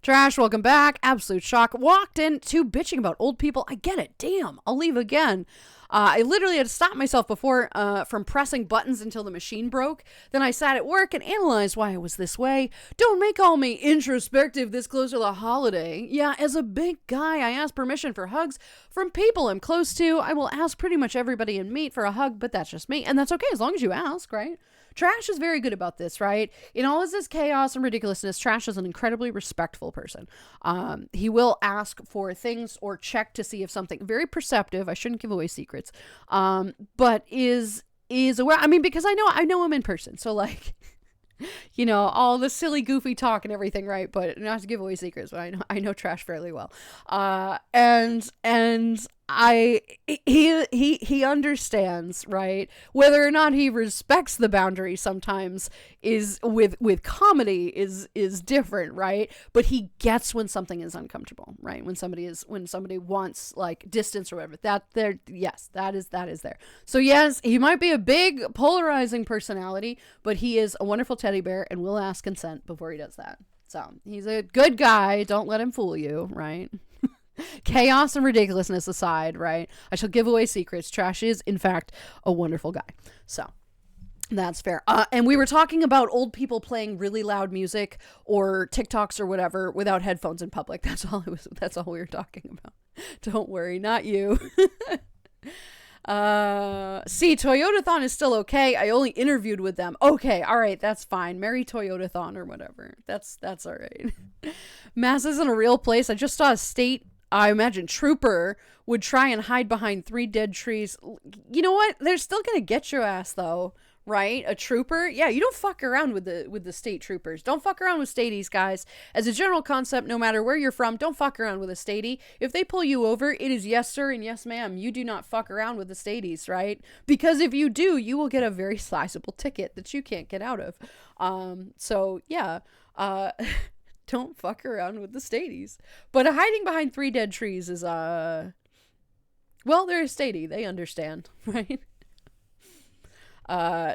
A: Trash, welcome back. Absolute shock. Walked in too bitching about old people. I get it. Damn. I'll leave again. I literally had to stop myself before from pressing buttons until the machine broke. Then I sat at work and analyzed why I was this way. Don't make all me introspective this close to the holiday. Yeah, as a big guy, I ask permission for hugs from people I'm close to. I will ask pretty much everybody and meet for a hug, but that's just me. And that's okay as long as you ask, right? Trash is very good about this, right? In all of this chaos and ridiculousness, Trash is an incredibly respectful person. He will ask for things or check to see if something very perceptive. I shouldn't give away secrets, but is aware. I mean, because I know him in person, so like, you know, all the silly, goofy talk and everything, right? But not to give away secrets, but I know Trash fairly well, and he understands, right? Whether or not he respects the boundary sometimes is with comedy is different, right? But he gets when something is uncomfortable, right? When somebody wants like distance or whatever, that is there. So yes, he might be a big polarizing personality, but he is a wonderful teddy bear and will ask consent before he does that. So he's a good guy. Don't let him fool you, right? Chaos and ridiculousness aside, right? I shall give away secrets. Trash is, in fact, a wonderful guy. So that's fair. And we were talking about old people playing really loud music or TikToks or whatever without headphones in public. That's all we were talking about. Don't worry, not you. See, Toyotathon is still okay. I only interviewed with them. Okay, all right, that's fine. Merry Toyotathon or whatever. That's all right. Mass isn't a real place. I just saw a state, I imagine, trooper would try and hide behind 3 dead trees. You know what? They're still gonna get your ass though, right? A trooper? Yeah, you don't fuck around with the state troopers. Don't fuck around with staties, guys. As a general concept, no matter where you're from, don't fuck around with a statey. If they pull you over, it is yes sir and yes ma'am. You do not fuck around with the staties, right? Because if you do, you will get a very sizable ticket that you can't get out of. So yeah. Don't fuck around with the staties. But hiding behind 3 dead trees is, well, they're a statey. They understand, right?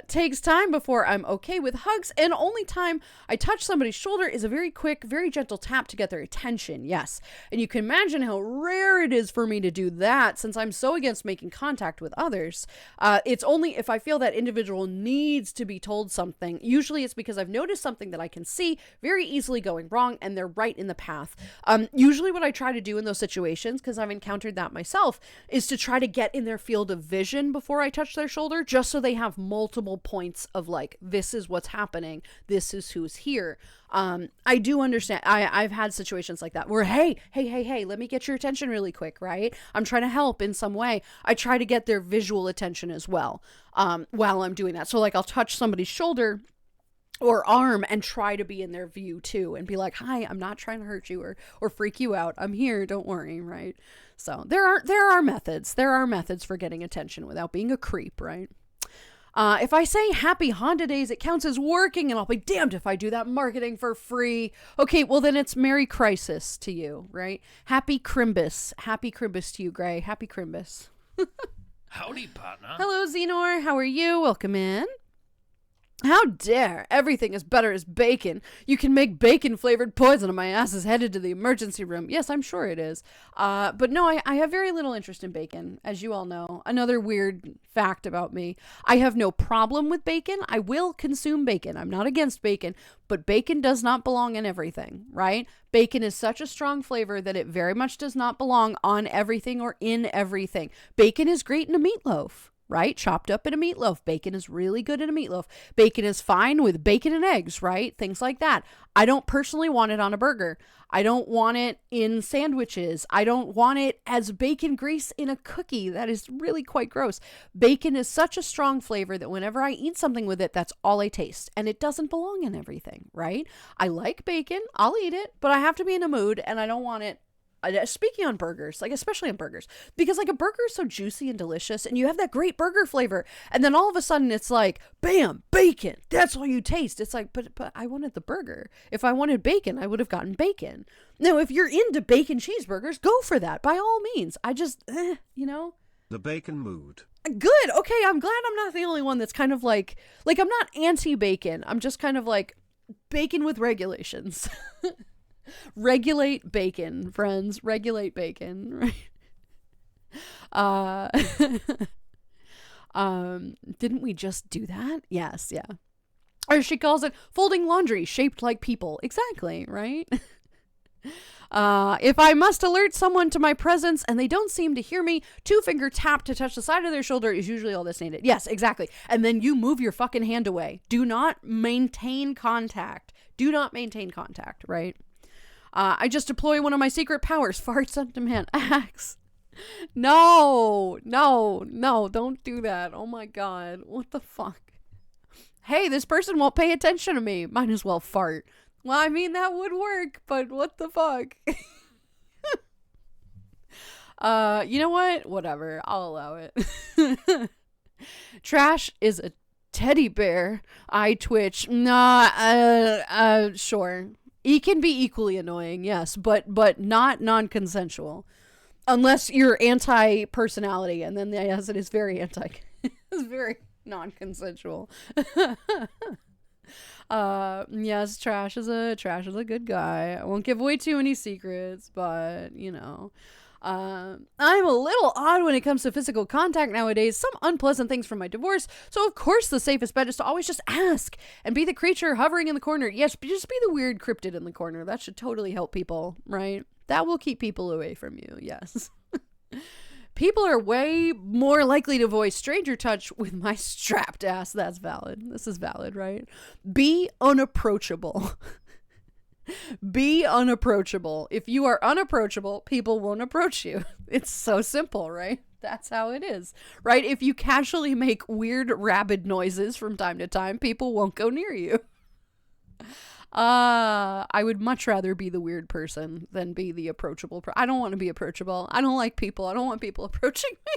A: Takes time before I'm okay with hugs, and only time I touch somebody's shoulder is a very quick, very gentle tap to get their attention. Yes. And you can imagine how rare it is for me to do that since I'm so against making contact with others. It's only if I feel that individual needs to be told something. Usually it's because I've noticed something that I can see very easily going wrong and they're right in the path. Usually what I try to do in those situations, because I've encountered that myself, is to try to get in their field of vision before I touch their shoulder, just so they have multiple points of like, this is what's happening, this is who's here. I do understand. I've had situations like that where, hey, let me get your attention really quick, right? I'm trying to help in some way. I try to get their visual attention as well, while I'm doing that. So like I'll touch somebody's shoulder or arm and try to be in their view too and be like, hi, I'm not trying to hurt you or freak you out. I'm here, don't worry, right? So there are methods. There are methods for getting attention without being a creep, right? If I say happy Honda days, it counts as working, and I'll be damned if I do that marketing for free. Okay, well then it's Merry Crisis to you, right? Happy Crimbus. Happy Crimbus to you, Gray. Happy Crimbus.
F: Howdy, partner.
A: Hello, Xenor. How are you? Welcome in. How dare! Everything is better as bacon. You can make bacon-flavored poison and my ass is headed to the emergency room. Yes, I'm sure it is. But no, I have very little interest in bacon, as you all know. Another weird fact about me. I have no problem with bacon. I will consume bacon. I'm not against bacon, but bacon does not belong in everything, right? Bacon is such a strong flavor that it very much does not belong on everything or in everything. Bacon is great in a meatloaf. right? Chopped up in a meatloaf. Bacon is really good in a meatloaf. Bacon is fine with bacon and eggs, right? Things like that. I don't personally want it on a burger. I don't want it in sandwiches. I don't want it as bacon grease in a cookie. That is really quite gross. Bacon is such a strong flavor that whenever I eat something with it, that's all I taste. And it doesn't belong in everything, right? I like bacon. I'll eat it, but I have to be in a mood and I don't want it. Speaking on burgers, like especially on burgers, because like a burger is so juicy and delicious and you have that great burger flavor. And then all of a sudden it's like, bam, bacon. That's all you taste. It's like, but I wanted the burger. If I wanted bacon, I would have gotten bacon. Now, if you're into bacon cheeseburgers, go for that by all means. I just, you know.
D: The bacon mood.
A: Good. Okay. I'm glad I'm not the only one that's kind of like I'm not anti-bacon. I'm just kind of like bacon with regulations. Regulate bacon, friends. Regulate bacon. Right? Didn't we just do that? Yes, yeah. Or she calls it folding laundry shaped like people. Exactly, right? If I must alert someone to my presence and they don't seem to hear me, 2-finger tap to touch the side of their shoulder is usually all that's needed. Yes, exactly. And then you move your fucking hand away. Do not maintain contact. Do not maintain contact, right? I just deploy one of my secret powers. Farts on demand. Axe. No, don't do that. Oh my God. What the fuck? Hey, this person won't pay attention to me. Might as well fart. Well, I mean, that would work, but what the fuck? You know what? Whatever. I'll allow it. Trash is a teddy bear. I twitch. Nah, sure. He can be equally annoying, yes, but not non-consensual. Unless you're anti-personality, and then yes, it is very it's very non-consensual. Yes, Trash is a good guy. I won't give away too many secrets, but you know. I'm a little odd when it comes to physical contact nowadays. Some unpleasant things from my divorce. So of course the safest bet is to always just ask and be the creature hovering in the corner. Yes, just be the weird cryptid in the corner. That should totally help people, right? That will keep people away from you. Yes. People are way more likely to avoid stranger touch with my strapped ass. That's valid. This is valid, right? Be unapproachable. Be unapproachable. If you are unapproachable, people won't approach you. It's so simple, right? That's how it is, right? If you casually make weird rabid noises from time to time, people won't go near you. I would much rather be the weird person than be the approachable. I don't want to be approachable. I don't like people. I don't want people approaching me.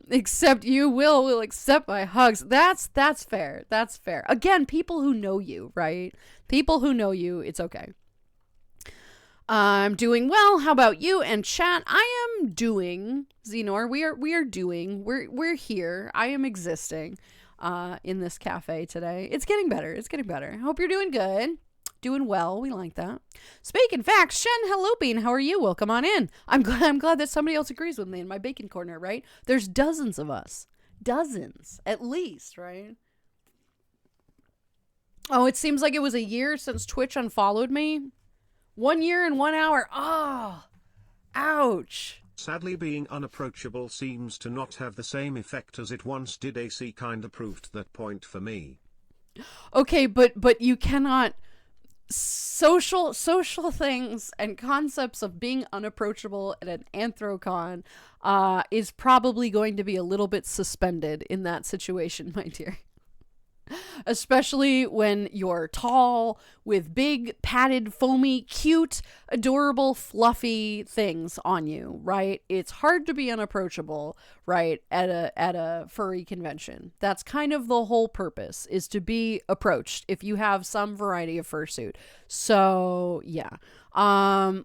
A: Except you will accept my hugs. That's fair. That's fair. Again, people who know you, right? People who know you, it's okay. I'm doing well. How about you and chat? I am doing, Xenor. We're here. I am existing in this cafe today. It's getting better. I hope you're doing good. Doing well. We like that. Speaking facts, Shen Hello Bean, how are you? Welcome on in. I'm glad that somebody else agrees with me in my bacon corner, right? There's dozens of us. Dozens, at least, right? Oh, it seems like it was a year since Twitch unfollowed me. 1 year and 1 hour. Oh, ouch.
D: Sadly, being unapproachable seems to not have the same effect as it once did. AC kinda proved that point for me.
A: Okay, but you cannot... social things and concepts of being unapproachable at an anthrocon is probably going to be a little bit suspended in that situation, my dear. Especially when you're tall, with big, padded, foamy, cute, adorable, fluffy things on you, right? It's hard to be unapproachable, right, at a furry convention. That's kind of the whole purpose, is to be approached if you have some variety of fursuit. So, yeah.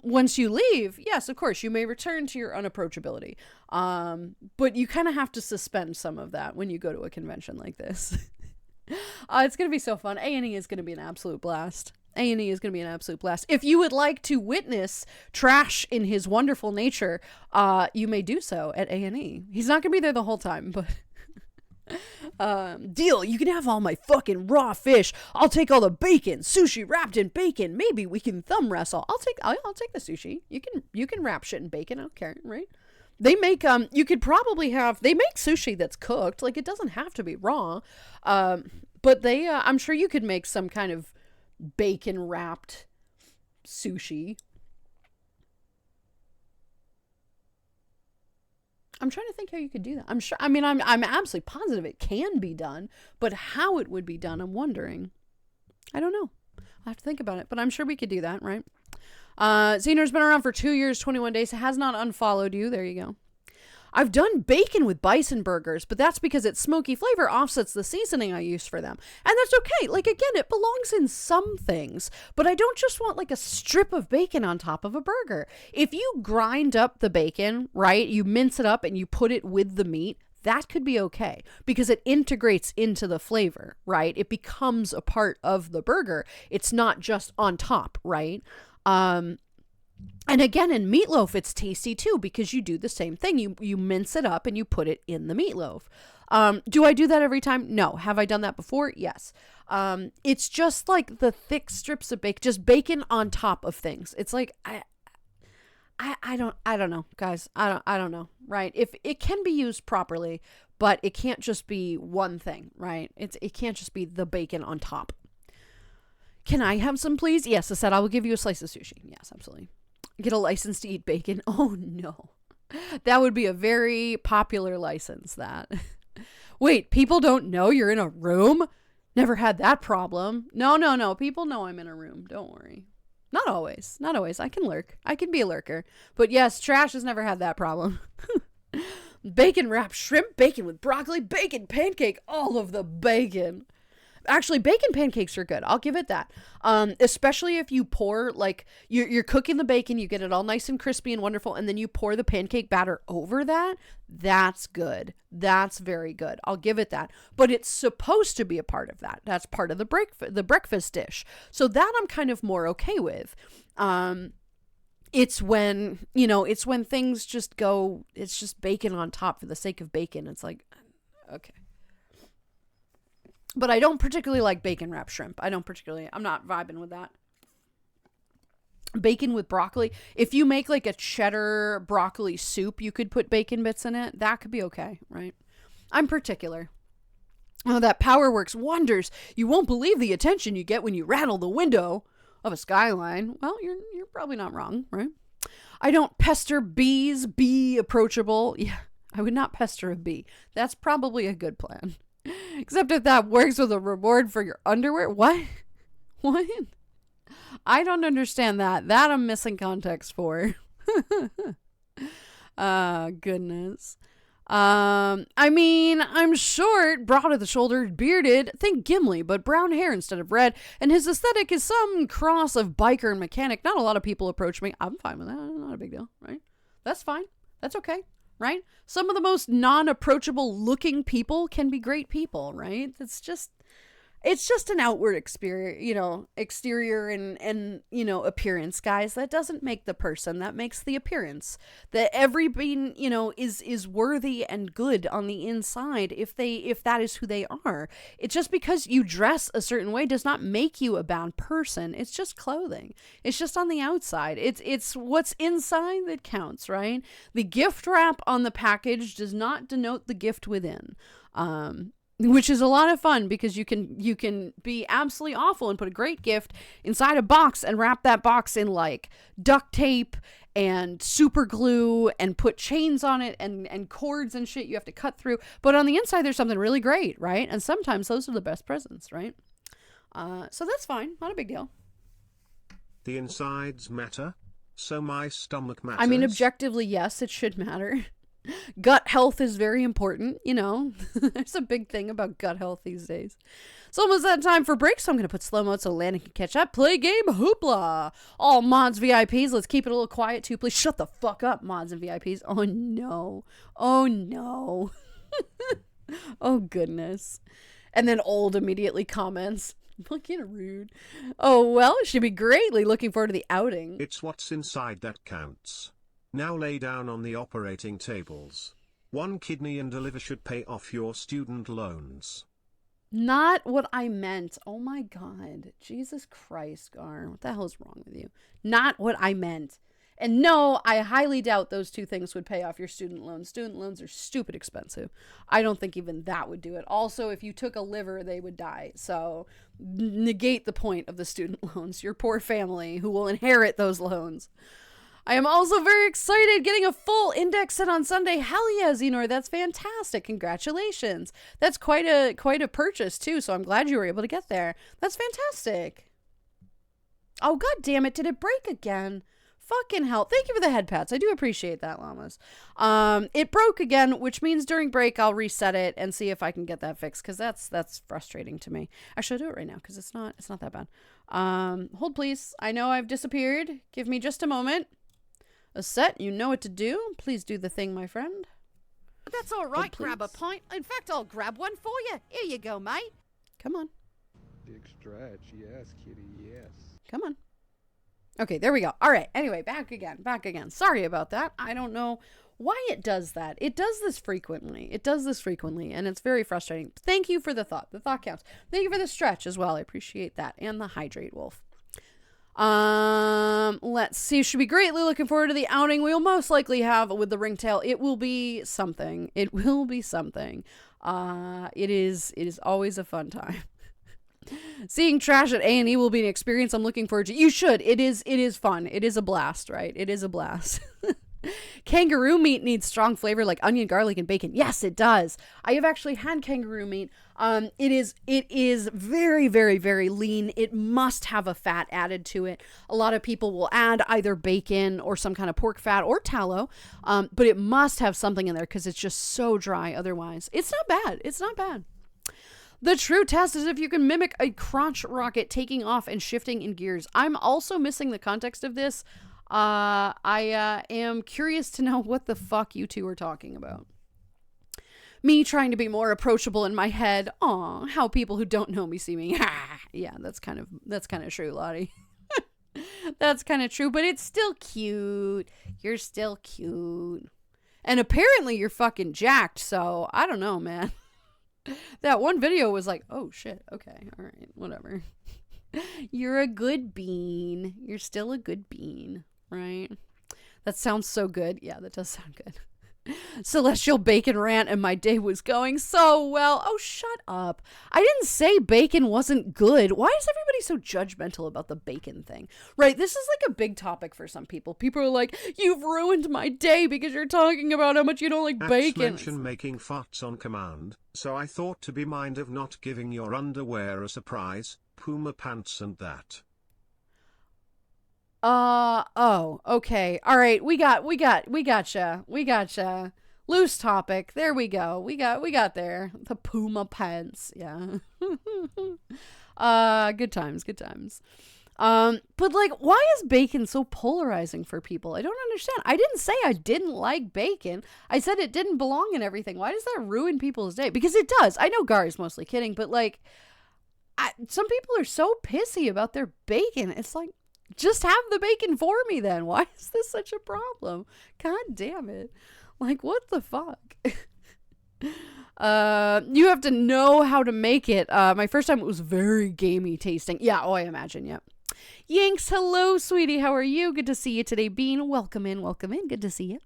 A: Once you leave, yes, of course, you may return to your unapproachability. But you kind of have to suspend some of that when you go to a convention like this. It's going to be so fun. A&E is going to be an absolute blast. A&E is going to be an absolute blast. If you would like to witness Trash in his wonderful nature, you may do so at A&E. He's not going to be there the whole time, but... deal, you can have all my fucking raw fish. I'll take all the bacon, sushi wrapped in bacon. Maybe we can thumb wrestle. I'll take the sushi. You can wrap shit in bacon. I don't care, right? They make you could probably have, they make sushi that's cooked. Like, it doesn't have to be raw. But they I'm sure you could make some kind of bacon wrapped sushi. I'm trying to think how you could do that. I'm sure, I mean, I'm absolutely positive it can be done, but how it would be done, I'm wondering. I don't know. I have to think about it, but I'm sure we could do that, right? Xenor's been around for 2 years, 21 days. It has not unfollowed you. There you go. I've done bacon with bison burgers, but that's because its smoky flavor offsets the seasoning I use for them. And that's okay. Like, again, it belongs in some things, but I don't just want like a strip of bacon on top of a burger. If you grind up the bacon, right, you mince it up and you put it with the meat, that could be okay because it integrates into the flavor, right? It becomes a part of the burger. It's not just on top, right? And again, in meatloaf, it's tasty too because you do the same thing. You mince it up and you put it in the meatloaf. Do I do that every time? No. Have I done that before? Yes. It's just like the thick strips of bacon, just bacon on top of things. It's like I don't know, guys. I don't know, right? If it can be used properly, but it can't just be one thing, right? It can't just be the bacon on top. Can I have some, please? Yes, I said I will give you a slice of sushi. Yes, absolutely. Get a license to eat bacon. Oh, no. That would be a very popular license, that. Wait, people don't know you're in a room? Never had that problem. No. People know I'm in a room. Don't worry. Not always. Not always. I can lurk. I can be a lurker. But yes, Trash has never had that problem. Bacon wrapped shrimp, bacon with broccoli, bacon pancake, all of the bacon. Actually, bacon pancakes are good. I'll give it that. Especially if you pour, like, you're cooking the bacon, you get it all nice and crispy and wonderful, and then you pour the pancake batter over that. That's good. That's very good. I'll give it that. But it's supposed to be a part of that. That's part of the breakfast dish. So that I'm kind of more okay with. It's when things just go, it's just bacon on top for the sake of bacon. It's like, okay. But I don't particularly like bacon wrapped shrimp. I'm not vibing with that. Bacon with broccoli. If you make like a cheddar broccoli soup, you could put bacon bits in it. That could be okay, right? I'm particular. Oh, that power works wonders. You won't believe the attention you get when you rattle the window of a skyline. Well, you're probably not wrong, right? I don't pester bees. Be approachable. Yeah, I would not pester a bee. That's probably a good plan. Except if that works with a reward for your underwear. What? What? I don't understand that. That I'm missing context for. Goodness. I mean, I'm short, broad at the shoulders, bearded. Think Gimli, but brown hair instead of red. And his aesthetic is some cross of biker and mechanic. Not a lot of people approach me. I'm fine with that. Not a big deal, right? That's fine. That's okay. Right? Some of the most non-approachable looking people can be great people, right? It's just an outward exterior and appearance, guys. That doesn't make the person. That makes the appearance. That every being, is worthy and good on the inside if that is who they are. It's just because you dress a certain way does not make you a bad person. It's just clothing. It's just on the outside. It's what's inside that counts, right? The gift wrap on the package does not denote the gift within. Which is a lot of fun because you can be absolutely awful and put a great gift inside a box and wrap that box in like duct tape and super glue and put chains on it and cords and shit you have to cut through. But on the inside, there's something really great, right? And sometimes those are the best presents, right? So that's fine. Not a big deal.
D: The insides matter, so my stomach matters.
A: I mean, objectively, yes, it should matter. Gut health is very important, There's a big thing about gut health these days. It's almost that time for break, so I'm going to put slow mode so Landon can catch up. Play game hoopla. All mods, VIPs, let's keep it a little quiet too. Please shut the fuck up, mods and VIPs. Oh, no. Oh, no. Oh, goodness. And then Old immediately comments. Looking rude. Oh, well, should be greatly looking forward to the outing.
D: It's what's inside that counts. Now lay down on the operating tables. 1 kidney and a liver should pay off your student loans.
A: Not what I meant. Oh my God. Jesus Christ, Gar. What the hell is wrong with you? Not what I meant. And no, I highly doubt those two things would pay off your student loans. Student loans are stupid expensive. I don't think even that would do it. Also, if you took a liver, they would die. So negate the point of the student loans. Your poor family who will inherit those loans. I am also very excited getting a full index set on Sunday. Hell yeah, Xenor, that's fantastic. Congratulations. That's quite a purchase too, so I'm glad you were able to get there. That's fantastic. Oh, god damn it, did it break again? Fucking hell. Thank you for the head pats. I do appreciate that, llamas. It broke again, which means during break I'll reset it and see if I can get that fixed, because that's frustrating to me. Actually, I'll do it right now because it's not that bad. Hold please. I know I've disappeared. Give me just a moment. A set, you know what to do. Please do the thing, my friend.
C: That's all right, grab a pint. In fact, I'll grab one for you. Here you go, mate.
A: Come on.
B: Big stretch, yes, kitty, yes.
A: Come on. Okay, there we go. All right, anyway, back again. Sorry about that. I don't know why it does that. It does this frequently, and it's very frustrating. Thank you for the thought. The thought counts. Thank you for the stretch as well. I appreciate that. And the hydrate, Wolf. Let's see. Should be greatly looking forward to the outing we'll most likely have with the ringtail. It will be something. It is always a fun time. Seeing trash at A&E will be an experience I'm looking forward to. You should. It is fun. It is a blast, right? It is a blast. Kangaroo meat needs strong flavor like onion, garlic, and bacon. Yes, it does. I have actually had kangaroo meat. It is very, very, very lean. It must have a fat added to it. A lot of people will add either bacon or some kind of pork fat or tallow, but it must have something in there because it's just so dry otherwise. It's not bad. The true test is if you can mimic a crotch rocket taking off and shifting in gears. I'm also missing the context of this. I am curious to know what the fuck you two are talking about. Me trying to be more approachable in my head. Aw, how people who don't know me see me. Yeah, that's kind of true, Lottie. That's kind of true, but it's still cute. You're still cute. And apparently you're fucking jacked, so I don't know, man. That one video was like, oh shit, okay, all right, whatever. You're a good bean. You're still a good bean, right? That sounds so good. Yeah, that does sound good. Celestial bacon rant, and my day was going so well. Oh, shut up. I didn't say bacon wasn't good. Why is everybody so judgmental about the bacon thing? Right, this is like a big topic for some people. People are like, you've ruined my day because you're talking about how much you don't like bacon.
D: Mention making farts on command, so I thought to be mind of not giving your underwear a surprise, Puma pants and that.
A: Oh, okay. All right. We gotcha. Loose topic. There we go. We got there. The Puma pants. Yeah. Good times. But like, why is bacon so polarizing for people? I don't understand. I didn't say I didn't like bacon. I said it didn't belong in everything. Why does that ruin people's day? Because it does. I know Gar is mostly kidding, but like, some people are so pissy about their bacon. It's like, just have the bacon for me then. Why is this such a problem? God damn it. Like, what the fuck? You have to know how to make it. My first time it was very gamey tasting. Yeah, oh, I imagine, yeah. Yanks, hello, sweetie. How are you? Good to see you today, Bean. Welcome in. Good to see you.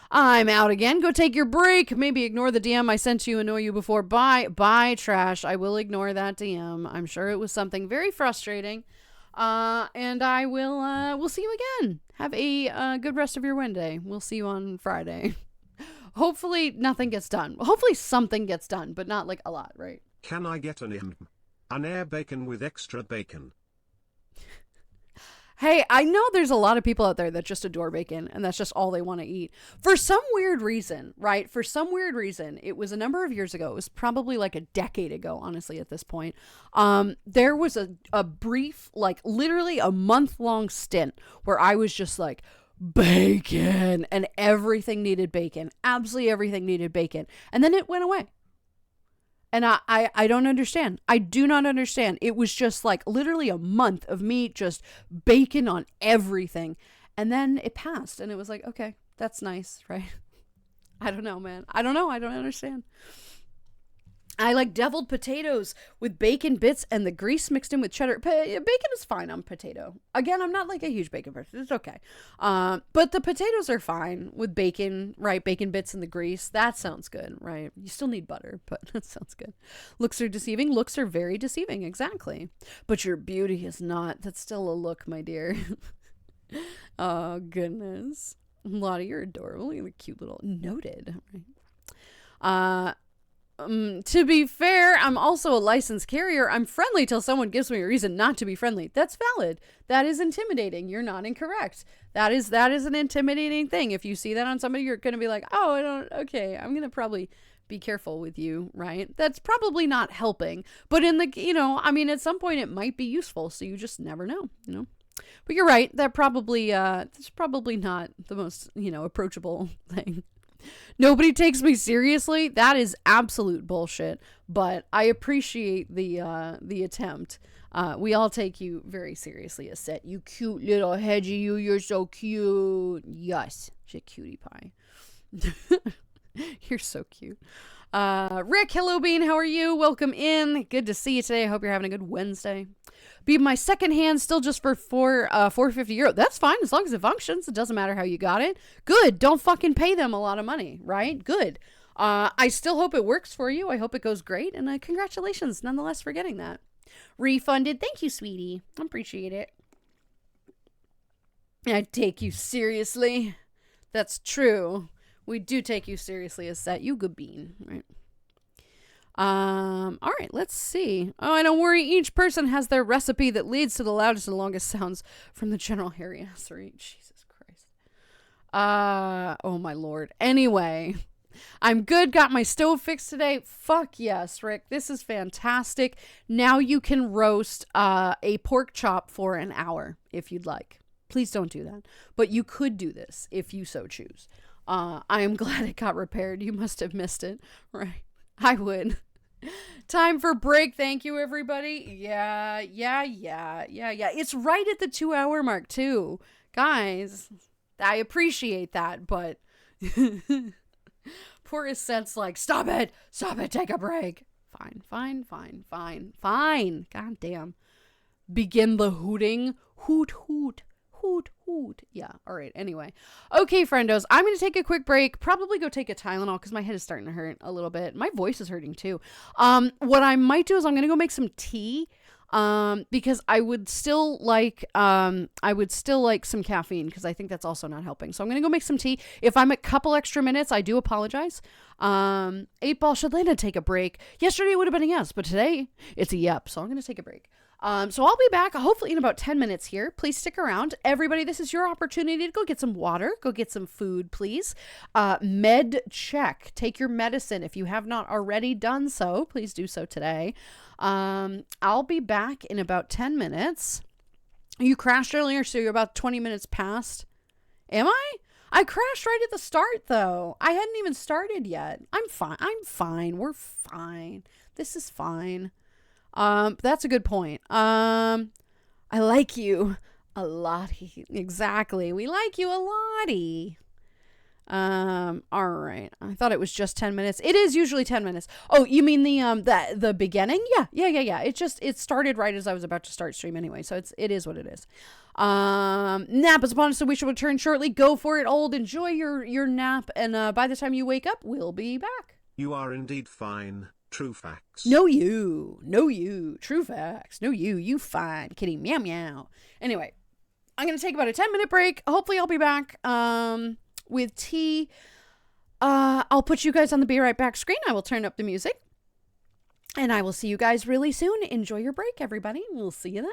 A: I'm out again. Go take your break. Maybe ignore the DM I sent you, annoy you before. Bye, trash. I will ignore that DM. I'm sure it was something very frustrating. And I will, we'll see you again. Have a good rest of your Wednesday. We'll see you on Friday. Hopefully nothing gets done. Hopefully something gets done, but not like a lot, right?
D: Can I get an air bacon with extra bacon?
A: Hey, I know there's a lot of people out there that just adore bacon and that's just all they want to eat. For some weird reason, right? It was a number of years ago. It was probably like a decade ago, honestly, at this point. There was a brief, like literally a month-long stint where I was just like, bacon, and everything needed bacon. Absolutely everything needed bacon. And then it went away. And I don't understand. I do not understand. It was just like literally a month of me just bacon on everything. And then it passed and it was like, okay, that's nice, right? I don't know, man. I don't know. I don't understand. I like deviled potatoes with bacon bits and the grease mixed in with cheddar. Bacon is fine on potato. Again, I'm not like a huge bacon person. It's okay. But the potatoes are fine with bacon, right? Bacon bits and the grease. That sounds good, right? You still need butter, but that sounds good. Looks are deceiving. Looks are very deceiving. Exactly. But your beauty is not. That's still a look, my dear. Oh, goodness. Lottie, you're adorable. Look at the cute little noted. Right? To be fair, I'm also a licensed carrier. I'm friendly till someone gives me a reason not to be friendly. That's valid. That is intimidating. You're not incorrect. That is an intimidating thing. If you see that on somebody, you're going to be like, oh, okay, I'm going to probably be careful with you, right? That's probably not helping. But at some point it might be useful. So you just never know, But you're right. That's probably not the most, approachable thing. Nobody takes me seriously. That is absolute bullshit. But I appreciate the attempt. We all take you very seriously, as set. You cute little hedgy, you're so cute. Yes, she's a cutie pie. You're so cute. Rick, hello Bean, how are you? Welcome in. Good to see you today. I hope you're having a good Wednesday. Be my second hand still just for €450. That's fine as long as it functions. It doesn't matter how you got it. Good. Don't fucking pay them a lot of money, right? Good. I still hope it works for you. I hope it goes great. And congratulations nonetheless for getting that. Refunded. Thank you, sweetie. I appreciate it. I take you seriously. That's true. We do take you seriously as set. You good bean, right? All right, let's see. Oh, and don't worry, each person has their recipe that leads to the loudest and longest sounds from the general harassery. Jesus Christ. Oh my Lord. Anyway, I'm good. Got my stove fixed today. Fuck yes, Rick. This is fantastic. Now you can roast a pork chop for an hour if you'd like. Please don't do that. But you could do this if you so choose. I am glad it got repaired. You must have missed it. Right. I would. Time for break. Thank you, everybody. Yeah. It's right at the 2-hour mark, too. Guys, I appreciate that, but poor Ascent's like, stop it, take a break. Fine. God damn. Begin the hooting. Hoot. Yeah, all right, anyway. Okay, friendos, I'm going to take a quick break. Probably go take a Tylenol because my head is starting to hurt a little bit. My voice is hurting too. What I might do is I'm going to go make some tea because I would still like some caffeine because I think that's also not helping. So I'm going to go make some tea. If I'm a couple extra minutes, I do apologize. 8-Ball, should Lana take a break? Yesterday it would have been a yes, but today it's a yep. So I'm going to take a break. So I'll be back hopefully in about 10 minutes here. Please stick around. Everybody, this is your opportunity to go get some water. Go get some food, please. Med check. Take your medicine. If you have not already done so, please do so today. I'll be back in about 10 minutes. You crashed earlier, so you're about 20 minutes past. Am I? I crashed right at the start, though. I hadn't even started yet. I'm fine. We're fine. This is fine. That's a good point. I like you a lottie. Exactly. We like you a lottie. All right. I thought it was just 10 minutes. It is usually 10 minutes. Oh, you mean the beginning? Yeah. It started right as I was about to start stream anyway. So it is what it is. Nap is upon us, so we shall return shortly. Go for it, old. Enjoy your nap. And, by the time you wake up, we'll be back.
D: You are indeed fine. True facts.
A: No you. True facts. No you fine. Kitty meow meow. Anyway, I'm going to take about a 10-minute break. Hopefully I'll be back with tea. I'll put you guys on the Be Right Back screen. I will turn up the music. And I will see you guys really soon. Enjoy your break, everybody. We'll see you then.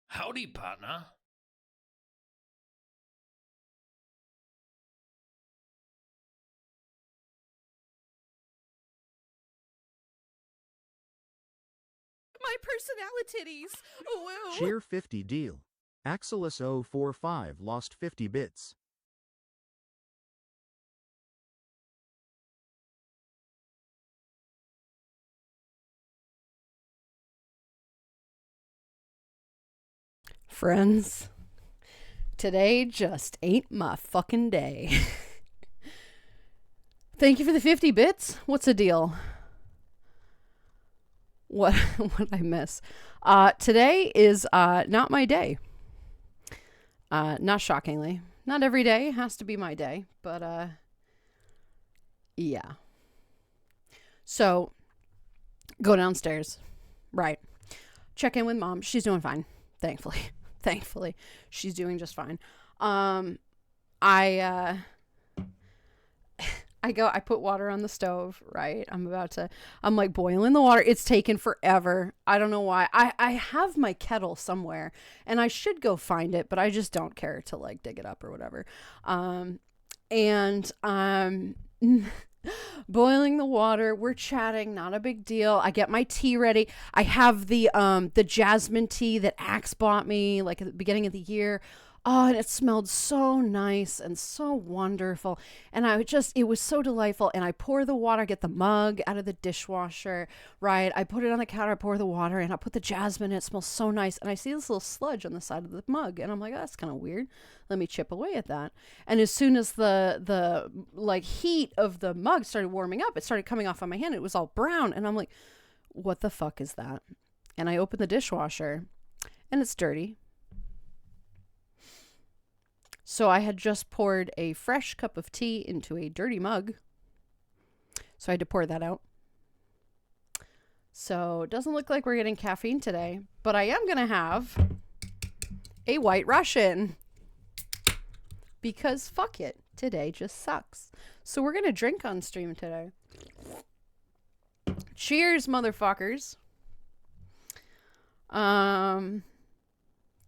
F: Howdy, partner.
C: My personalities. Woo.
E: Cheer 50 deal. Axelis 045 lost 50 bits.
A: Friends, today just ain't my fucking day. Thank you for the 50 bits. What's the deal? What did I miss? Today is not my day. Not shockingly. Not every day has to be my day, but yeah. So go downstairs. Right. Check in with mom. She's doing fine. Thankfully. She's doing just fine. I put water on the stove, right? I'm like boiling the water. It's taken forever. I don't know why. I have my kettle somewhere and I should go find it, but I just don't care to like dig it up or whatever. And boiling the water. We're chatting. Not a big deal. I get my tea ready. I have the jasmine tea that Axe bought me like at the beginning of the year. Oh, and it smelled so nice and so wonderful. And it was so delightful. And I pour the water, get the mug out of the dishwasher, right? I put it on the counter, I pour the water, and I put the jasmine in. It smells so nice. And I see this little sludge on the side of the mug. And I'm like, oh, that's kind of weird. Let me chip away at that. And as soon as the like heat of the mug started warming up, it started coming off on my hand. It was all brown. And I'm like, what the fuck is that? And I open the dishwasher and it's dirty. So I had just poured a fresh cup of tea into a dirty mug. So I had to pour that out. So it doesn't look like we're getting caffeine today, but I am going to have a White Russian. Because fuck it, today just sucks. So we're going to drink on stream today. Cheers, motherfuckers.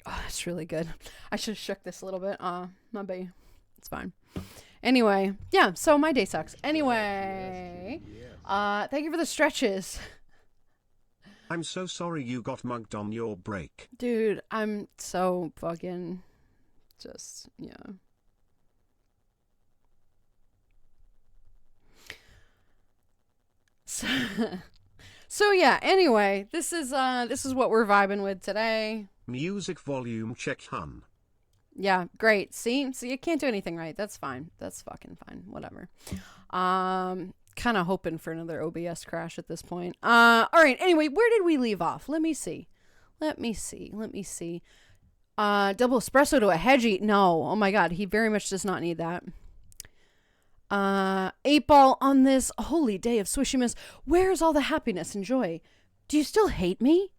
A: Oh, that's really good. I should have shook this a little bit. My bad. It's fine. Anyway, yeah, so my day sucks. Anyway, thank you for the stretches.
D: I'm so sorry you got mugged on your break.
A: Dude, I'm so fucking just, yeah. So yeah, anyway, this is what we're vibing with today.
D: Music volume check, hun.
A: Yeah, great. See, you can't do anything right. That's fine. That's fucking fine. Whatever. Kind of hoping for another OBS crash at this point. All right. Anyway, where did we leave off? Let me see. Double espresso to a hedgie. No. Oh my God. He very much does not need that. 8 ball on this holy day of swishiness. Where's all the happiness and joy? Do you still hate me?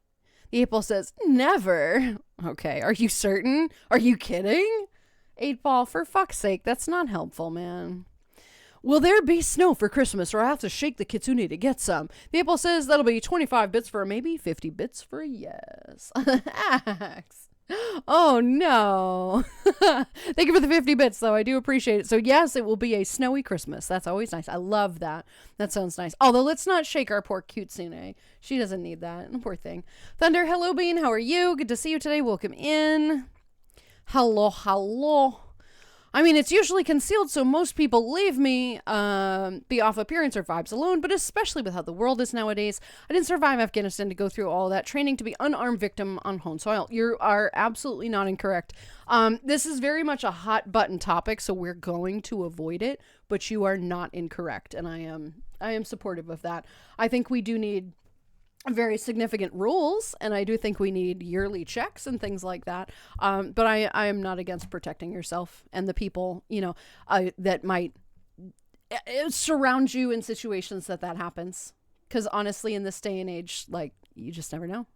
A: The 8 ball says, never. Okay, are you certain? Are you kidding? 8 ball, for fuck's sake, that's not helpful, man. Will there be snow for Christmas, or I have to shake the kitsune to get some? The 8 ball says that'll be 25 bits for a maybe, 50 bits for a yes. Axe. Oh no. Thank you for the 50 bits though. I do appreciate it. So yes, it will be a snowy Christmas. That's always nice. I love that. That sounds nice. Although let's not shake our poor Kitsune. She doesn't need that. Poor thing. Thunder, hello Bean. How are you? Good to see you today. Welcome in. Hello. I mean, it's usually concealed, so most people leave me be off appearance or vibes alone, but especially with how the world is nowadays, I didn't survive Afghanistan to go through all that training to be unarmed victim on home soil. You are absolutely not incorrect. This is very much a hot button topic, so we're going to avoid it, but you are not incorrect, and I am supportive of that. I think we do need very significant rules, and I do think we need yearly checks and things like that. But I am not against protecting yourself and the people, that might surround you in situations that happens. Because honestly, in this day and age, like, you just never know,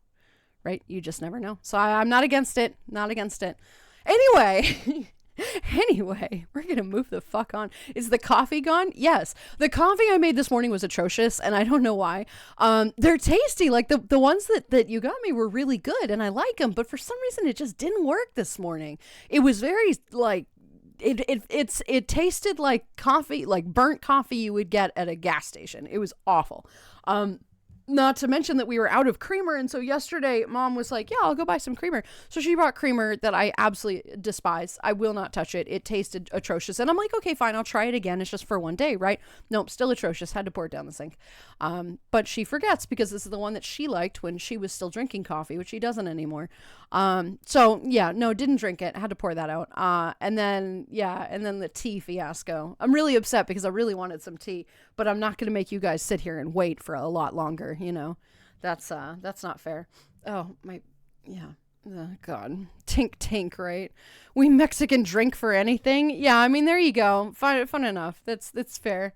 A: right? You just never know. So I'm not against it. Not against it. Anyway, Anyway, we're going to move the fuck on. Is the coffee gone? Yes. The coffee I made this morning was atrocious, and I don't know why. They're tasty. Like, the ones that you got me were really good, and I like them, but for some reason it just didn't work this morning. It was very, like, it tasted like coffee, like burnt coffee you would get at a gas station. It was awful. Not to mention that we were out of creamer, and so yesterday Mom was like, yeah, I'll go buy some creamer. So she brought creamer that I absolutely despise. I will not touch it. It tasted atrocious. And I'm like, okay, fine, I'll try it again. It's just for one day, right? Nope, still atrocious. Had to pour it down the sink. But she forgets because this is the one that she liked when she was still drinking coffee, which she doesn't anymore. So yeah, no, didn't drink it. Had to pour that out. And then the tea fiasco. I'm really upset because I really wanted some tea, but I'm not going to make you guys sit here and wait for a lot longer. You know, that's not fair. Oh my, yeah. God, tink, right? We Mexican drink for anything. Yeah, I mean, there you go. Fun enough. That's fair.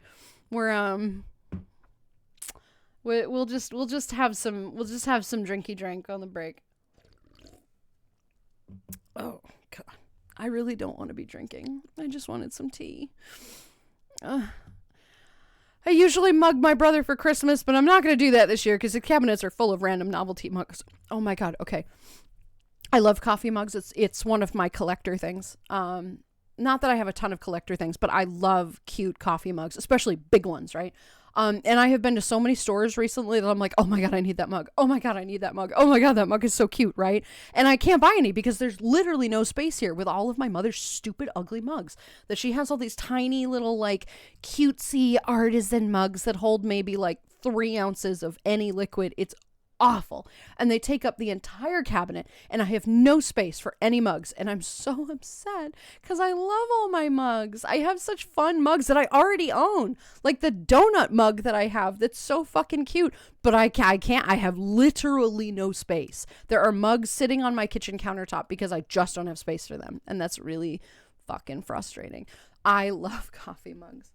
A: We're we'll just have some drinky drink on the break. Oh God, I really don't want to be drinking. I just wanted some tea. I usually mug my brother for Christmas, but I'm not going to do that this year because the cabinets are full of random novelty mugs. Oh my God. Okay. I love coffee mugs. It's one of my collector things. Not that I have a ton of collector things, but I love cute coffee mugs, especially big ones, right? And I have been to so many stores recently that I'm like, oh my God, I need that mug. Oh my God, I need that mug. Oh my God, that mug is so cute, right? And I can't buy any because there's literally no space here with all of my mother's stupid, ugly mugs. That she has all these tiny little, like, cutesy artisan mugs that hold maybe like 3 ounces of any liquid. It's awful. And they take up the entire cabinet, and I have no space for any mugs. And I'm so upset because I love all my mugs. I have such fun mugs that I already own. Like the donut mug that I have that's so fucking cute. But I can't. I have literally no space. There are mugs sitting on my kitchen countertop because I just don't have space for them. And that's really fucking frustrating. I love coffee mugs.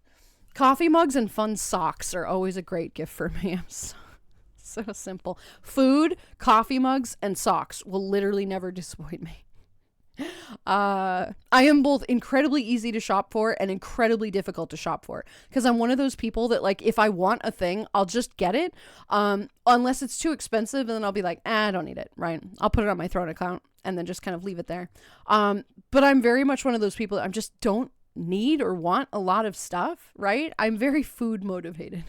A: Coffee mugs and fun socks are always a great gift for me. I'm so simple. Food, coffee mugs, and socks will literally never disappoint me. I am both incredibly easy to shop for and incredibly difficult to shop for because I'm one of those people that, like, if I want a thing, I'll just get it unless it's too expensive, and then I'll be like, I don't need it, right? I'll put it on my Throne account and then just kind of leave it there. But I'm very much one of those people that I just don't need or want a lot of stuff, right? I'm very food motivated.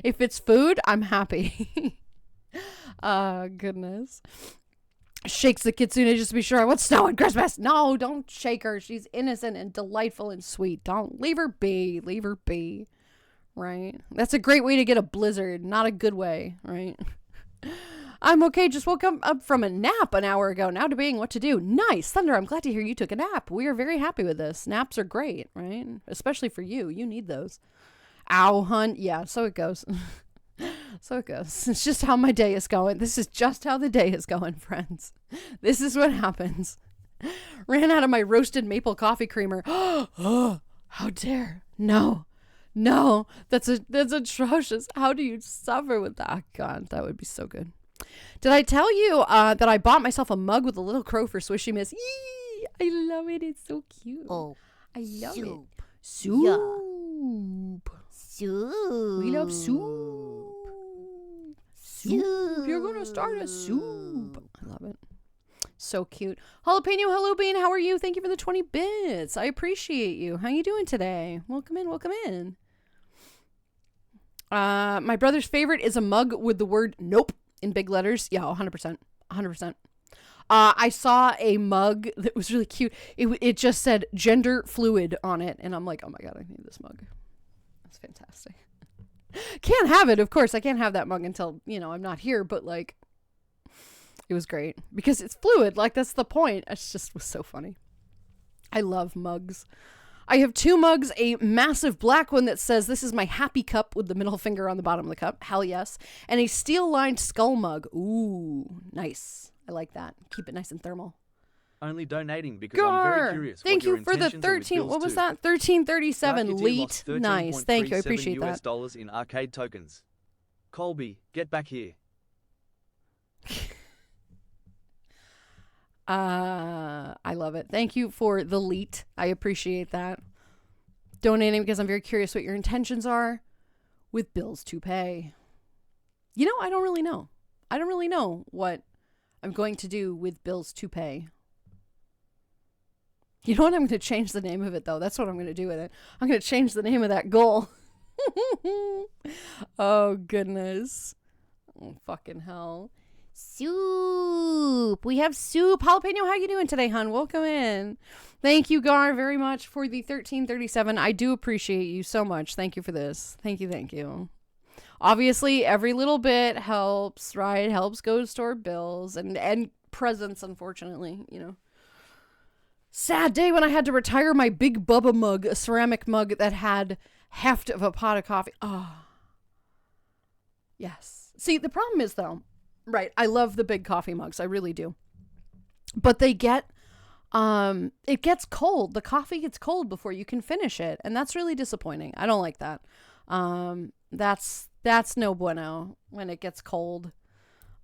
A: If it's food, I'm happy. Goodness. Shakes the kitsune just to be sure. What's snowing Christmas? No, don't shake her. She's innocent and delightful and sweet. Don't leave her be. Leave her be. Right? That's a great way to get a blizzard. Not a good way, right? I'm okay. Just woke up from a nap an hour ago. Now debating what to do. Nice. Thunder, I'm glad to hear you took a nap. We are very happy with this. Naps are great, right? Especially for you. You need those. Ow, hun. Yeah, so it goes. So it goes. It's just how my day is going. This is just how the day is going, friends. This is what happens. Ran out of my roasted maple coffee creamer. Oh, how dare. No. That's atrocious. How do you suffer with that? God, that would be so good. Did I tell you that I bought myself a mug with a little crow for Swishy Miss? Yee! I love it. It's so cute.
G: Oh,
A: I love it.
G: Soup.
A: Soup. We love soup. You're going to start a soup. I love it. So cute. Jalapeno Hello Bean, how are you? Thank you for the 20 bits. I appreciate you. How you doing today? Welcome in. My brother's favorite is a mug with the word nope in big letters. Yeah, 100%. I saw a mug that was really cute. It just said gender fluid on it. And I'm like, oh my God, I need this mug. That's fantastic. Can't have it, of course. I can't have that mug until, I'm not here. But, like, it was great. Because it's fluid. Like, that's the point. It just was so funny. I love mugs. I have 2 mugs, a massive black one that says, this is my happy cup with the middle finger on the bottom of the cup. Hell yes. And a steel-lined skull mug. Ooh, nice. I like that. Keep it nice and thermal.
H: Only donating because I'm very curious.
A: Thank you for the
H: intentions are with
A: 13.
H: Bills
A: What was
H: too.
A: that? 1337
H: Dark
A: leet.
H: lost
A: Nice. Thank you. I
H: 13.37
A: appreciate
H: US
A: that.
H: dollars in arcade tokens. Colby, get back here.
A: I love it. Thank you for the leet. I appreciate that. Donating because I'm very curious what your intentions are with bills to pay. You know, I don't really know. I don't really know what I'm going to do with bills to pay. You know what? I'm going to change the name of it, though. That's what I'm going to do with it. I'm going to change the name of that goal. Oh, goodness. Oh, fucking hell. Soup. We have soup. Jalapeno, how you doing today, hon? Welcome in. Thank you, Gar, very much for the 1337. I do appreciate you so much. Thank you for this. Thank you, thank you. Obviously, every little bit helps, right? Helps goes toward bills and presents, unfortunately, you know. Sad day when I had to retire my Big Bubba mug, a ceramic mug that had heft of a pot of coffee. Oh. Yes. See, the problem is, though, right, I love the big coffee mugs. I really do. But they get, it gets cold. The coffee gets cold before you can finish it. And that's really disappointing. I don't like that. That's no bueno when it gets cold.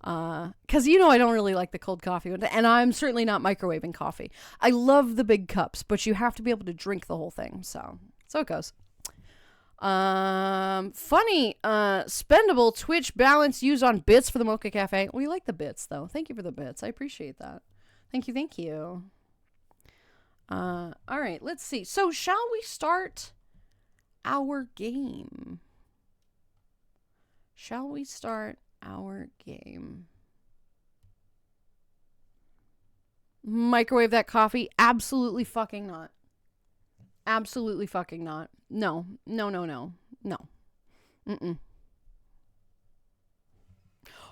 A: Cause you know, I don't really like the cold coffee and I'm certainly not microwaving coffee. I love the big cups, but you have to be able to drink the whole thing. So it goes. Funny, spendable Twitch balance used on bits for the Mocha Cafe. We like the bits though. Thank you for the bits. I appreciate that. Thank you. Thank you. All right, let's see. So shall we start our game? Shall we start our game? Microwave that coffee? Absolutely fucking not. Absolutely fucking not. No. Mm-mm.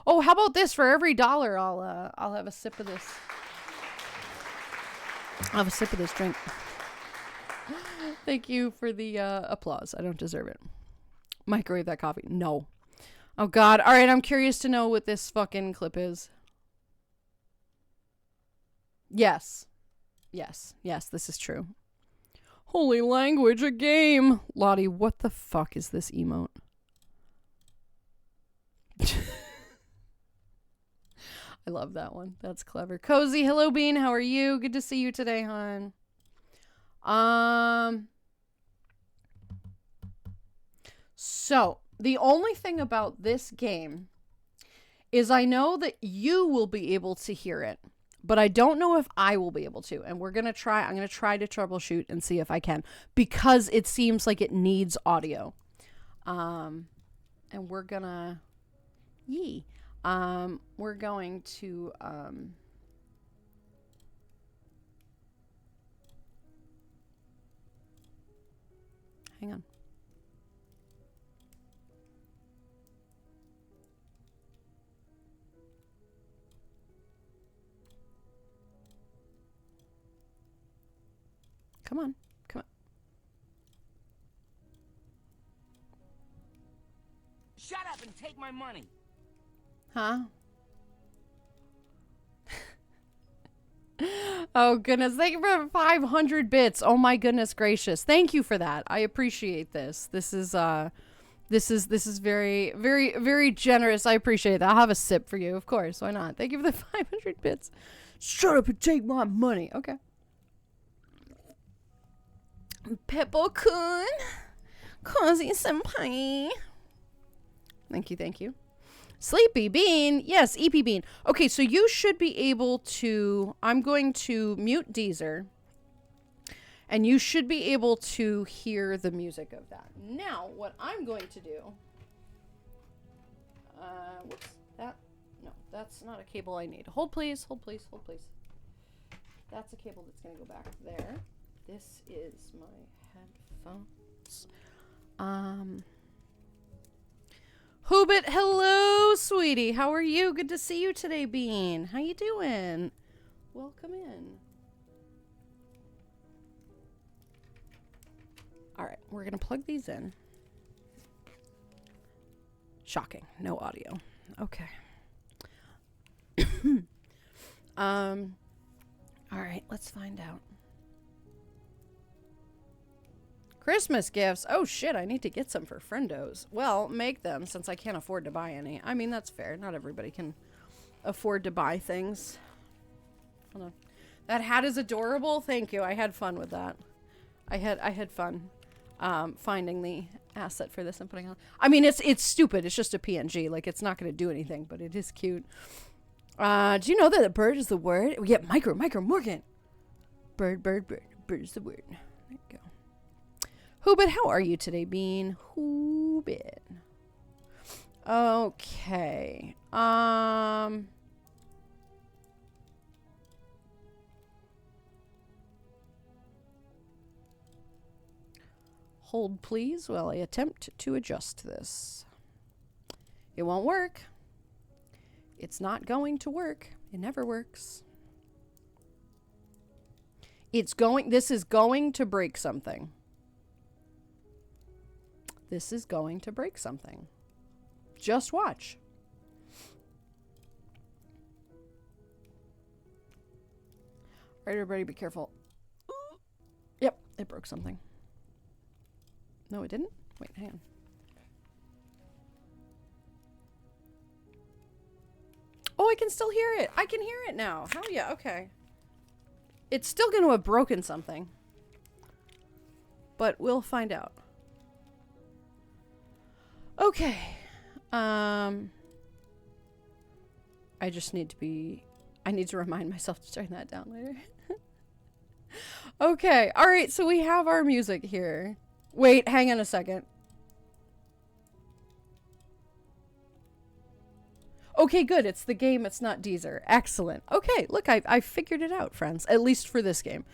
A: Oh, how about this? For every $1, I'll have a sip of this. I'll have a sip of this drink. Thank you for the applause. I don't deserve it. Microwave that coffee. No. Oh, God. All right, I'm curious to know what this fucking clip is. Yes. Yes, this is true. Holy language, a game. Lottie, what the fuck is this emote? I love that one. That's clever. Cozy, hello, Bean. How are you? Good to see you today, hon. So, the only thing about this game is I know that you will be able to hear it, but I don't know if I will be able to. And I'm going to try to troubleshoot and see if I can, because it seems like it needs audio. And we're going to, we're going to, hang on. Come on.
G: Shut up and take my money.
A: Huh? Oh, goodness. Thank you for 500 bits. Oh, my goodness gracious. Thank you for that. I appreciate this. This is very, very, very generous. I appreciate that. I'll have a sip for you. Of course. Why not? Thank you for the 500 bits. Shut up and take my money. Okay. Peppo-kun. Cozy senpai. Thank you. Sleepy Bean. Yes, EP Bean. Okay, so you should be able to... I'm going to mute Deezer. And you should be able to hear the music of that. Now, what I'm going to do... whoops. That... No, that's not a cable I need. Hold, please. That's a cable that's going to go back there. This is my headphones. Hoobit, hello, sweetie. How are you? Good to see you today, Bean. How you doing? Welcome in. All right, we're going to plug these in. Shocking. No audio. Okay. All right, let's find out. Christmas gifts. Oh, shit, I need to get some for friendos. Well, make them, since I can't afford to buy any. I mean, that's fair. Not everybody can afford to buy things. Hold on. That hat is adorable. Thank you. I had fun with that. I had fun finding the asset for this and putting on. I mean, it's stupid. It's just a PNG. Like, it's not going to do anything, but it is cute. Do you know that a bird is the word? We get micro, Morgan. Bird. Bird is the word. There you go. Hoobit, how are you today, Bean? Hoobit. Okay. Hold, please, while I attempt to adjust this. It won't work. It's not going to work. It never works. This is going to break something. This is going to break something. Just watch. All right, everybody, be careful. Yep, it broke something. No, it didn't? Wait, hang on. Oh, I can still hear it. I can hear it now. Hell yeah, okay. It's still going to have broken something. But we'll find out. Okay. I just need to I need to remind myself to turn that down later. Okay. All right, so we have our music here. Wait, hang on a second. Okay, good. It's the game. It's not Deezer. Excellent. Okay, look, I figured it out, friends. At least for this game.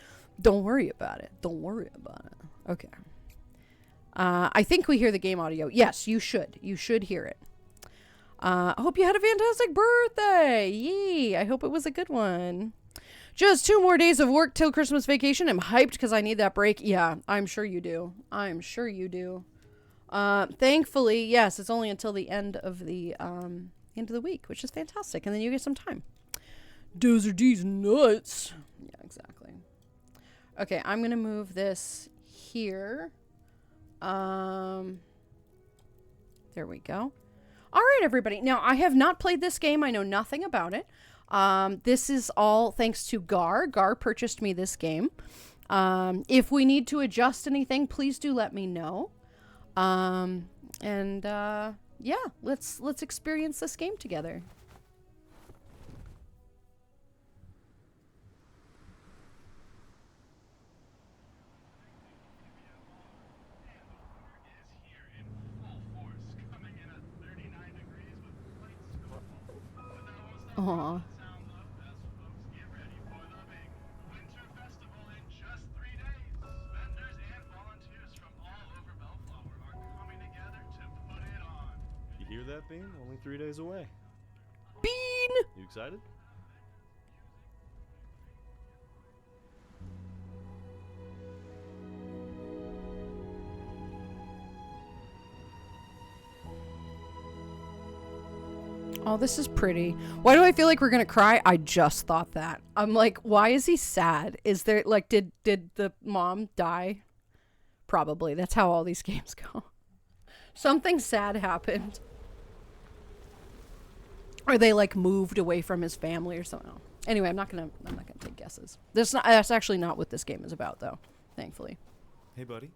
A: Don't worry about it. Don't worry about it. Okay. I think we hear the game audio. Yes, you should. You should hear it. I hope you had a fantastic birthday. Yee. I hope it was a good one. Just 2 more days of work till Christmas vacation. I'm hyped because I need that break. Yeah, I'm sure you do. I'm sure you do. Thankfully, yes, it's only until the end of the week, which is fantastic. And then you get some time. Those are these nuts. Yeah, exactly. Okay, I'm going to move this here. There we go. All right, everybody. Now, I have not played this game. I know nothing about it. This is all thanks to Gar. Gar purchased me this game. If we need to adjust anything, please do let me know. Yeah, let's experience this game together. Aww.
I: You hear that, Bean? Only 3 days away.
A: Bean!
I: You excited?
A: Oh, this is pretty. Why do I feel like we're gonna cry? I just thought that. I'm like, why is he sad? Is there, like, did the mom die? Probably. That's how all these games go. Something sad happened. Or they, like, moved away from his family or something. Anyway, I'm not gonna take guesses. That's actually not what this game is about, though. Thankfully.
I: Hey, buddy.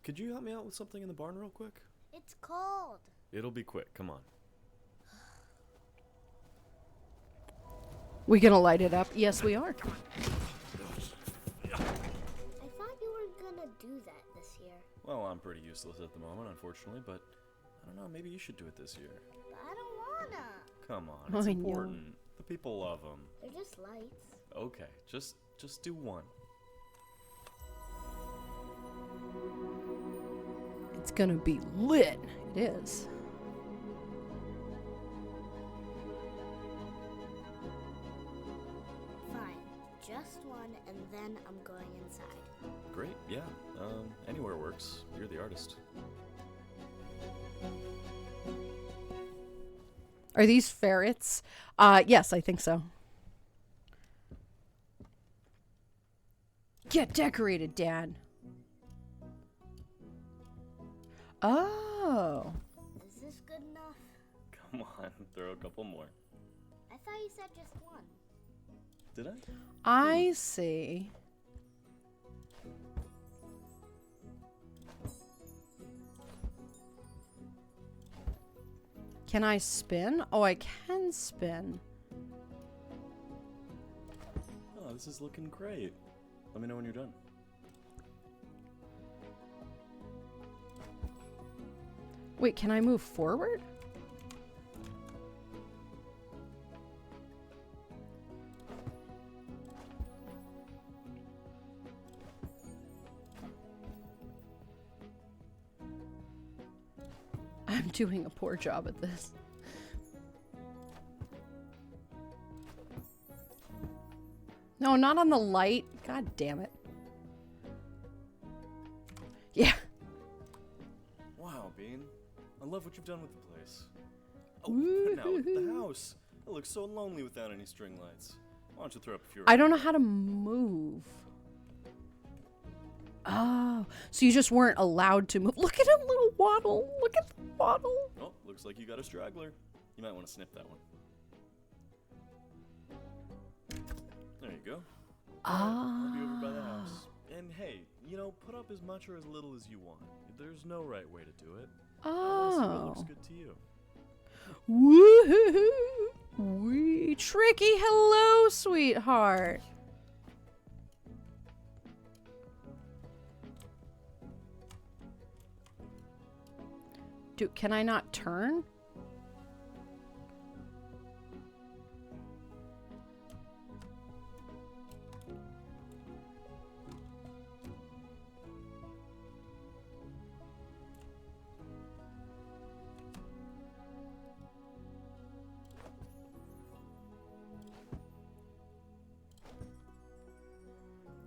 I: Could you help me out with something in the barn real quick?
J: It's cold.
I: It'll be quick. Come on.
A: We gonna light it up? Yes, we are.
J: I thought you weren't gonna do that this year.
I: Well, I'm pretty useless at the moment, unfortunately, but I don't know, maybe you should do it this year.
J: But I don't wanna.
I: Come on, it's important. The people love them.
J: They're just lights.
I: Okay, just do one.
A: It's gonna be lit. It is.
J: Just one, and then I'm going inside.
I: Great, yeah. Anywhere works. You're the artist.
A: Are these ferrets? Yes, I think so. Get decorated, Dad. Oh.
J: Is this good enough?
I: Come on, throw a couple more.
J: I thought you said just one.
I: Did I?
A: I see. Can I spin? Oh, I can spin.
I: Oh, this is looking great. Let me know when you're done.
A: Wait, can I move forward? I'm doing a poor job at this. No, not on the light. God damn it. Yeah.
I: Wow, Bean. I love what you've done with the place. Oh, but now look at the house. It looks so lonely without any string lights. Why don't you throw up a few?
A: I don't know how to move. Oh, so you just weren't allowed to move. Look at him, little waddle. Look at the waddle.
I: Oh, looks like you got a straggler. You might want to snip that one. There you go.
A: Ah.
I: I'll be over by the house. And hey, you know, put up as much or as little as you want. There's no right way to do it. I see what looks
A: Oh.
I: good to you.
A: Woohoo! Wee Tricky, hello, sweetheart. Dude, can I not turn?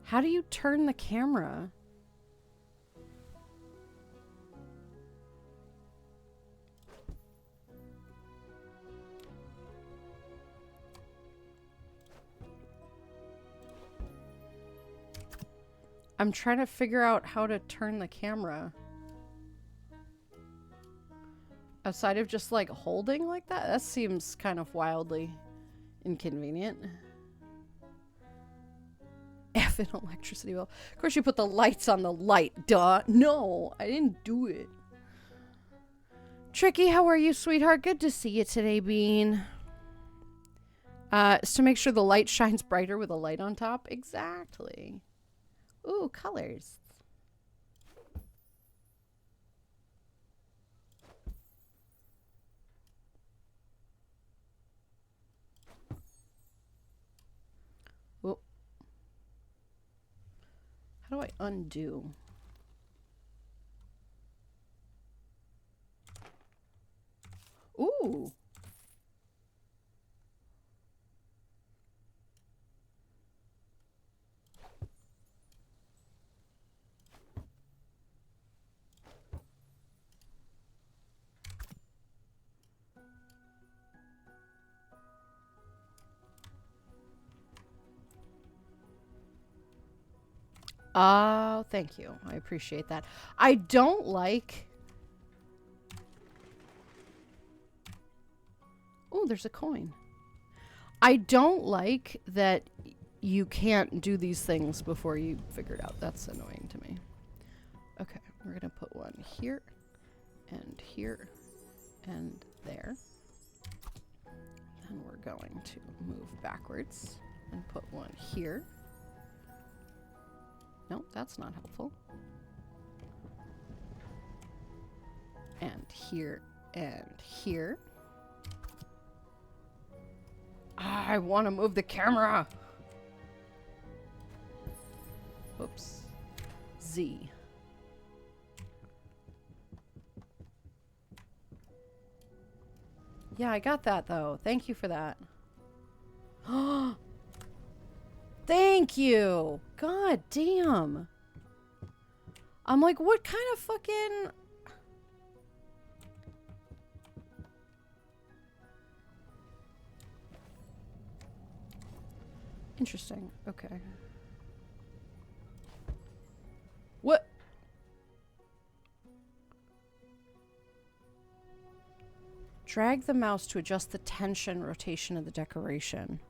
A: How do you turn the camera? I'm trying to figure out how to turn the camera. Outside of just like holding like that? That seems kind of wildly inconvenient. Effing electricity bill. Of course you put the lights on the light, duh. No, I didn't do it. Tricky, how are you, sweetheart? Good to see you today, Bean. It's to make sure the light shines brighter with a light on top. Exactly. Ooh, colors. Whoa. How do I undo? Ooh. Oh, thank you. I appreciate that. I don't like... Oh, there's a coin. I don't like that you can't do these things before you figure it out. That's annoying to me. Okay, we're going to put one here, and there. And we're going to move backwards and put one here. No, that's not helpful. And here and here. Ah, I want to move the camera. Oops. Z. Yeah, I got that though. Thank you for that. Thank you. God damn. I'm like, what kind of fucking... Interesting. Okay. What? Drag the mouse to adjust the tension rotation of the decoration.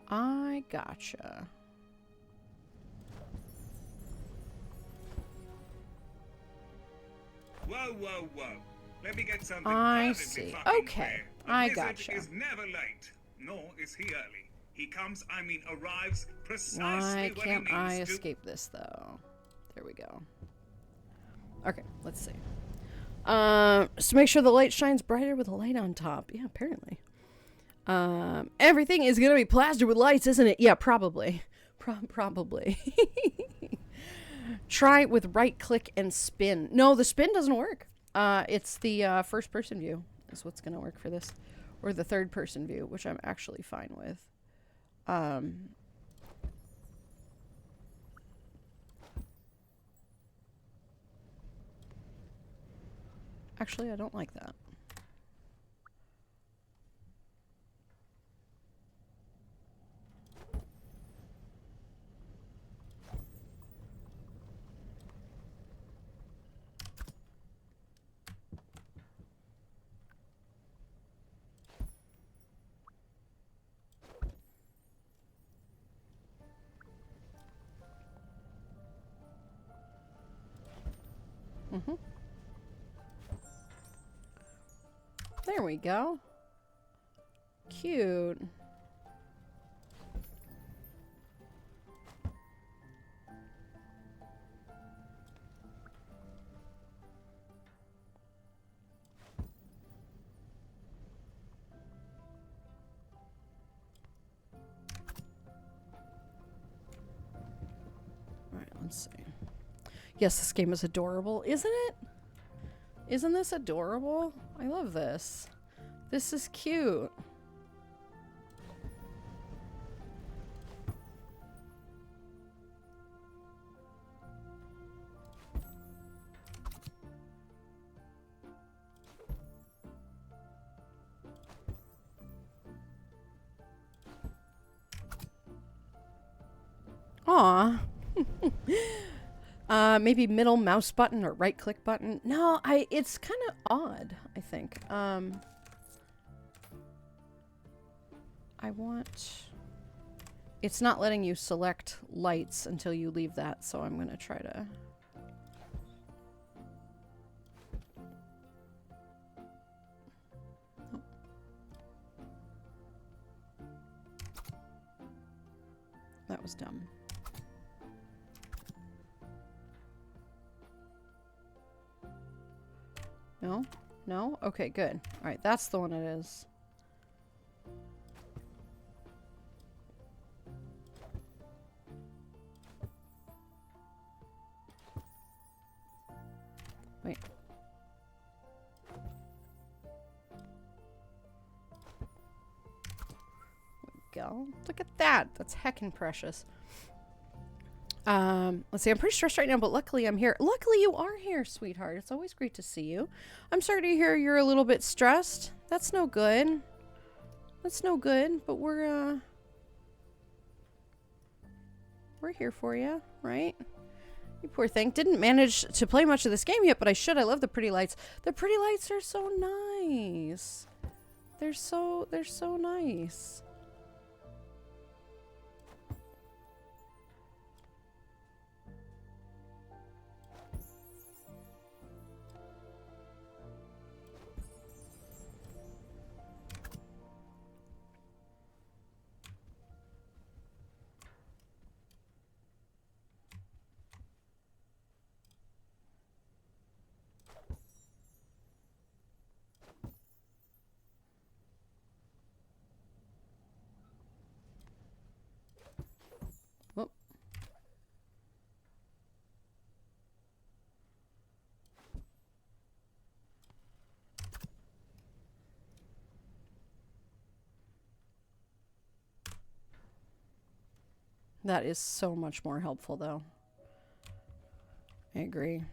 A: I gotcha.
K: Whoa, whoa, whoa. Let me get something
A: I
K: perfectly
A: see.
K: fucking
A: Okay,
K: clear. A
A: I
K: wizard
A: gotcha.
K: is never late, nor is he early. He comes, I mean arrives, precisely
A: Why
K: when
A: can't
K: he
A: I
K: needs to.
A: escape this, though? There we go. Okay, let's see. Just to make sure the light shines brighter with a light on top. Yeah, apparently. Everything is gonna be plastered with lights, isn't it? Yeah, probably. Probably. Try it with right click and spin. No, the spin doesn't work. It's the first person view is what's gonna work for this. Or the third person view, which I'm actually fine with. Actually, I don't like that. There we go. Cute. Alright, let's see. Yes, this game is adorable, isn't it? Isn't this adorable? I love this. This is cute. Aw. Maybe middle mouse button or right click button. No, it's kind of odd, I think. I want... It's not letting you select lights until you leave that, so I'm gonna try to... Oh. That was dumb. No? No? Okay, good. Alright, that's the one it is. Wait. There we go. Look at that. That's heckin' precious. Let's see. I'm pretty stressed right now, but luckily I'm here. Luckily you are here, sweetheart. It's always great to see you. I'm sorry to hear you're a little bit stressed. That's no good. That's no good, but we're here for you, right? You poor thing. Didn't manage to play much of this game yet, but I should. I love the pretty lights. The pretty lights are so nice. They're so nice. Whoop. That is so much more helpful, though. I agree.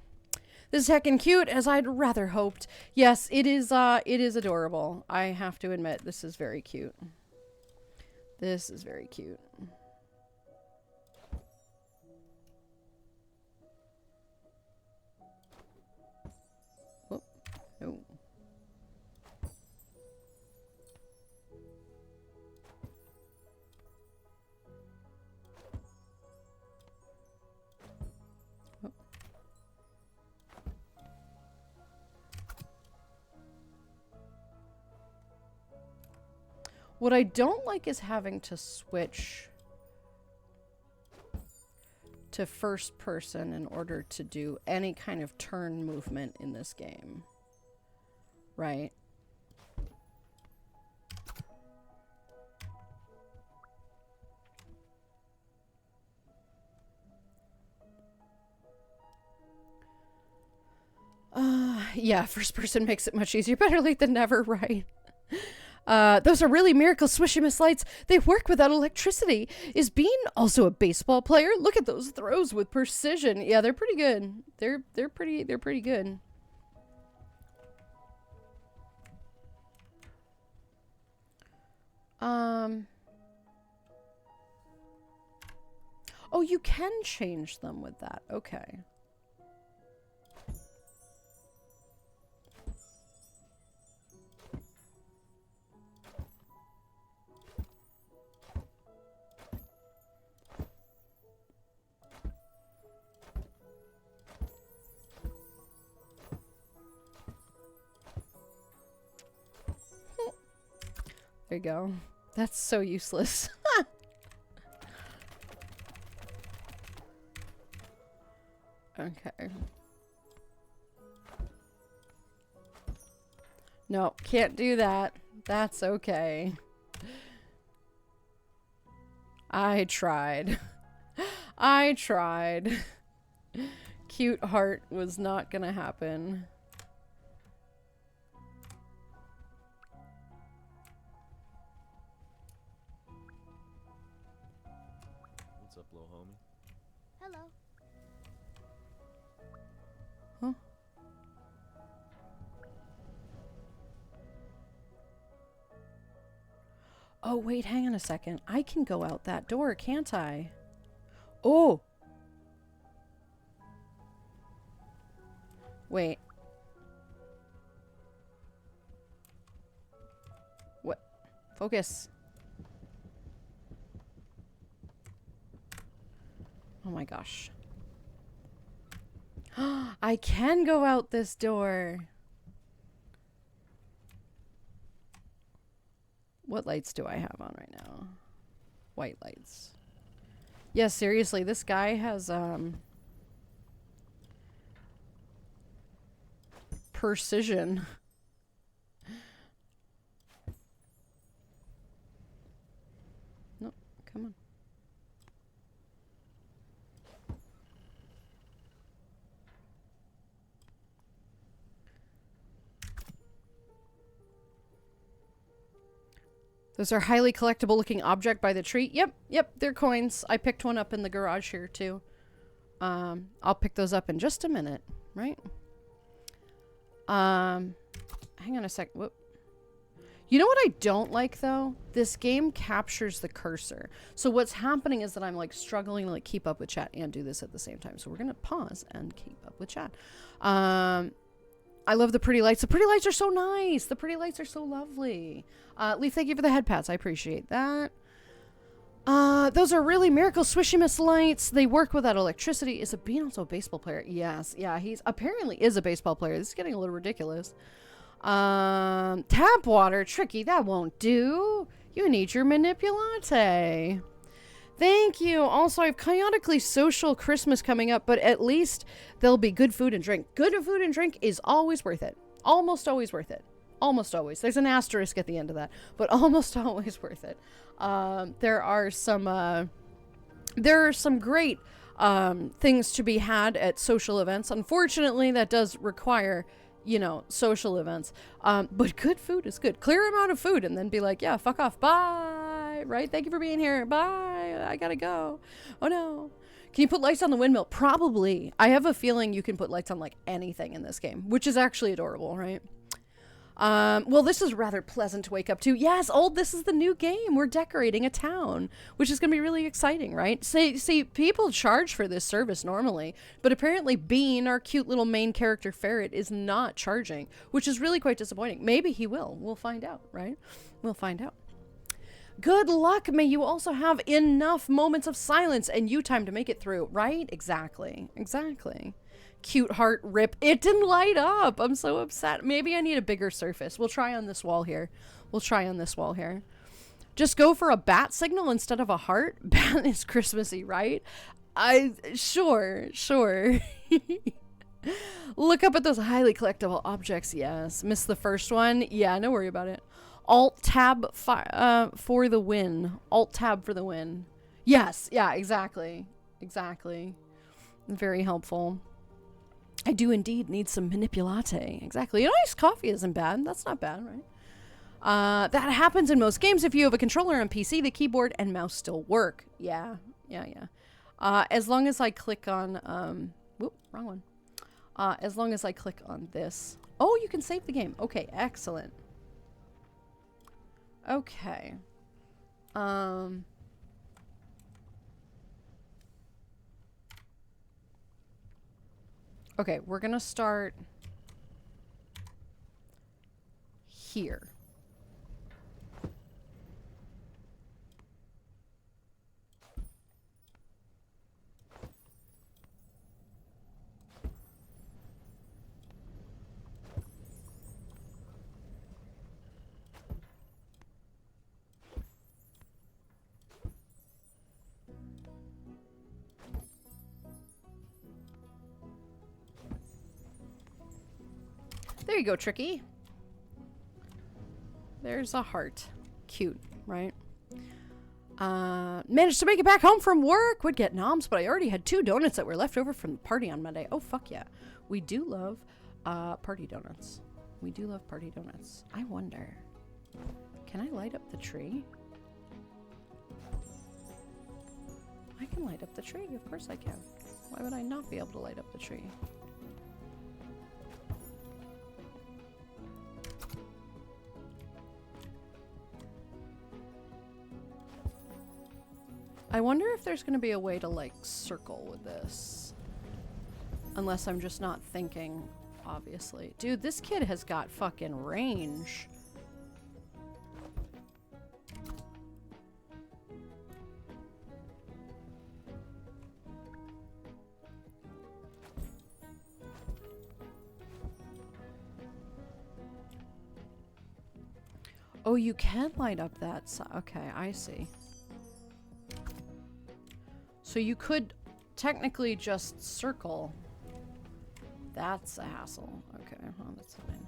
A: This is heckin' cute, as I'd rather hoped. Yes, it is adorable. I have to admit, this is very cute. This is very cute. Whoop. No. What I don't like is having to switch to first person in order to do any kind of turn movement in this game. Right? Yeah, first person makes it much easier. Better late than never, right? Those are really miracle swishy-miss lights. They work without electricity. Is Bean also a baseball player? Look at those throws with precision. Yeah, they're pretty good. They're pretty good. Oh, you can change them with that. Okay. There you go. That's so useless. Okay. No, can't do that. That's okay. I tried. I tried. Cute heart was not gonna happen.
I: What's up, little homie?
J: Hello.
A: Huh? Oh, wait, hang on a second. I can go out that door, can't I? Oh! Wait. What? Focus. Oh my gosh. I can go out this door. What lights do I have on right now? White lights. Yeah, seriously, this guy has, precision. No, come on. Those are highly collectible looking object by the tree. Yep, they're coins. I picked one up in the garage here too. I'll pick those up in just a minute, right? Hang on a sec. Whoop. You know what I don't like though? This game captures the cursor. So what's happening is that I'm like struggling to like keep up with chat and do this at the same time. So we're gonna pause and keep up with chat. I love the pretty lights. The pretty lights are so nice. The pretty lights are so lovely. Leaf, thank you for the head pats. I appreciate that. Those are really miracle swishy miss lights. They work without electricity. Is Bean also a baseball player? Yes. Yeah, he's apparently is a baseball player. This is getting a little ridiculous. Tap water. Tricky. That won't do. You need your manipulate. Thank you. Also, I have chaotically social Christmas coming up, but at least there'll be good food and drink. Good food and drink is always worth it. Almost always worth it. Almost always. There's an asterisk at the end of that, but almost always worth it. There are some great things to be had at social events. Unfortunately, that does require, you know, social events. But good food is good. Clear amount of food and then be like, yeah, fuck off. Bye. Right? Thank you for being here. Bye. I gotta go. Oh no. Can you put lights on the windmill? Probably. I have a feeling you can put lights on like anything in this game, which is actually adorable, right? Well, this is rather pleasant to wake up to. Yes, this is the new game. We're decorating a town, which is going to be really exciting, right? See, people charge for this service normally, but apparently Bean, our cute little main character ferret, is not charging, which is really quite disappointing. Maybe he will. We'll find out, right? We'll find out. Good luck. May you also have enough moments of silence and you time to make it through, right? Exactly. Exactly. Cute heart rip. It didn't light up. I'm so upset. Maybe I need a bigger surface. We'll try on this wall here. Just go for a bat signal instead of a heart. Bat is Christmassy, right? Sure. Look up at those highly collectible objects. Yes. Missed the first one. Yeah, no worry about it. Alt tab for the win. Alt tab for the win. Yes. Yeah, exactly. Very helpful. I do indeed need some manipulate. Exactly. Iced coffee isn't bad. That's not bad, right? That happens in most games. If you have a controller on PC, the keyboard and mouse still work. Yeah. As long as I click on, whoop, wrong one. As long as I click on this. Oh, you can save the game. Okay, excellent. Okay. Okay, we're gonna start here. There you go, Tricky. There's a heart. Cute, right? Managed to make it back home from work. Would get noms, but I already had 2 donuts that were left over from the party on Monday. Oh, fuck yeah. We do love party donuts. We do love party donuts. I wonder, can I light up the tree? I can light up the tree. Of course I can. Why would I not be able to light up the tree? I wonder if there's going to be a way to, like, circle with this. Unless I'm just not thinking, obviously. Dude, this kid has got fucking range. Oh, you can light up that side. Okay, I see. So you could technically just circle. That's a hassle. Okay, well, that's fine.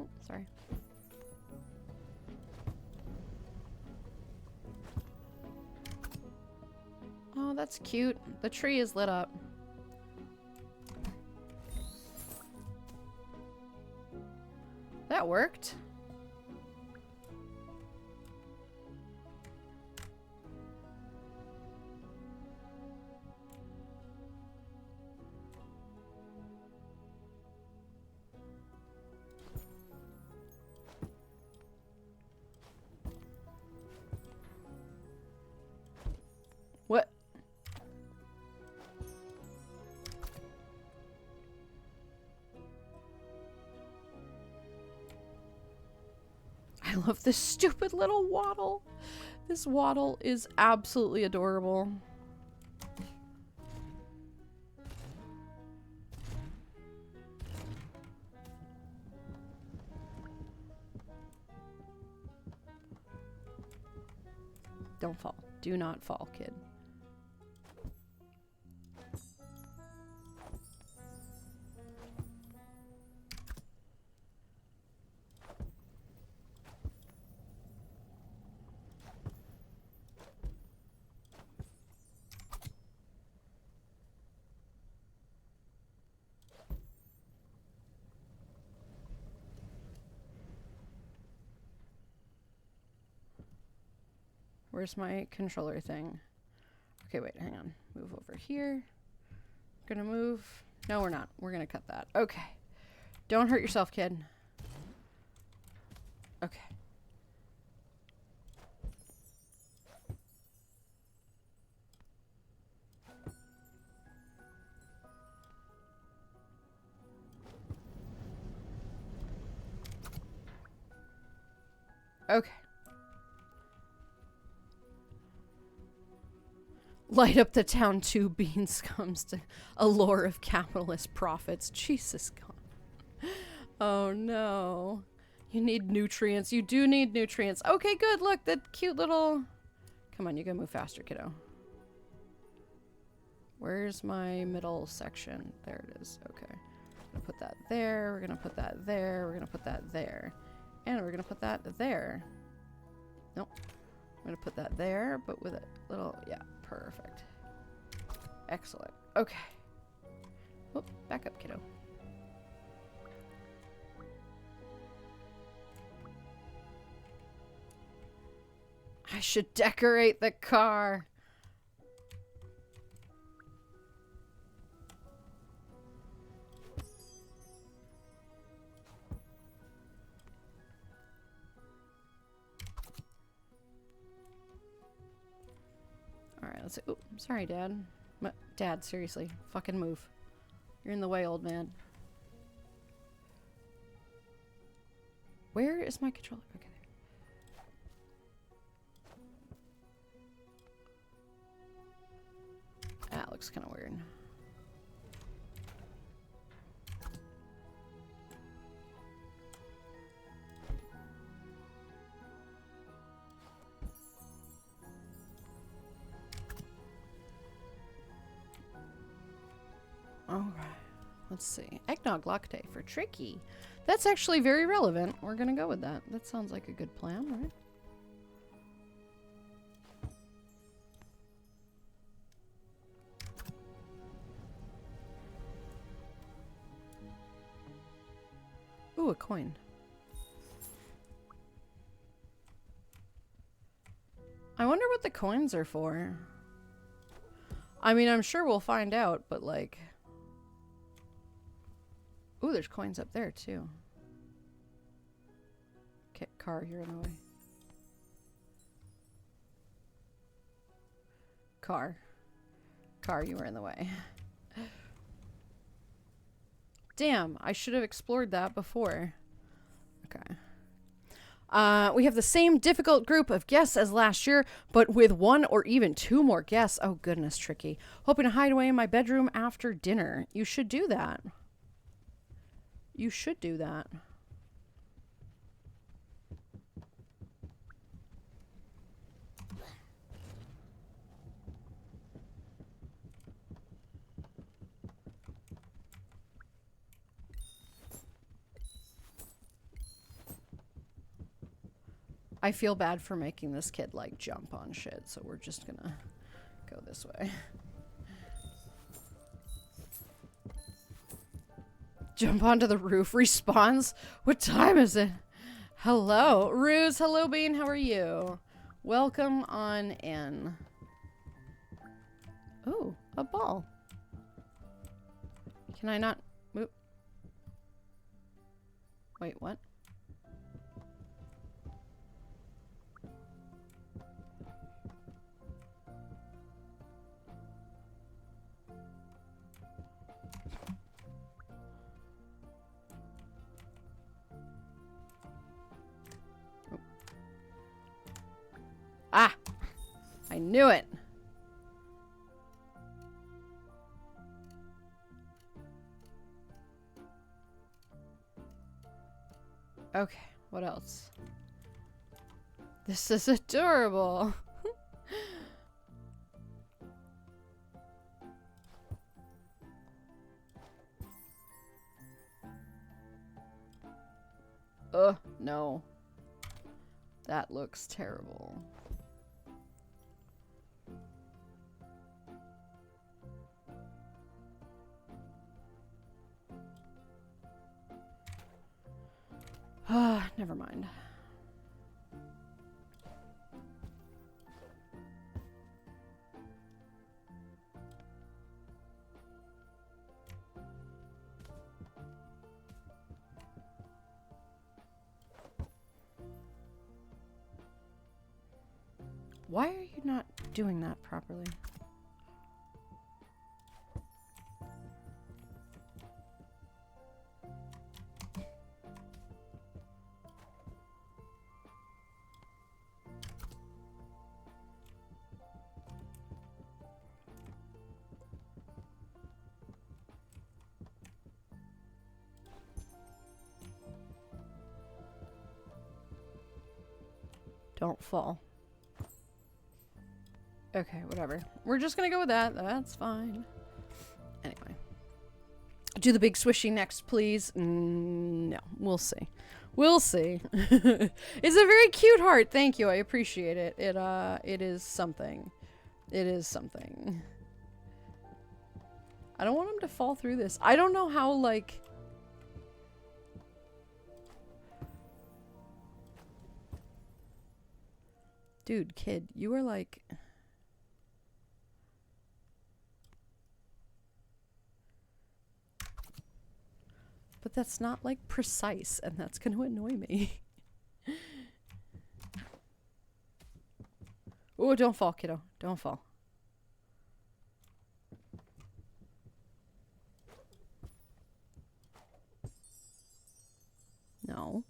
A: Oh, sorry. Oh, that's cute. The tree is lit up. That worked. What? I love this stupid little waddle. This waddle is absolutely adorable. Don't fall. Do not fall, kid. Where's my controller thing? Okay, wait, hang on. Move over here. Gonna move. No, we're not. We're gonna cut that. Okay. Don't hurt yourself, kid. Okay. Okay. Light up the town too, beans comes to a lure of capitalist profits. Jesus God. Oh no. You need nutrients. You do need nutrients. Okay, good. Look, that cute little... Come on, you gotta move faster, kiddo. Where's my middle section? There it is. Okay. We're gonna put that there. We're gonna put that there. We're gonna put that there. And we're gonna put that there. Nope. I'm gonna put that there, but with a little... Yeah, perfect. Excellent. Okay. Whoop, back up, kiddo. I should decorate the car. Alright, let's see. Oh, sorry, Dad. Dad, seriously. Fucking move. You're in the way, old man. Where is my controller? Okay. That looks kind of weird. Alright. Let's see. Eggnog latte for Tricky. That's actually very relevant. We're gonna go with that. That sounds like a good plan, right? Ooh, a coin. I wonder what the coins are for. I mean, I'm sure we'll find out, but like... Ooh, there's coins up there, too. Okay, car, you're in the way. Car. Car, you were in the way. Damn, I should have explored that before. Okay. We have the same difficult group of guests as last year, but with one or even two more guests. Oh, goodness, Tricky. Hoping to hide away in my bedroom after dinner. You should do that. You should do that. I feel bad for making this kid, like, jump on shit, so we're just gonna go this way. Jump onto the roof. Respawns? What time is it? Hello. Ruse, hello, Bean. How are you? Welcome on in. Ooh, a ball. Can I not move? Wait, what? Ah! I knew it! Okay, what else? This is adorable! Ugh, no. That looks terrible. Ah, never mind. Why are you not doing that properly? Don't fall. Okay, whatever. We're just gonna go with that. That's fine. Anyway. Do the big swishy next, please. No, we'll see. We'll see. It's a very cute heart. Thank you. I appreciate it. It is something. It is something. I don't want him to fall through this. I don't know how, like... Dude, kid, you are like... But that's not, like, precise, and that's gonna annoy me. Oh, don't fall, kiddo. Don't fall. No.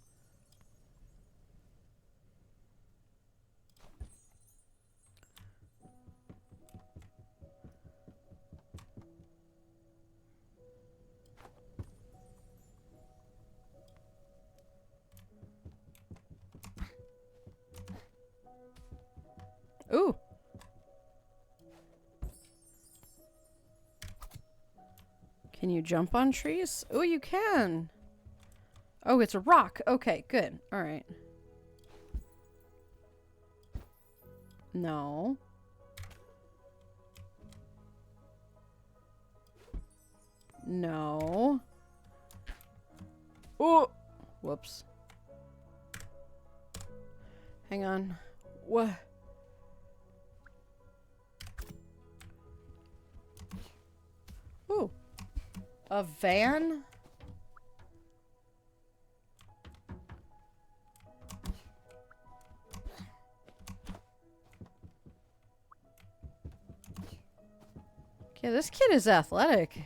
A: Ooh. Can you jump on trees? Oh, you can. Oh, it's a rock. Okay, good. All right. No. No. Oh. Whoops. Hang on. What? Ooh. A van? Okay, this kid is athletic.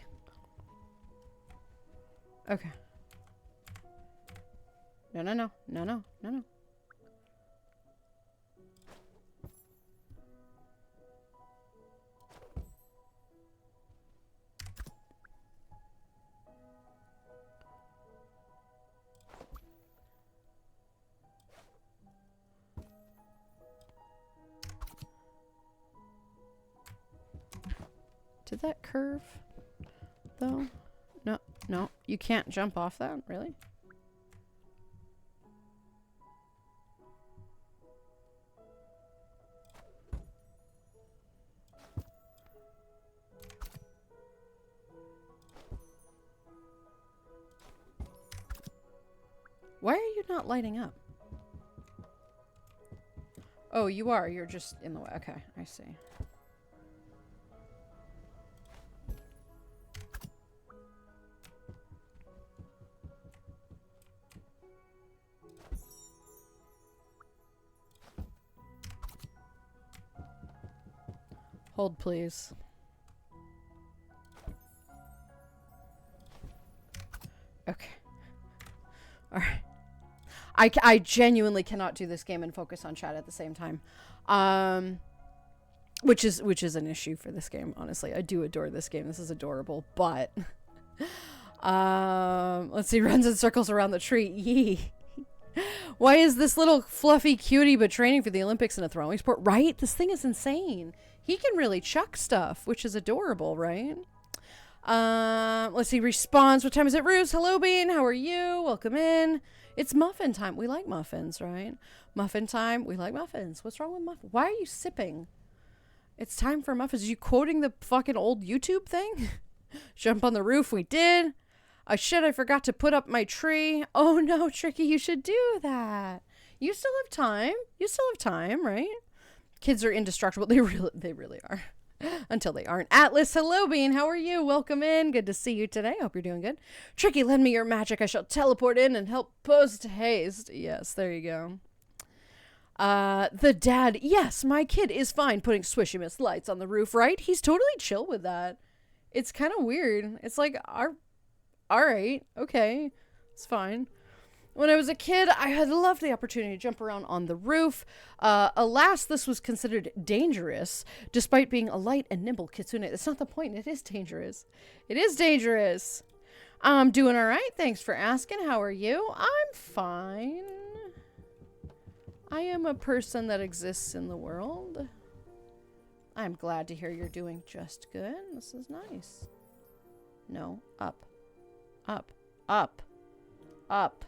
A: Okay. No, no, no. No, no. No, no. Did that curve, though? No, no. You can't jump off that? Really? Why are you not lighting up? Oh, you are. You're just in the way. Okay, I see. Hold, please. Okay. All right. I genuinely cannot do this game and focus on chat at the same time. Which is an issue for this game, honestly. I do adore this game. This is adorable, but let's see, runs in circles around the tree. Yee. Why is this little fluffy cutie but training for the Olympics in a throwing sport? Right? This thing is insane. He can really chuck stuff, which is adorable, right? Let's see, response. What time is it, Roos? Hello, Bean. How are you? Welcome in. It's muffin time. We like muffins, right? Muffin time. We like muffins. What's wrong with muffins? Why are you sipping? It's time for muffins. Are you quoting the fucking old YouTube thing? Jump on the roof. We did. Shit, I forgot to put up my tree. Oh, no, Tricky, you should do that. You still have time. You still have time, right? Kids are indestructible. They really are. Until they aren't. Atlas, hello, Bean. How are you? Welcome in. Good to see you today. Hope you're doing good. Tricky, lend me your magic. I shall teleport in and help post haste. Yes, there you go. The dad. Yes, my kid is fine putting swishy miss lights on the roof, right? He's totally chill with that. It's kind of weird. It's like, all right, okay, it's fine. When I was a kid, I had loved the opportunity to jump around on the roof. Alas, this was considered dangerous, despite being a light and nimble kitsune. That's not the point. It is dangerous. It is dangerous. I'm doing all right. Thanks for asking. How are you? I'm fine. I am a person that exists in the world. I'm glad to hear you're doing just good. This is nice. No, up. Up. Up. Up.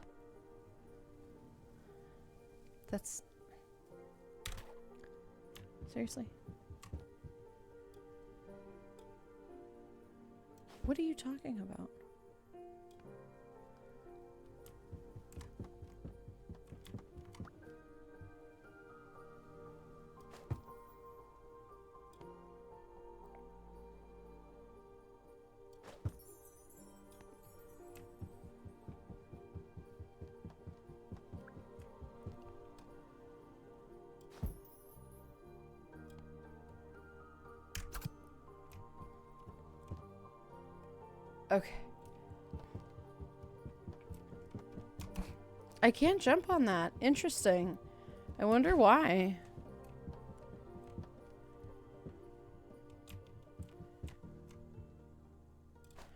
A: That's... Seriously? What are you talking about? Okay. I can't jump on that. Interesting. I wonder why.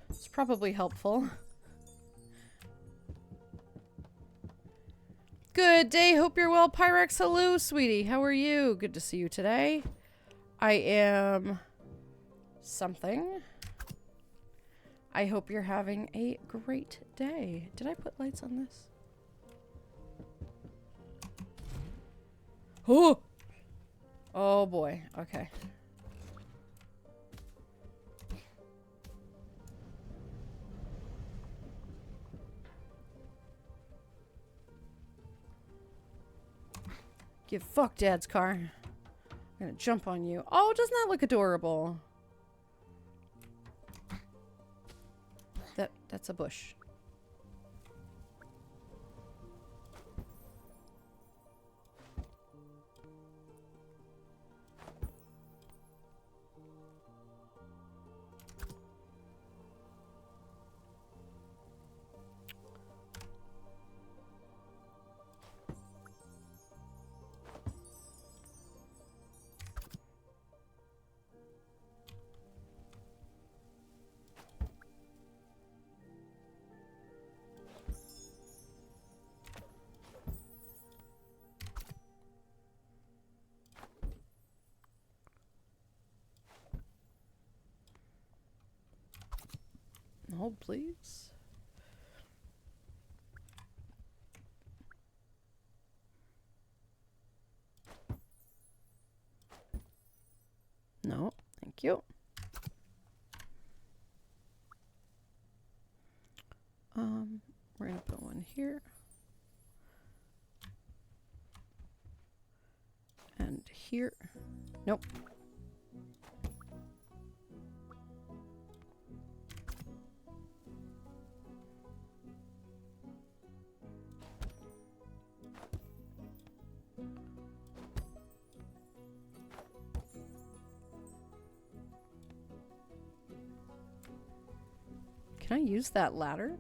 A: It's probably helpful. Good day. Hope you're well, Pyrex. Hello, sweetie. How are you? Good to see you today. I am something. I hope you're having a great day. Did I put lights on this? Oh! Oh boy. Okay. Give fuck Dad's car. I'm gonna jump on you. Oh, doesn't that look adorable? That's a bush. Hold, please. No, thank you. We're gonna put one here. And here. Nope. Can I use that ladder?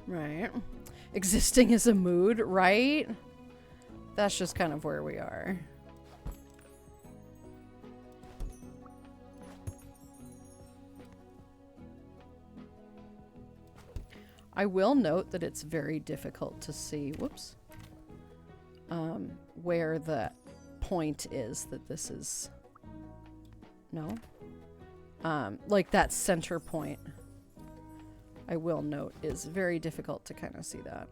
A: Right. Existing is a mood, right? That's just kind of where we are. I will note that it's very difficult to see, whoops, where the point is that this is, no, like that center point, I will note, is very difficult to kind of see that.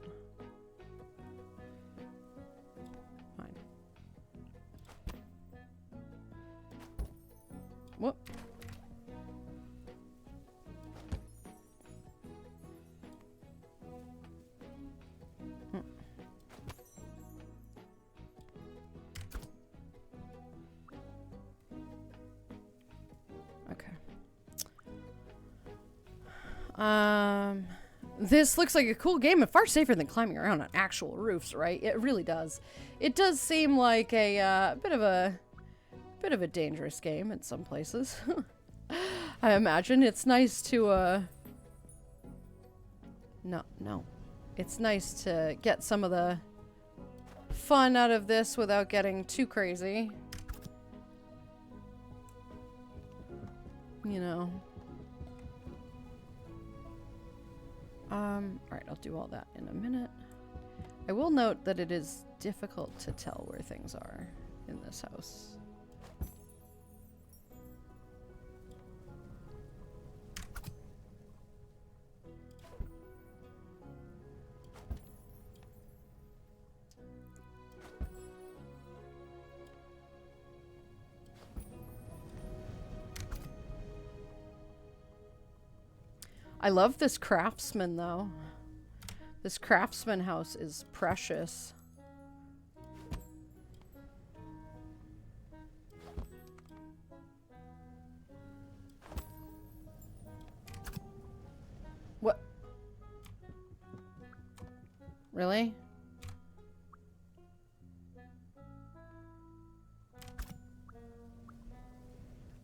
A: Fine. Whoop. This looks like a cool game and far safer than climbing around on actual roofs, right? It really does. It does seem like a bit of a dangerous game in some places. I imagine it's nice to no. It's nice to get some of the fun out of this without getting too crazy. you know. Alright, I'll do all that in a minute. I will note that it is difficult to tell where things are in this house. I love this craftsman, though. This craftsman house is precious. What? Really?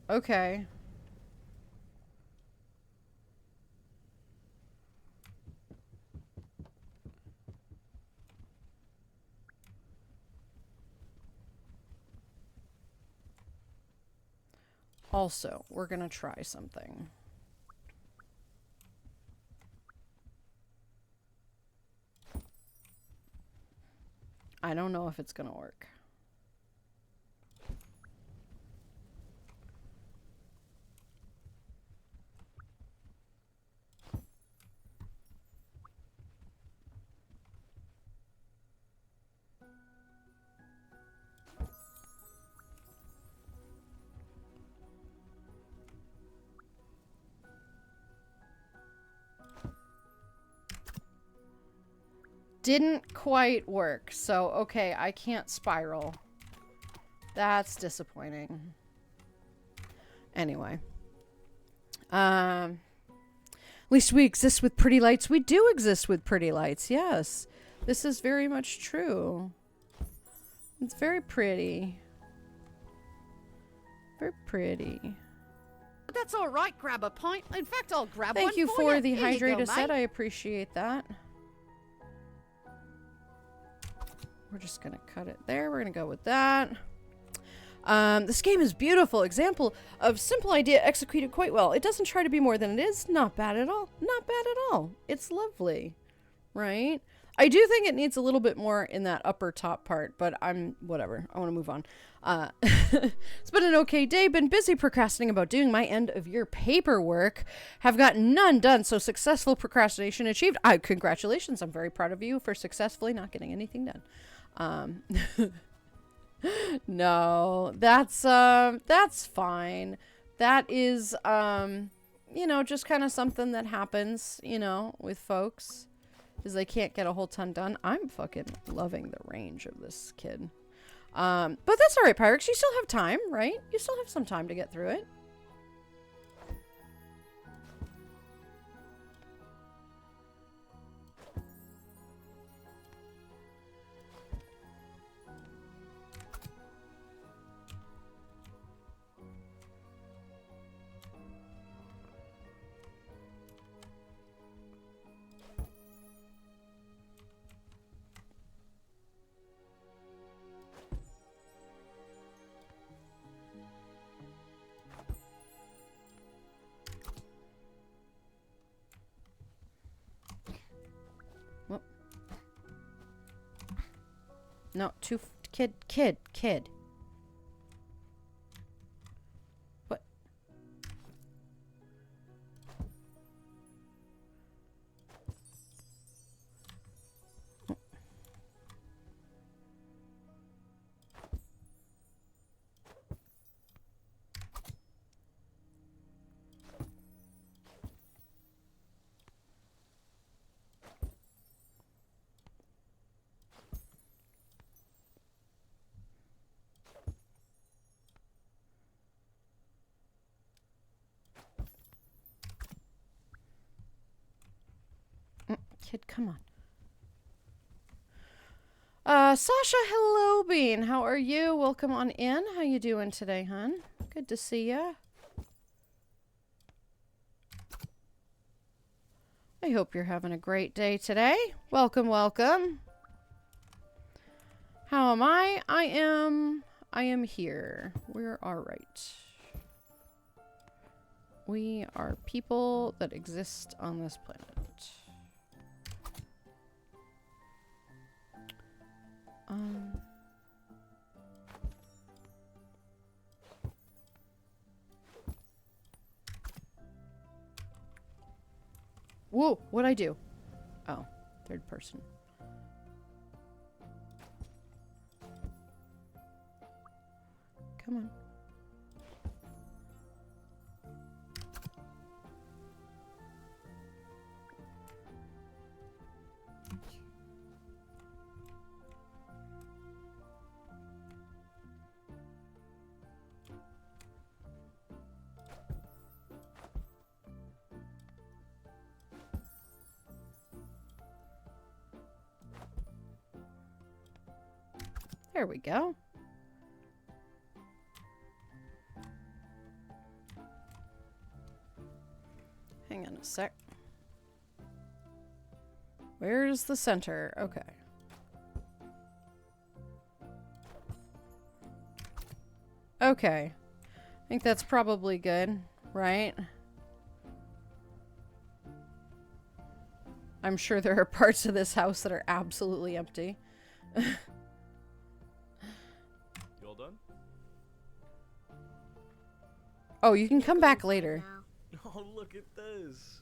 A: Okay. Also, we're gonna try something. I don't know if it's gonna work. Didn't quite work, so okay, I can't spiral. That's disappointing. Anyway. At least we exist with pretty lights. We do exist with pretty lights, yes. This is very much true. It's very pretty. Very pretty.
C: That's all right, grab a pint. In fact, I'll grab one
A: Thank you
C: for
A: for the
C: Here you go,
A: hydrated set.
C: mate.
A: I appreciate that. We're just gonna cut it there. We're gonna go with that. This game is beautiful. Example of simple idea executed quite well. It doesn't try to be more than it is. Not bad at all. Not bad at all. It's lovely, right? I do think it needs a little bit more in that upper top part, but whatever. I want to move on. It's been an okay day. Been busy procrastinating about doing my end of year paperwork. Have gotten none done. So successful procrastination achieved. Congratulations. I'm very proud of you for successfully not getting anything done. No, that's fine. That is, you know, just kind of something that happens, you know, with folks, is they can't get a whole ton done. I'm fucking loving the range of this kid. But that's all right, Pyrex. You still have time, right? You still have some time to get through it. No, kid. What? Kid, come on. Sasha, hello, Bean. How are you? Welcome on in. How you doing today, hon? Good to see ya. I hope you're having a great day today. Welcome, welcome. How am I? I am here. We're all right. We are people that exist on this planet. Whoa, what'd I do? Oh, third person. Come on. There we go. Hang on a sec. Where's the center? Okay. Okay. I think that's probably good, right? I'm sure there are parts of this house that are absolutely empty.
I: You all done?
A: Oh, you can come back later.
I: Oh, look at this.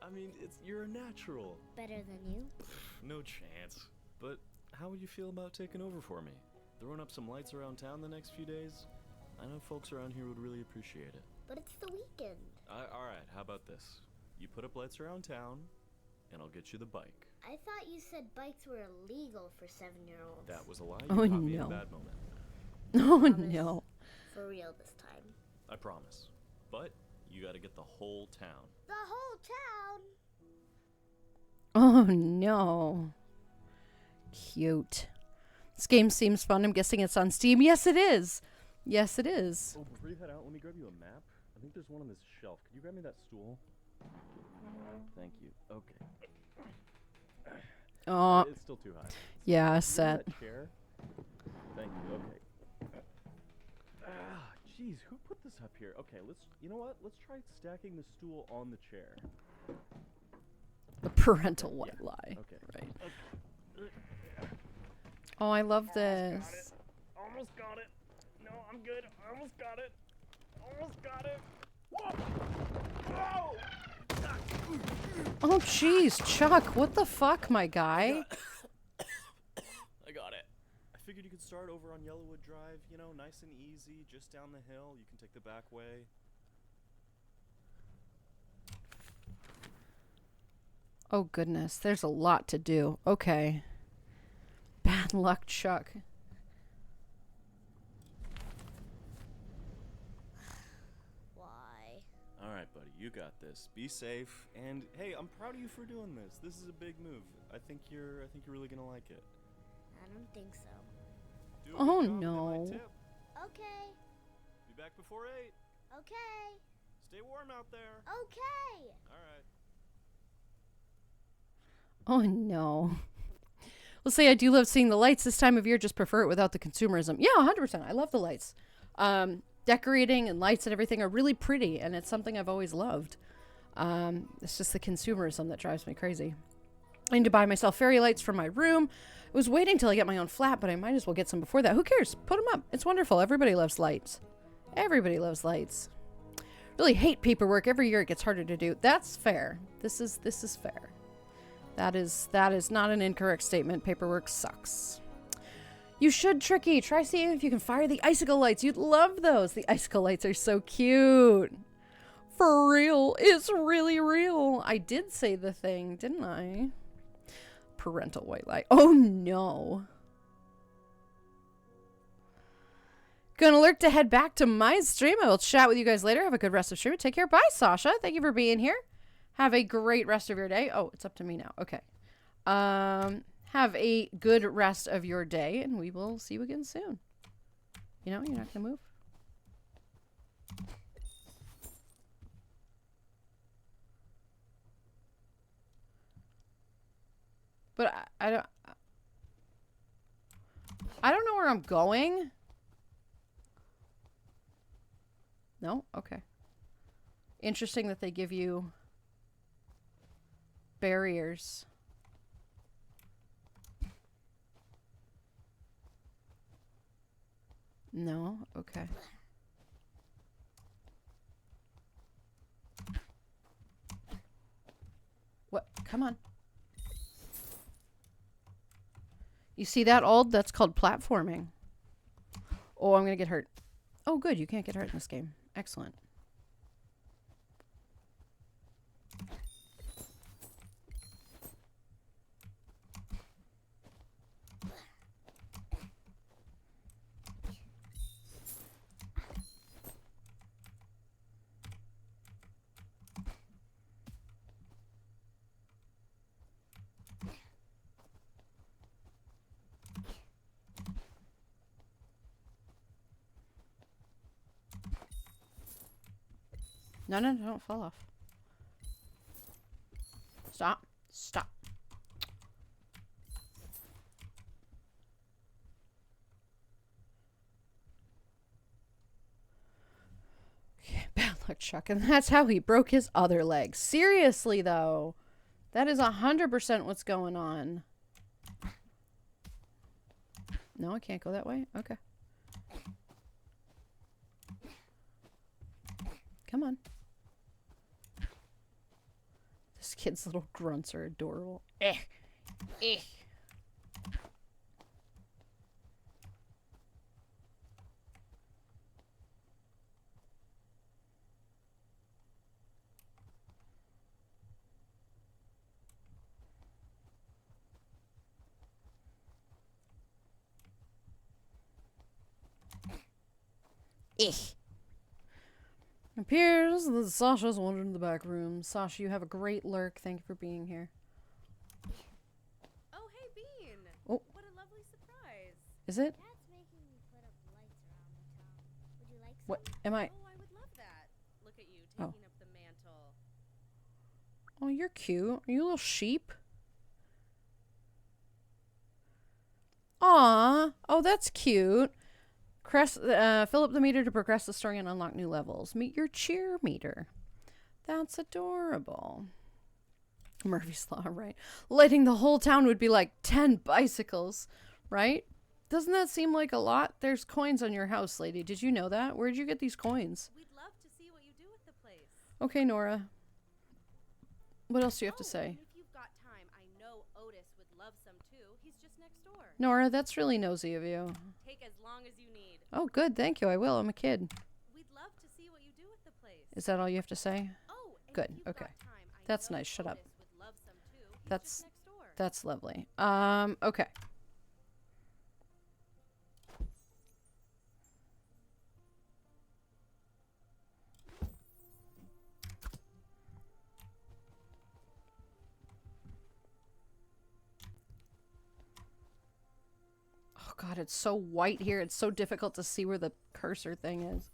I: I mean, you're a natural.
J: Better than you?
I: No chance. But how would you feel about taking over for me? Throwing up some lights around town the next few days? I know folks around here would really appreciate it.
J: But it's the weekend.
I: Alright, how about this? You put up lights around town, and I'll get you the bike.
J: I thought you said bikes were illegal for 7-year-olds.
I: That was a lie.
A: Oh,
I: You caught me in a
A: no.
I: bad moment.
A: Oh,
J: Promise.
A: no.
J: For real this time.
I: I promise. But you gotta get the whole town.
J: The whole town?
A: Oh, no. Cute. This game seems fun. I'm guessing it's on Steam. Yes, it is. Yes, it is.
I: Oh, before you head out, let me grab you a map. I think there's one on this shelf. Could you grab me that stool? Thank you. Okay.
A: Oh,
I: It's still too high.
A: yeah,
I: Can you
A: set.
I: grab that chair? Thank you. Okay. Ah, jeez, who put this up here? Okay, you know what? Let's try stacking the stool on the chair.
A: A parental white
I: Yeah.
A: lie.
I: Okay.
A: Right.
I: Okay.
A: Oh, I love this.
I: Almost got it. No, I'm good. Almost got it. Almost got it. Whoa! Whoa!
A: Oh, jeez, Chuck, what the fuck, my guy?
I: I got it. I figured you could start over on Yellowwood Drive, you know, nice and easy, just down the hill. You can take the back way.
A: Oh, goodness, there's a lot to do. Okay. Bad luck, Chuck.
J: Why?
I: All right, buddy, you got this. Be safe, and hey, I'm proud of you for doing this. This is a big move. I think you're really gonna like it.
J: I don't think so.
I: Do a
A: Oh,
I: good job, and I
A: no.
I: might tip.
J: Okay.
I: Be back before 8.
J: Okay.
I: Stay warm out there.
J: Okay.
I: All right.
A: Oh, no. We'll say I do love seeing the lights this time of year, just prefer it without the consumerism. Yeah, 100%. I love the lights. Decorating and lights and everything are really pretty, and it's something I've always loved. It's just the consumerism that drives me crazy. I need to buy myself fairy lights for my room. I was waiting till I get my own flat, but I might as well get some before that. Who cares? Put them up. It's wonderful. Everybody loves lights. Everybody loves lights. Really hate paperwork. Every year it gets harder to do. That's fair. This is fair. That is not an incorrect statement. Paperwork sucks. You should, Tricky. Try seeing if you can fire the icicle lights. You'd love those. The icicle lights are so cute. For real. It's really real. I did say the thing, didn't I? Parental white light. Oh, no. Gonna lurk to head back to my stream. I will chat with you guys later. Have a good rest of stream. Take care. Bye, Sasha. Thank you for being here. Have a great rest of your day. Oh, it's up to me now. Okay. Have a good rest of your day, and we will see you again soon. You know, you're not gonna move. But I don't know where I'm going. No? Okay. Interesting that they give you barriers. No? Okay. What? Come on. You see that, Ald? That's called platforming. Oh, I'm gonna get hurt. Oh, good. You can't get hurt in this game. Excellent. No, no, no, don't fall off. Stop. Stop. Okay, bad luck, Chuck. And that's how he broke his other leg. Seriously, though. That is 100% what's going on. No, I can't go that way? Okay. Come on. This kid's little grunts are adorable. Eh. Eh. Eh. Appears that Sasha's wandered in the back room. Sasha, you have a great lurk. Thank you for being here.
L: Oh, hey, Bean.
A: Oh.
L: What a lovely surprise.
A: Is it?
J: That's making me put up lights around the town. Would you like some?
A: What am I?
L: Oh, I would love that. Look at you taking up the mantle.
A: Oh, you're cute. Are you a little sheep? Aw. Oh, that's cute. Fill up the meter to progress the story and unlock new levels. Meet your cheer meter. That's adorable. Murphy's Law, right? Lighting the whole town would be like 10 bicycles, right? Doesn't that seem like a lot? There's coins on your house, lady. Did you know that? Where'd you get these coins?
L: We'd love to see what you do with the place.
A: Okay, Nora. What else do you have to say?
L: And if you've got time, I know Otis would love some too. He's just next door.
A: Nora, that's really nosy of you.
L: Take as long as you need.
A: Oh, good. Thank you. I will. I'm a kid.
L: We'd love to see what you do with the place.
A: Is that all you have to say?
L: Oh, and
A: good.
L: if you've
A: Okay.
L: got time, I
A: That's
L: know
A: nice. Shut up.
L: Otis would love some too. He's
A: That's
L: just next door.
A: that's lovely. Okay. Oh god, it's so white here. It's so difficult to see where the cursor thing is.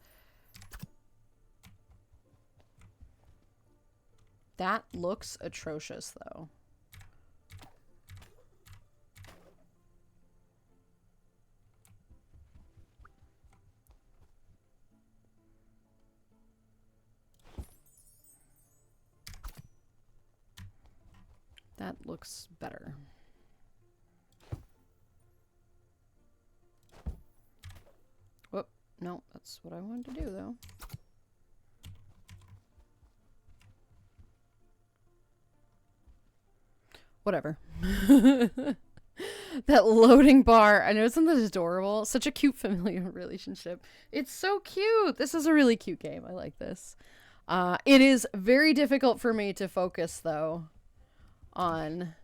A: That looks atrocious, though. That looks better. Whoop. No, that's what I wanted to do, though. Whatever. That loading bar. I know, isn't that adorable? Such a cute familial relationship. It's so cute. This is a really cute game. I like this. It is very difficult for me to focus, though, on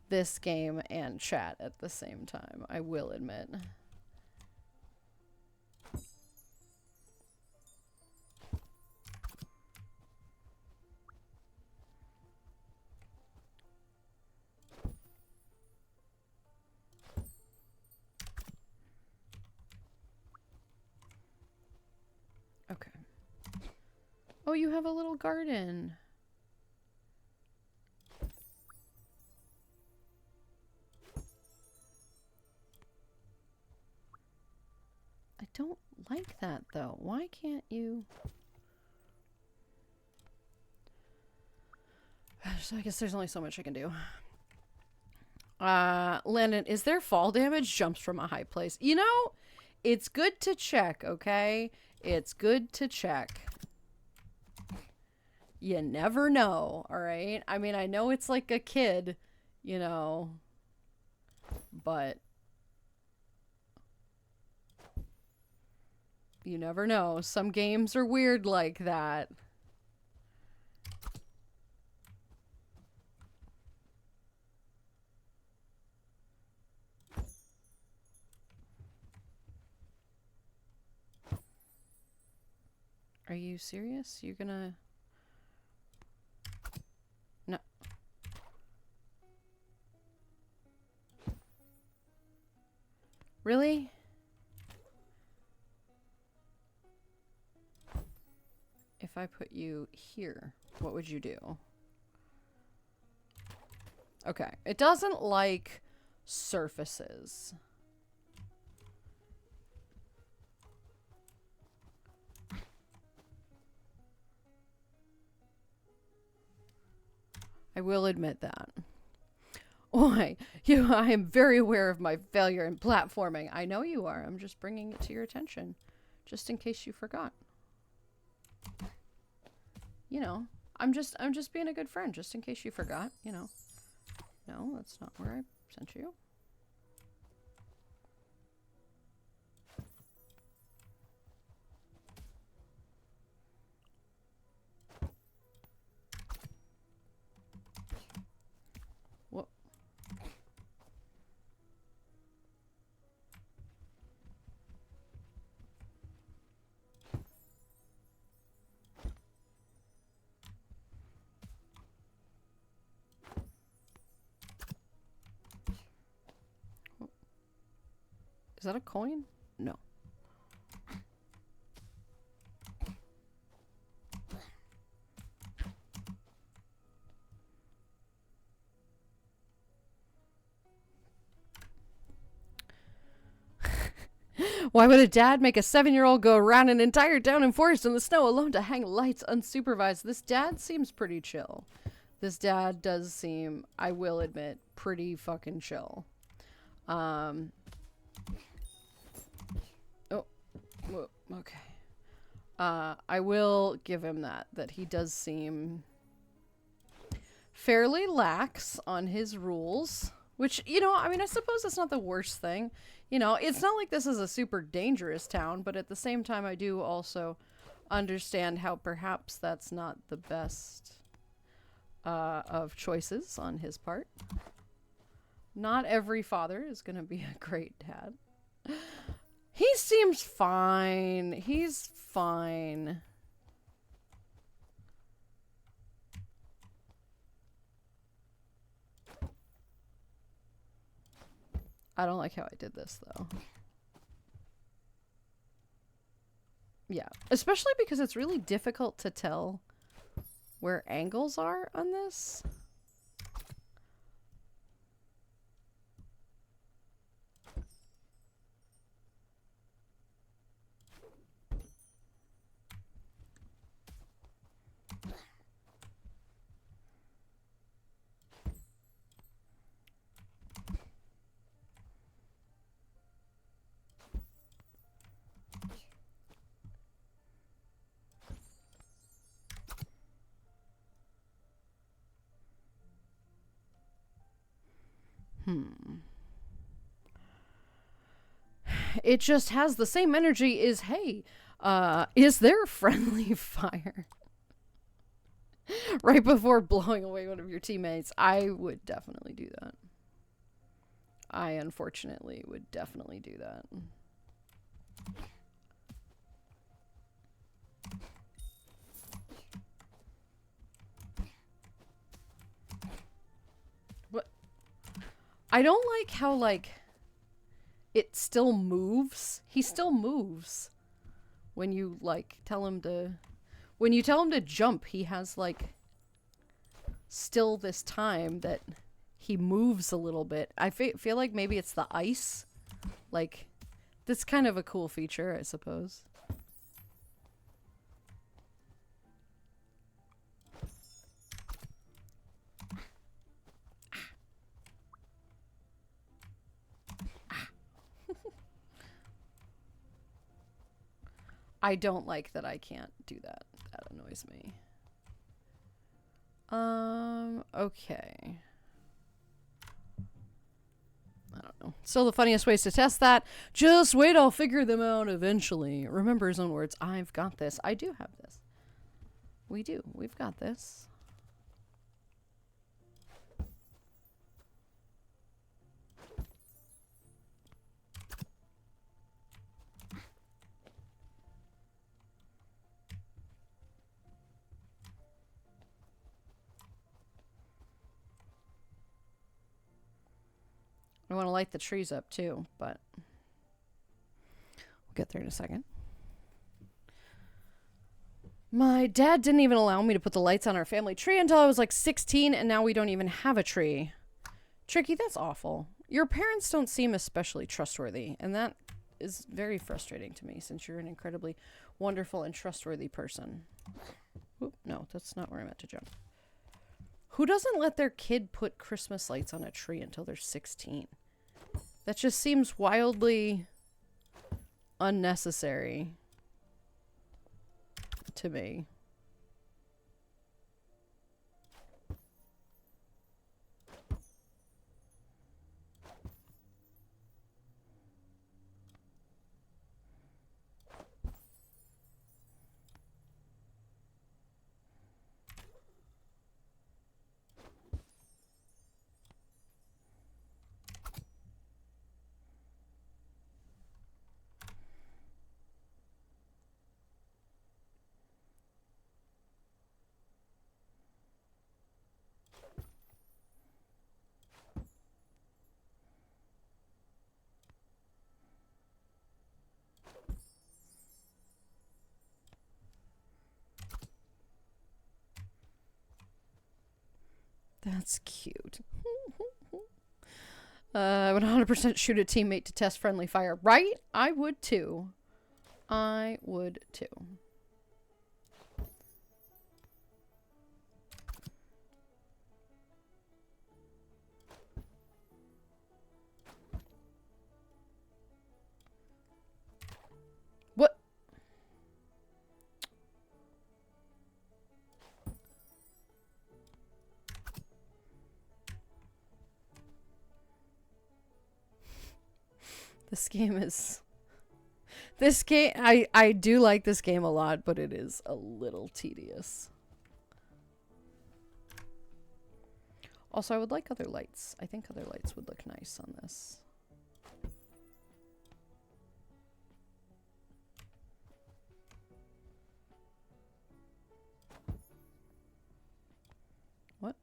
A: this game and chat at the same time. I will admit. Okay. Oh, you have a little garden. I don't like that, though. Why can't you... So I guess there's only so much I can do. Landon, is there fall damage? Jumps from a high place. You know, it's good to check, okay? It's good to check. You never know, alright? I mean, I know it's like a kid, you know, but you never know. Some games are weird like that. Are you serious? You're gonna... No. Really? If I put you here, what would you do? Okay. It doesn't like surfaces. I will admit that. Why? I am very aware of my failure in platforming. I know you are. I'm just bringing it to your attention. Just in case you forgot. You know, I'm just being a good friend, just in case you forgot, you know. No, that's not where I sent you. What? Is that a coin? No. Why would a dad make a 7-year-old go around an entire town and forest in the snow alone to hang lights unsupervised? This dad seems pretty chill. This dad does seem, I will admit, pretty fucking chill. Oh. Okay. I will give him that he does seem fairly lax on his rules. Which, you know, I mean, I suppose that's not the worst thing. You know, it's not like this is a super dangerous town, but at the same time, I do also understand how perhaps that's not the best of choices on his part. Not every father is going to be a great dad. He seems fine. He's fine. I don't like how I did this, though. Yeah, especially because it's really difficult to tell where angles are on this. It just has the same energy as, hey, is there friendly fire? Right before blowing away one of your teammates. I would definitely do that. I unfortunately would definitely do that. What? I don't like how, like, it still moves. He still moves. When you, like, tell him to... When you tell him to jump, he has, like, still this time that he moves a little bit. I feel like maybe it's the ice. Like, That's kind of a cool feature, I suppose. I don't like that I can't do that. That annoys me. Okay. I don't know. Still the funniest ways to test that. Just wait, I'll figure them out eventually. Remember his own words. I've got this. I do have this. We do. We've got this. I want to light the trees up too, but we'll get there in a second. My dad didn't even allow me to put the lights on our family tree until I was like 16, and now we don't even have a tree. Tricky, that's awful. Your parents don't seem especially trustworthy, and that is very frustrating to me since you're an incredibly wonderful and trustworthy person. Oop, no, that's not where I meant to jump. Who doesn't let their kid put Christmas lights on a tree until they're 16? That just seems wildly unnecessary to me. That's cute. I would 100% shoot a teammate to test friendly fire. Right? I would too. I would too. What? This game is... This game... I do like this game a lot, but it is a little tedious. Also, I would like other lights. I think other lights would look nice on this. What?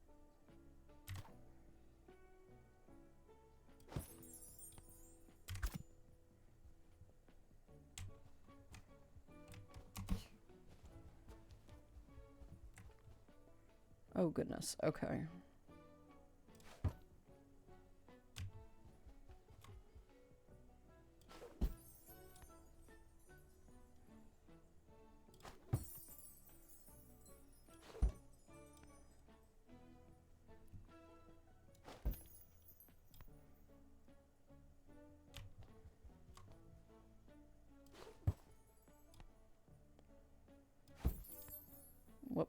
A: Oh, goodness. Okay. Whoop.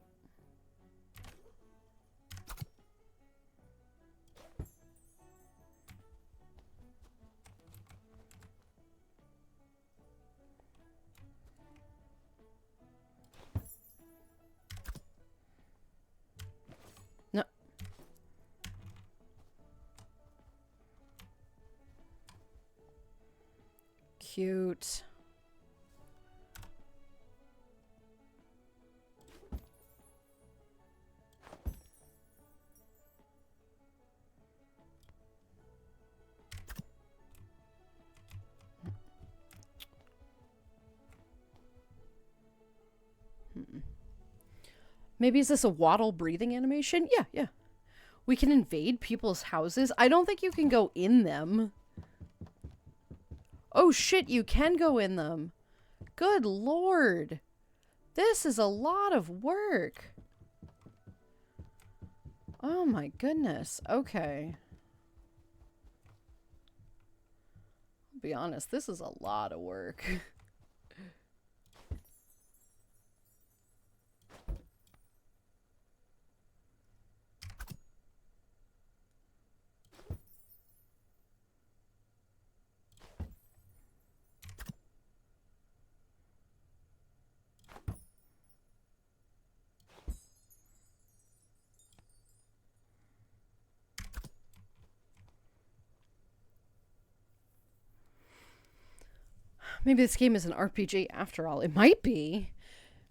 A: No. Cute. Maybe is this a waddle breathing animation? Yeah, yeah. We can invade people's houses. I don't think you can go in them. Oh shit, you can go in them. Good lord. This is a lot of work. Oh my goodness. Okay. I'll be honest, this is a lot of work. Maybe this game is an RPG after all. It might be.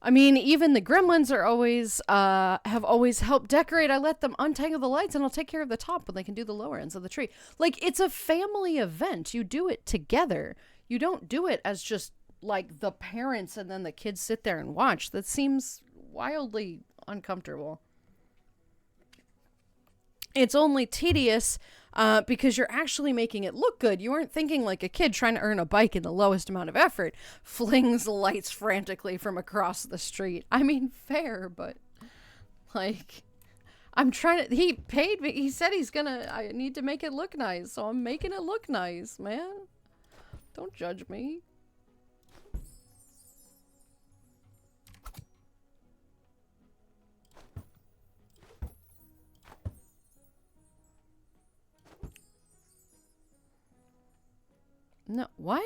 A: I mean, even the gremlins are always, have always helped decorate. I let them untangle the lights and I'll take care of the top when they can do the lower ends of the tree. Like, it's a family event. You do it together. You don't do it as just, like, the parents and then the kids sit there and watch. That seems wildly uncomfortable. It's only tedious because you're actually making it look good. You aren't thinking like a kid trying to earn a bike in the lowest amount of effort, flings lights frantically from across the street. I mean, fair, but like, I'm trying to, he paid me. He said I need to make it look nice. So I'm making it look nice, man. Don't judge me. No, what?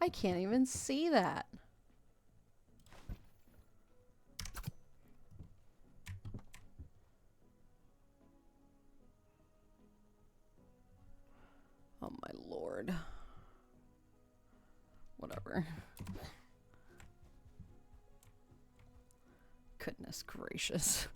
A: I can't even see that. Oh my lord. Whatever. Goodness gracious.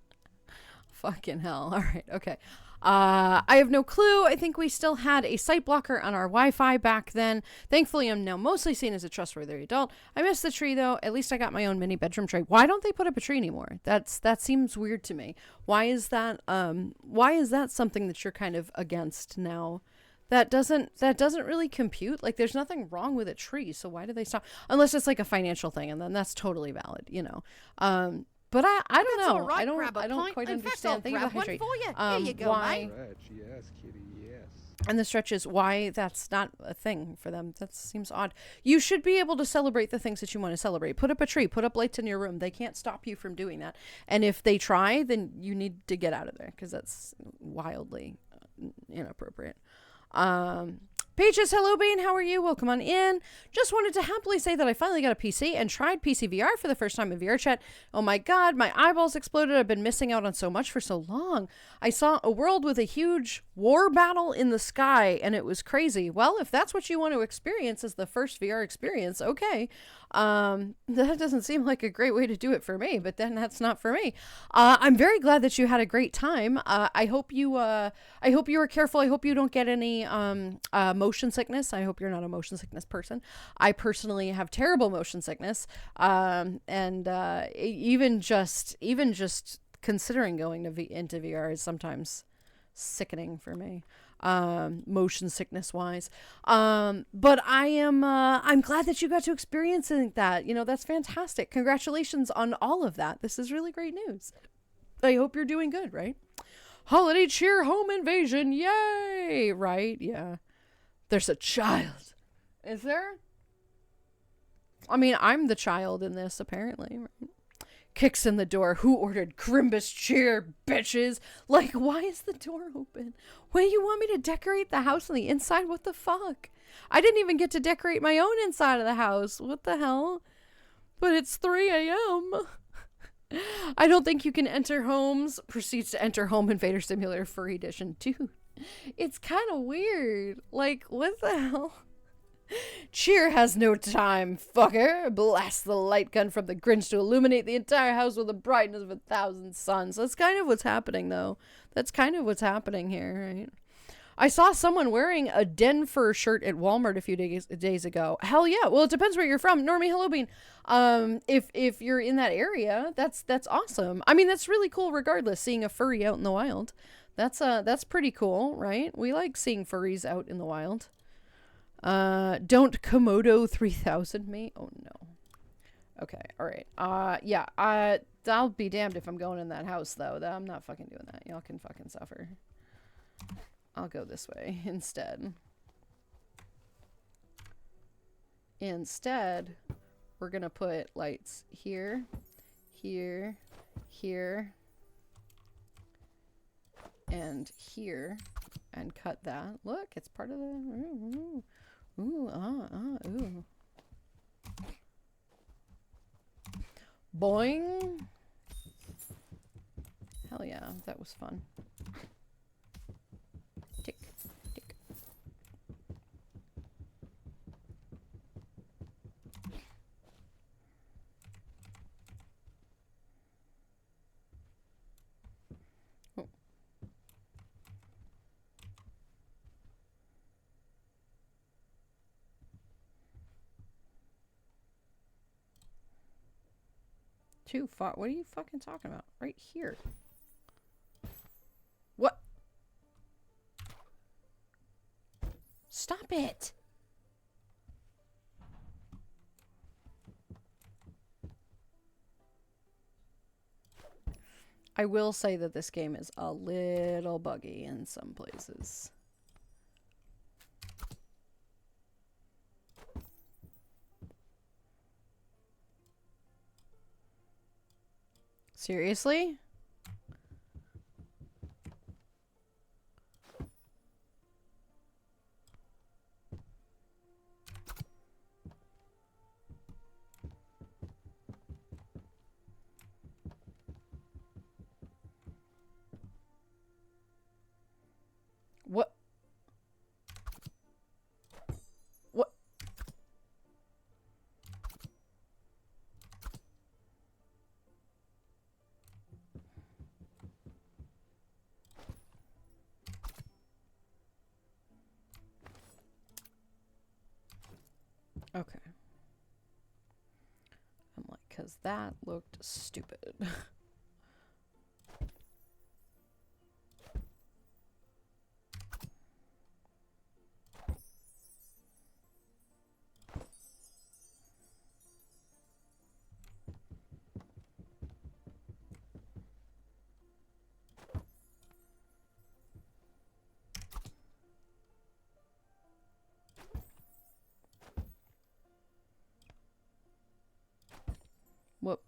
A: Fucking hell. All right. Okay. I have no clue. I think we still had a site blocker on our Wi-Fi back then. Thankfully, I'm now mostly seen as a trustworthy adult. I missed the tree, though. At least I got my own mini bedroom tray. Why don't they put up a tree anymore? That seems weird to me. Why is that something that you're kind of against now? That doesn't really compute. Like, there's nothing wrong with a tree, so why do they stop? Unless it's like a financial thing, and then that's totally valid, you know. But I don't know.
C: Right,
A: I don't quite understand.
C: Thank you, for you. Here you go,
A: why?
B: Stretch, yes, kitty, yes.
A: And the stretch is why that's not a thing for them. That seems odd. You should be able to celebrate the things that you want to celebrate. Put up a tree. Put up lights in your room. They can't stop you from doing that. And if they try, then you need to get out of there because that's wildly inappropriate. Pages, hello Bean, how are you? Welcome on in. Just wanted to happily say that I finally got a PC and tried PC VR for the first time in VR chat. Oh my god, my eyeballs exploded. I've been missing out on so much for so long. I saw a world with a huge war battle in the sky and it was crazy. Well, if that's what you want to experience as the first VR experience, okay. That doesn't seem like a great way to do it for me, but then that's not for me. I'm very glad that you had a great time. I hope you were careful. I hope you don't get any motion sickness. I hope you're not a motion sickness person. I personally have terrible motion sickness. And even just considering going into VR is sometimes sickening for me. Motion sickness wise. But I'm glad that you got to experience that. You know, that's fantastic. Congratulations on all of that. This is really great news. I hope you're doing good, right? Holiday cheer, home invasion. Yay. Right. Yeah. There's a child. Is there? I mean, I'm the child in this, apparently. Right? Kicks in the door. Who ordered Crimbus cheer, bitches? Like, why is the door open? What do you want me to decorate the house on the inside? What the fuck? I didn't even get to decorate my own inside of the house. What the hell? But it's 3 a.m. I don't think you can enter homes. Proceeds to enter Home Invader Simulator Furry Edition. Dude, it's kind of weird. Like, what the hell? Cheer has no time, fucker. Blast the light gun from the Grinch to illuminate the entire house with the brightness of 1,000 suns. That's kind of what's happening, though. That's kind of what's happening here, right? I saw someone wearing a Denver shirt at Walmart a few days ago. Hell yeah. Well, it depends where you're from. Normie, hello, Bean. If you're in that area, that's awesome. I mean, that's really cool regardless, seeing a furry out in the wild. That's pretty cool, right? We like seeing furries out in the wild. Don't Komodo 3000 me? Oh no. Okay, alright. Yeah, I'll be damned if I'm going in that house, though. I'm not fucking doing that. Y'all can fucking suffer. I'll go this way instead. Instead, we're gonna put lights here, here, here, and here, and cut that. Look, it's part of the... ooh. Boing. Hell yeah, that was fun. Tick, tick. Oh. Too far. What are you fucking talking about? Right here. What? Stop it. I will say that this game is a little buggy in some places. Seriously? What? What? Okay. I'm like, because that looked stupid. Whoop.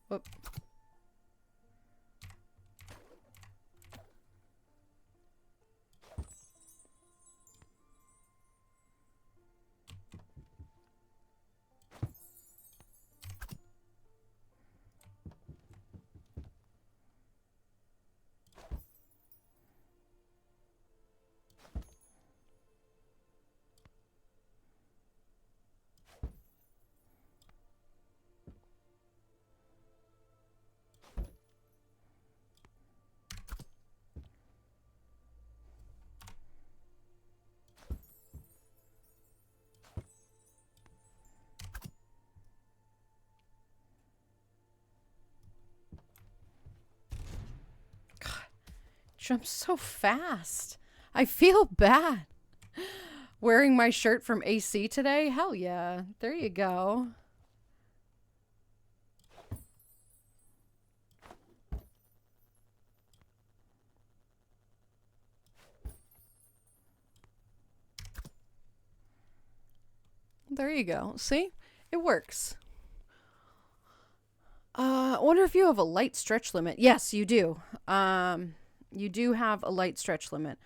A: Whoop. Jumps so fast. I feel bad. Wearing my shirt from AC today? Hell yeah. There you go. There you go. See? It works. I wonder if you have a light stretch limit. Yes, you do. you do have a light stretch limit.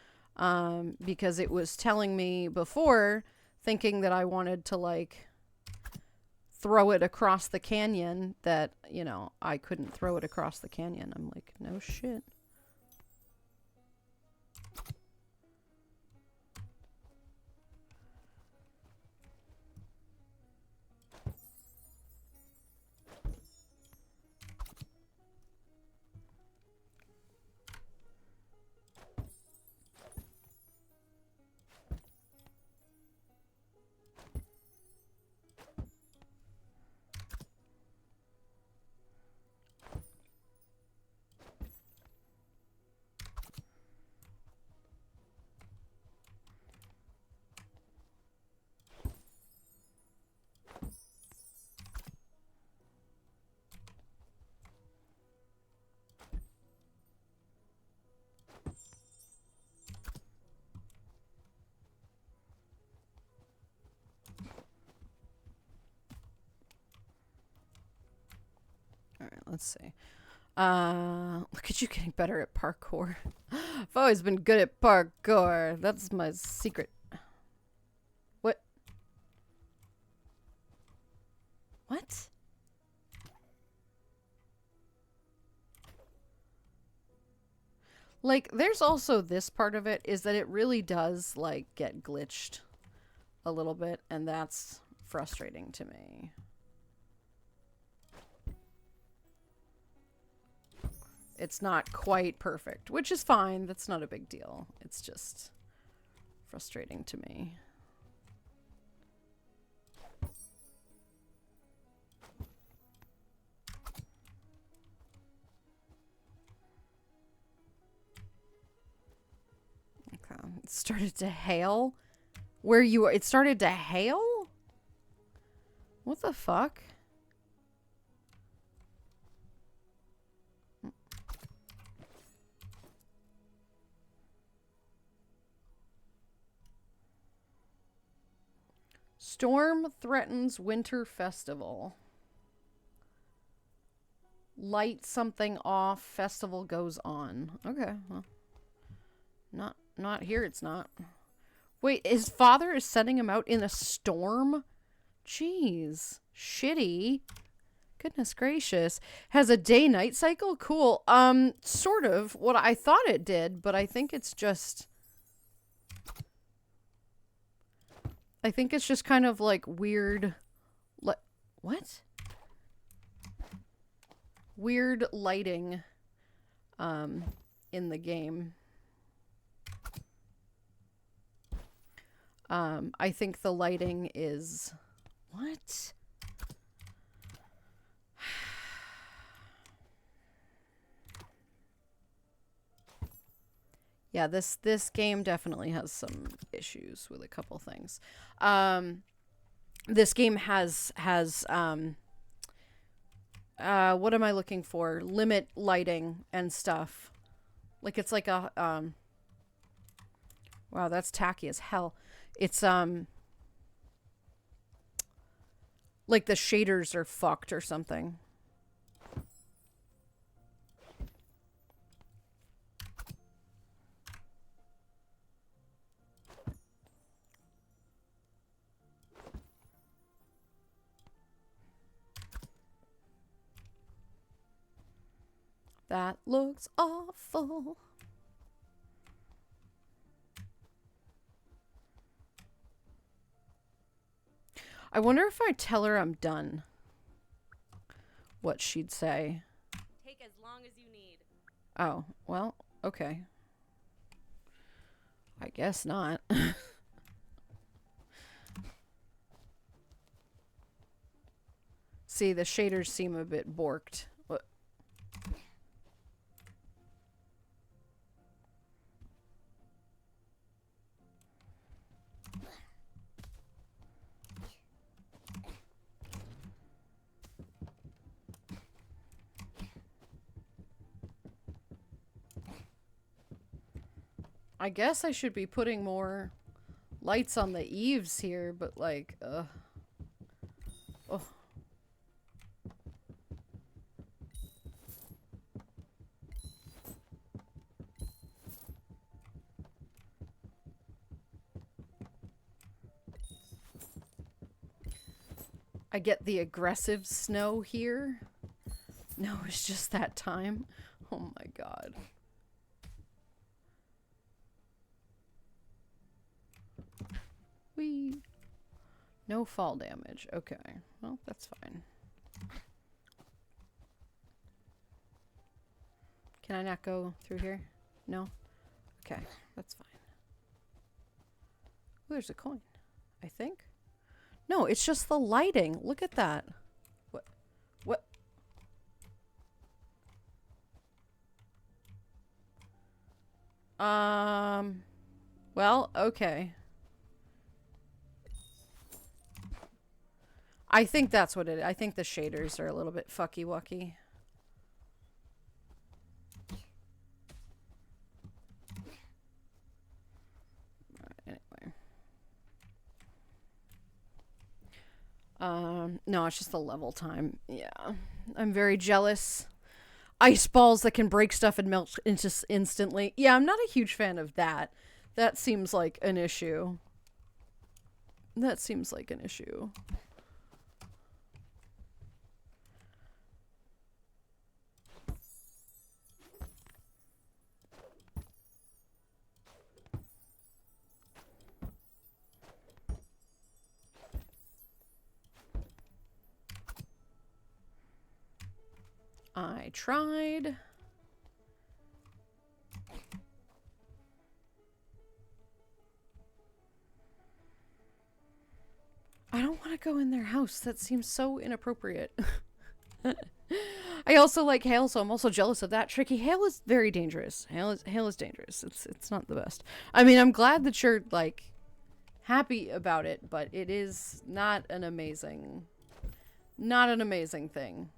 A: Because it was telling me before, thinking that I wanted to, like, throw it across the canyon, that, you know, I couldn't throw it across the canyon. I'm like, no shit. Alright, let's see. Look at you getting better at parkour. I've always been good at parkour. That's my secret. What? What? Like, there's also this part of it, is that it really does, like, get glitched a little bit, and that's frustrating to me. It's not quite perfect, which is fine. That's not a big deal. It's just frustrating to me. Okay, it started to hail. Where you are, it started to hail? What the fuck? Storm threatens winter festival. Light something off, festival goes on. Okay, well. Not here, it's not. Wait, his father is sending him out in a storm? Jeez. Shitty. Goodness gracious. Has a day-night cycle? Cool. Sort of. What I thought it did, but I think it's just... I think it's just kind of like weird... What? Weird lighting in the game. I think the lighting is... What? Yeah, this game definitely has some issues with a couple things. This game has what am I looking for? Limit lighting and stuff. Like, it's like a wow, that's tacky as hell. It's like the shaders are fucked or something. That looks awful. I wonder if I tell her I'm done, what she'd say.
L: Take as long as you need.
A: Oh, well, okay. I guess not. See, the shaders seem a bit borked. What? I guess I should be putting more lights on the eaves here, but like, oh. I get the aggressive snow here. No, it's just that time. Oh my god. Whee! No fall damage. Okay. Well, that's fine. Can I not go through here? No? Okay, that's fine. Ooh, there's a coin, I think. No, it's just the lighting. Look at that. What? What? Well, okay. I think that's what it is. I think the shaders are a little bit fucky-wucky. Anyway. No, it's just the level time. Yeah. I'm very jealous. Ice balls that can break stuff and melt instantly. Yeah, I'm not a huge fan of that. That seems like an issue. That seems like an issue. I tried. I don't want to go in their house. That seems so inappropriate. I also like hail, so I'm also jealous of that. Tricky, hail is very dangerous. Hail is dangerous. It's not the best. I mean, I'm glad that you're like happy about it, but it is not an amazing thing.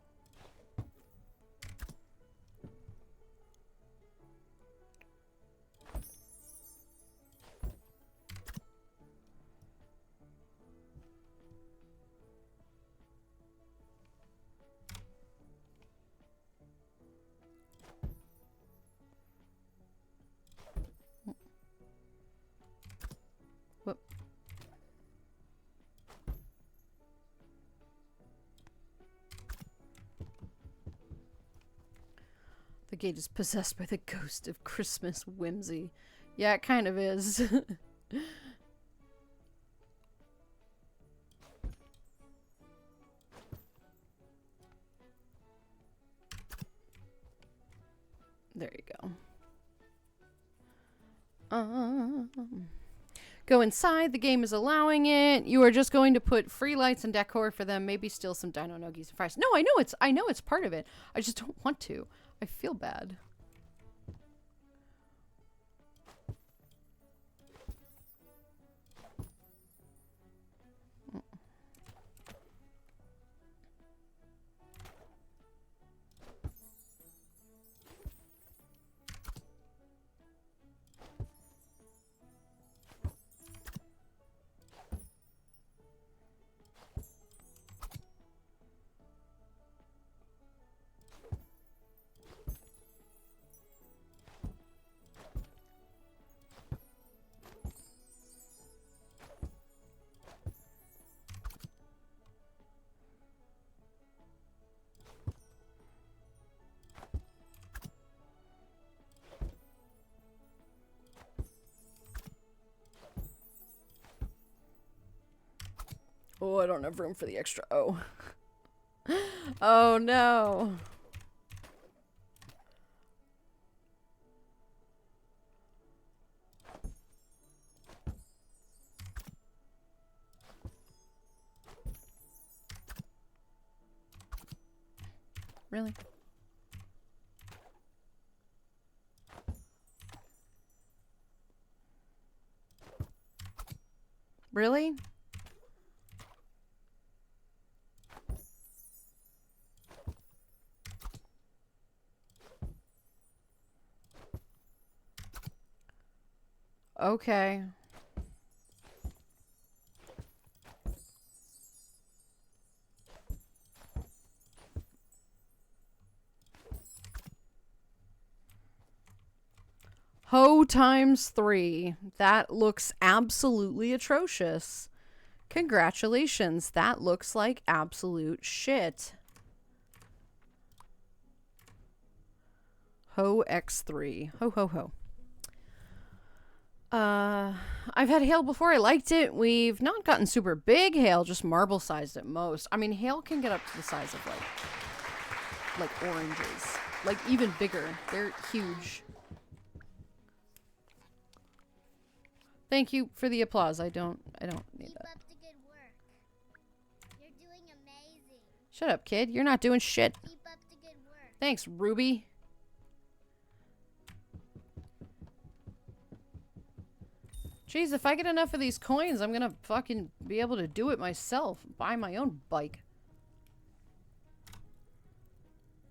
A: Whoop. The gate is possessed by the ghost of Christmas whimsy. Yeah, it kind of is. There you go. Go inside. The game is allowing it. You are just going to put free lights and decor for them. Maybe steal some dino nuggies and fries. No, I know it's part of it. I just don't want to. I feel bad. Oh, I don't have room for the extra O. Oh no. Really? Really? Okay. Ho times 3. That looks absolutely atrocious. Congratulations. That looks like absolute shit. Ho X3. Ho ho ho. I've had hail before. I liked it. We've not gotten super big hail, just marble sized at most. I mean, hail can get up to the size of like oranges. Like even bigger. They're huge. Thank you for the applause. I don't need that.
J: Keep up the good work. You're doing amazing.
A: Shut up, kid. You're not doing shit.
J: Keep up the good work.
A: Thanks, Ruby. Jeez, if I get enough of these coins, I'm gonna fucking be able to do it myself. Buy my own bike.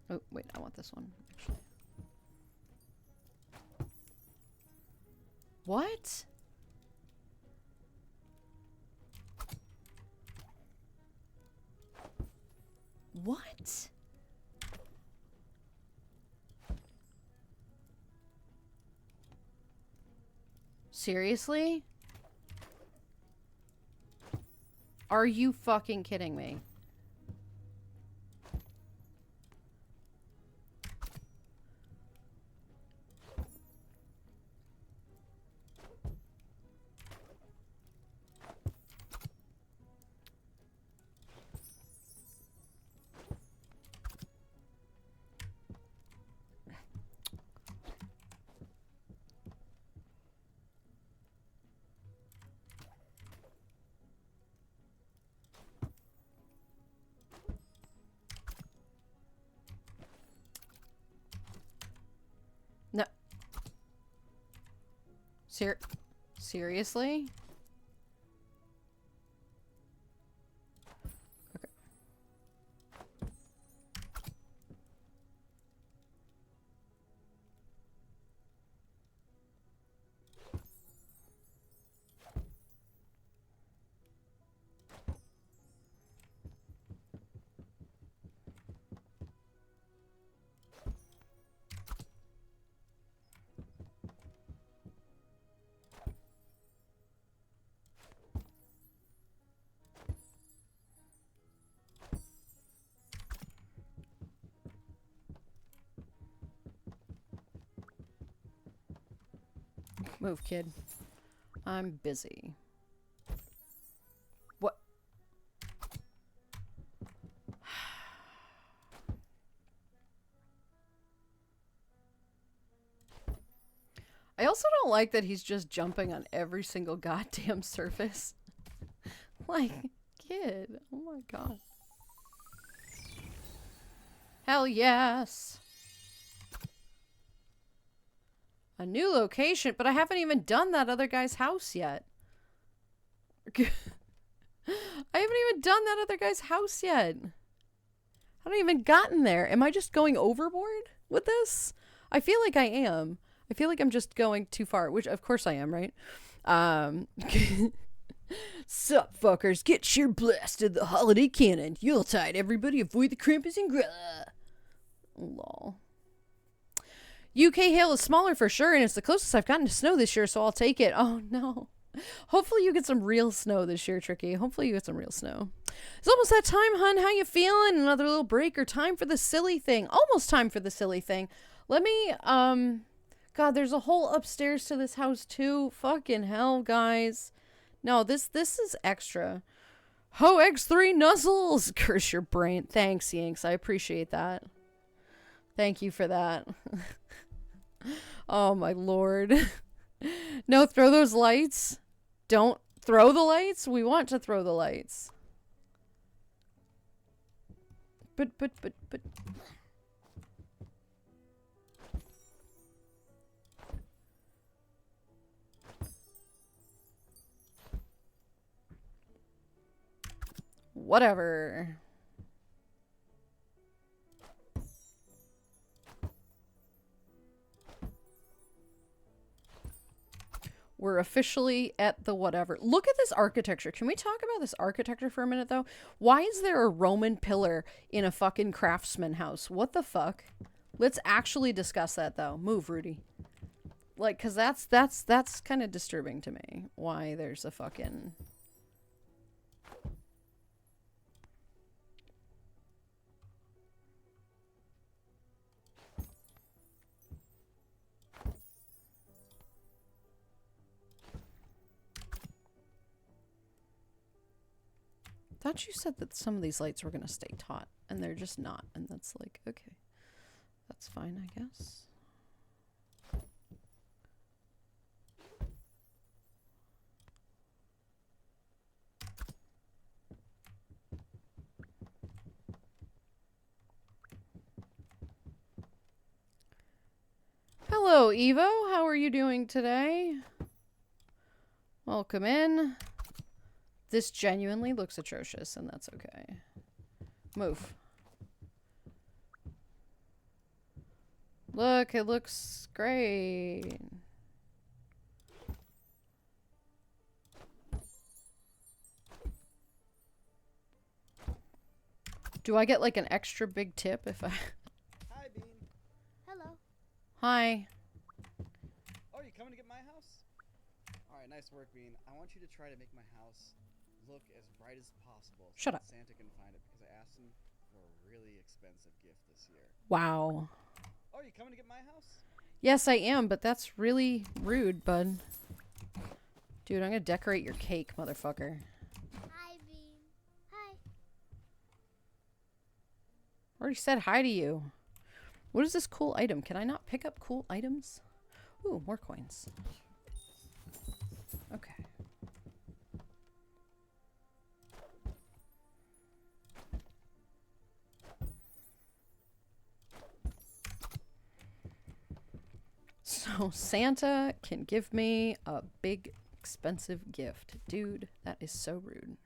A: Oh, wait, I want this one, actually. What? What? Seriously? Are you fucking kidding me? No. Seriously? Okay. Move, kid. I'm busy. What? I also don't like that he's just jumping on every single goddamn surface. Like, kid. Oh my god. Hell yes. A new location, but I haven't even done that other guy's house yet. I haven't even done that other guy's house yet. I haven't even gotten there. Am I just going overboard with this? I feel like I am. I feel like I'm just going too far, which of course I am, right? Sup, fuckers. Get your blasted the holiday cannon. Yuletide, everybody. Avoid the Krampus and lol. UK hail is smaller for sure, and it's the closest I've gotten to snow this year, so I'll take it. Oh, no. Hopefully you get some real snow this year, Tricky. Hopefully you get some real snow. It's almost that time, hun. How you feeling? Another little break or time for the silly thing? Almost time for the silly thing. Let me, God, there's a hole upstairs to this house, too. Fucking hell, guys. No, this is extra. Ho, X3 nuzzles! Curse your brain. Thanks, Yanks. I appreciate that. Thank you for that. Oh my lord. No, throw those lights. Don't throw the lights. We want to throw the lights. But. Whatever. We're officially at the whatever. Look at this architecture. Can we talk about this architecture for a minute, though? Why is there a Roman pillar in a fucking craftsman house? What the fuck? Let's actually discuss that, though. Move, Rudy. Like, because that's kind of disturbing to me. Why there's a fucking... Thought you said that some of these lights were gonna stay taut, and they're just not, and that's like, okay. That's fine, I guess. Hello, Evo. How are you doing today? Welcome in. This genuinely looks atrocious, and that's okay. Move. Look, it looks great. Do I get like an extra big tip if I...
M: Hi, Bean.
J: Hello.
A: Hi.
M: Oh, you coming to get my house? Alright, nice work, Bean. I want you to try to make my house look as bright as possible.
A: Shut up.
M: Santa can find it because I asked him for a really expensive gift this year.
A: Wow.
M: Oh, you coming to get my house?
A: Yes, I am, but that's really rude, bud. Dude, I'm gonna decorate your cake, motherfucker.
J: Hi, Bean. Hi.
A: Already said hi to you. What is this cool item? Can I not pick up cool items? Ooh, more coins. Okay. So Santa can give me a big expensive gift. Dude, that is so rude.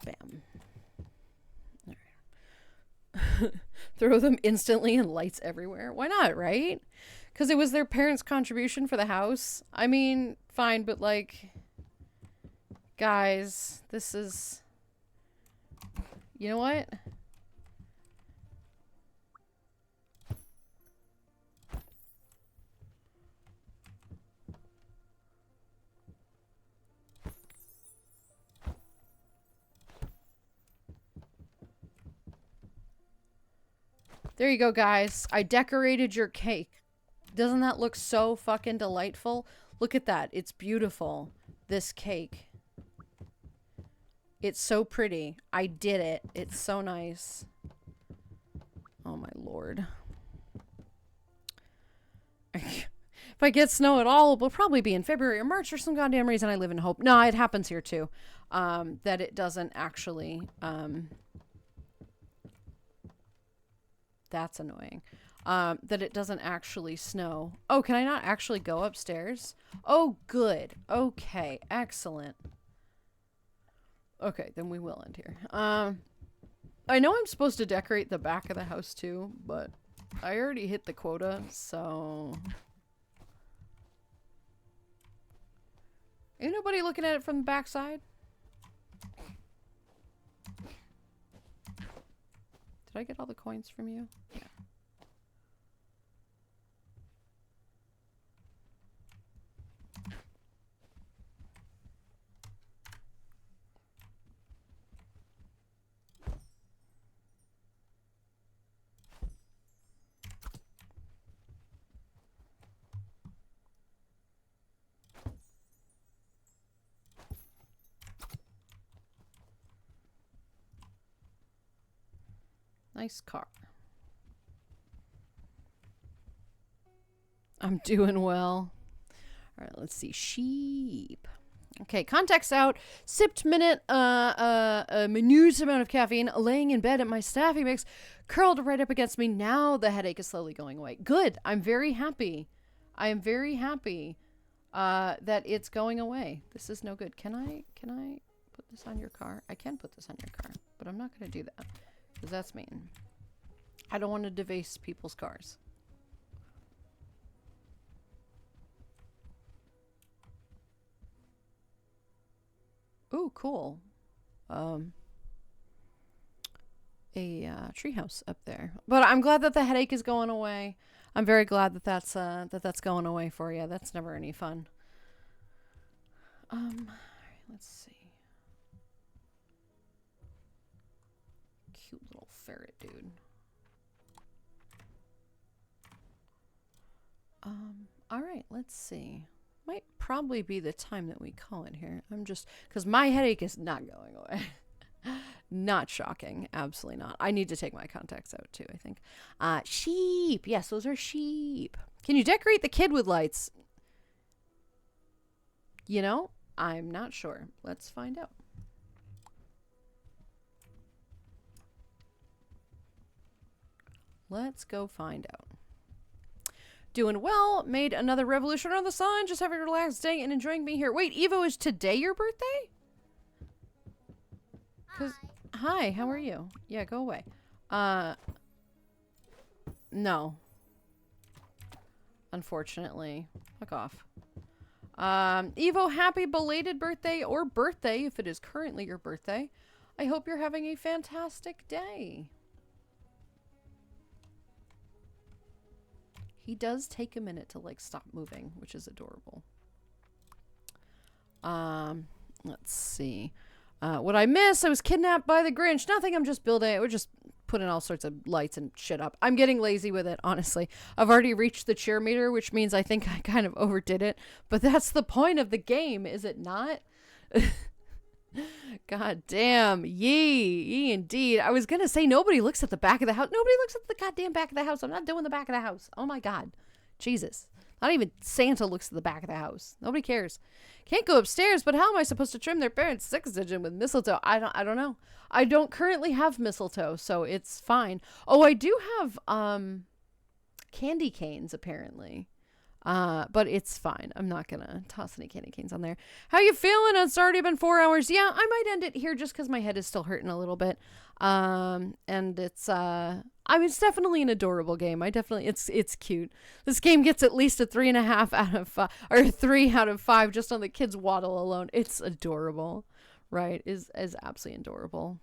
A: Bam. All right. Throw them instantly and lights everywhere. Why not, right? Because it was their parents' contribution for the house. I mean, fine, but like, guys, this is... You know what? There you go, guys. I decorated your cake. Doesn't that look so fucking delightful? Look at that. It's beautiful. This cake. It's so pretty. I did it. It's so nice. Oh my lord. If I get snow at all, it will probably be in February or March for some goddamn reason. I live in hope. No, it happens here too. That it doesn't actually... That's annoying. That it doesn't actually snow. Oh, can I not actually go upstairs? Oh, good. Okay, excellent. Okay, then we will end here. I know I'm supposed to decorate the back of the house too, but I already hit the quota, so... Ain't nobody looking at it from the back side? Did I get all the coins from you? Yeah. Nice car. I'm doing well. All right, let's see. Sheep. Okay, context out. Sipped minute, a minute amount of caffeine, laying in bed at my staffy mix, curled right up against me. Now the headache is slowly going away. Good. I'm very happy. I am very happy that it's going away. This is no good. Can I put this on your car? I can put this on your car, but I'm not going to do that because that's mean. I don't want to deface people's cars. Ooh, cool. A treehouse up there. But I'm glad that the headache is going away. I'm very glad that that's going away for you. That's never any fun. Let's see. Cute little ferret dude. All right, let's see. Might probably be the time that we call it here. I'm just, because my headache is not going away. Not shocking. Absolutely not. I need to take my contacts out too, I think. Sheep. Yes, those are sheep. Can you decorate the kid with lights? You know, I'm not sure. Let's find out. Let's go find out. Doing well. Made another revolution around the sun. Just having a relaxed day and enjoying being here. Wait, Evo, is today your birthday? Hi, how are you? Yeah, go away. No. Unfortunately. Fuck off. Evo, happy belated birthday or birthday if it is currently your birthday. I hope you're having a fantastic day. He does take a minute to like stop moving, which is adorable. Let's see. What I miss, I was kidnapped by the Grinch. Nothing, I'm just building. We're just putting all sorts of lights and shit up. I'm getting lazy with it, honestly. I've already reached the cheer meter, which means I think I kind of overdid it. But that's the point of the game, is it not? God damn. Yee indeed. I was going to say nobody looks at the back of the house. Nobody looks at the goddamn back of the house. I'm not doing the back of the house. Oh my God. Jesus. Not even Santa looks at the back of the house. Nobody cares. Can't go upstairs, but how am I supposed to trim their parents' six-digit with mistletoe? I don't know. I don't currently have mistletoe, so it's fine. Oh, I do have candy canes apparently. But it's fine. I'm not gonna toss any candy canes on there. How you feeling? It's already been 4 hours. Yeah, I might end it here just because my head is still hurting a little bit. And it's I mean, it's definitely an adorable game. It's cute. This game gets at least a 3.5 out of 5, or 3 out of 5 just on the kids waddle alone. It's adorable, right? Is absolutely adorable.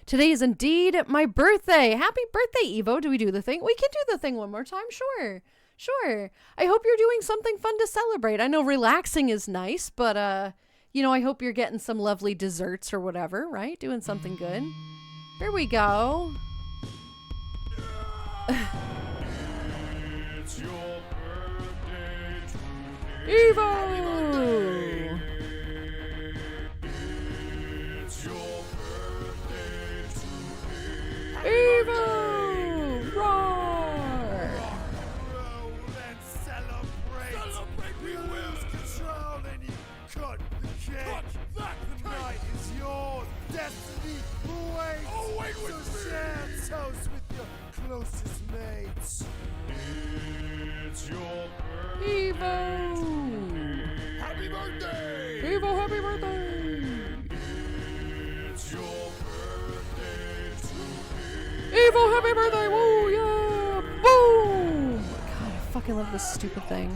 A: Today is indeed my birthday. Happy birthday, Evo. Do we do the thing? We can do the thing one more time. Sure. I hope you're doing something fun to celebrate. I know relaxing is nice, but, you know, I hope you're getting some lovely desserts or whatever, right? Doing something good. There we go.
B: It's your birthday
A: Evo!
B: It's your birthday today.
A: Evo! Roar!
B: Roll and celebrate. We lose control and you cut the cake. The night is yours. Destiny awaits. Oh, wait with so share toast with your closest mates. It's your birthday.
A: Evo!
B: Happy birthday!
A: Evo, happy birthday!
B: It's your birthday today.
A: Evo, happy birthday! Woo, yeah! Boom! God, I fucking love this stupid thing.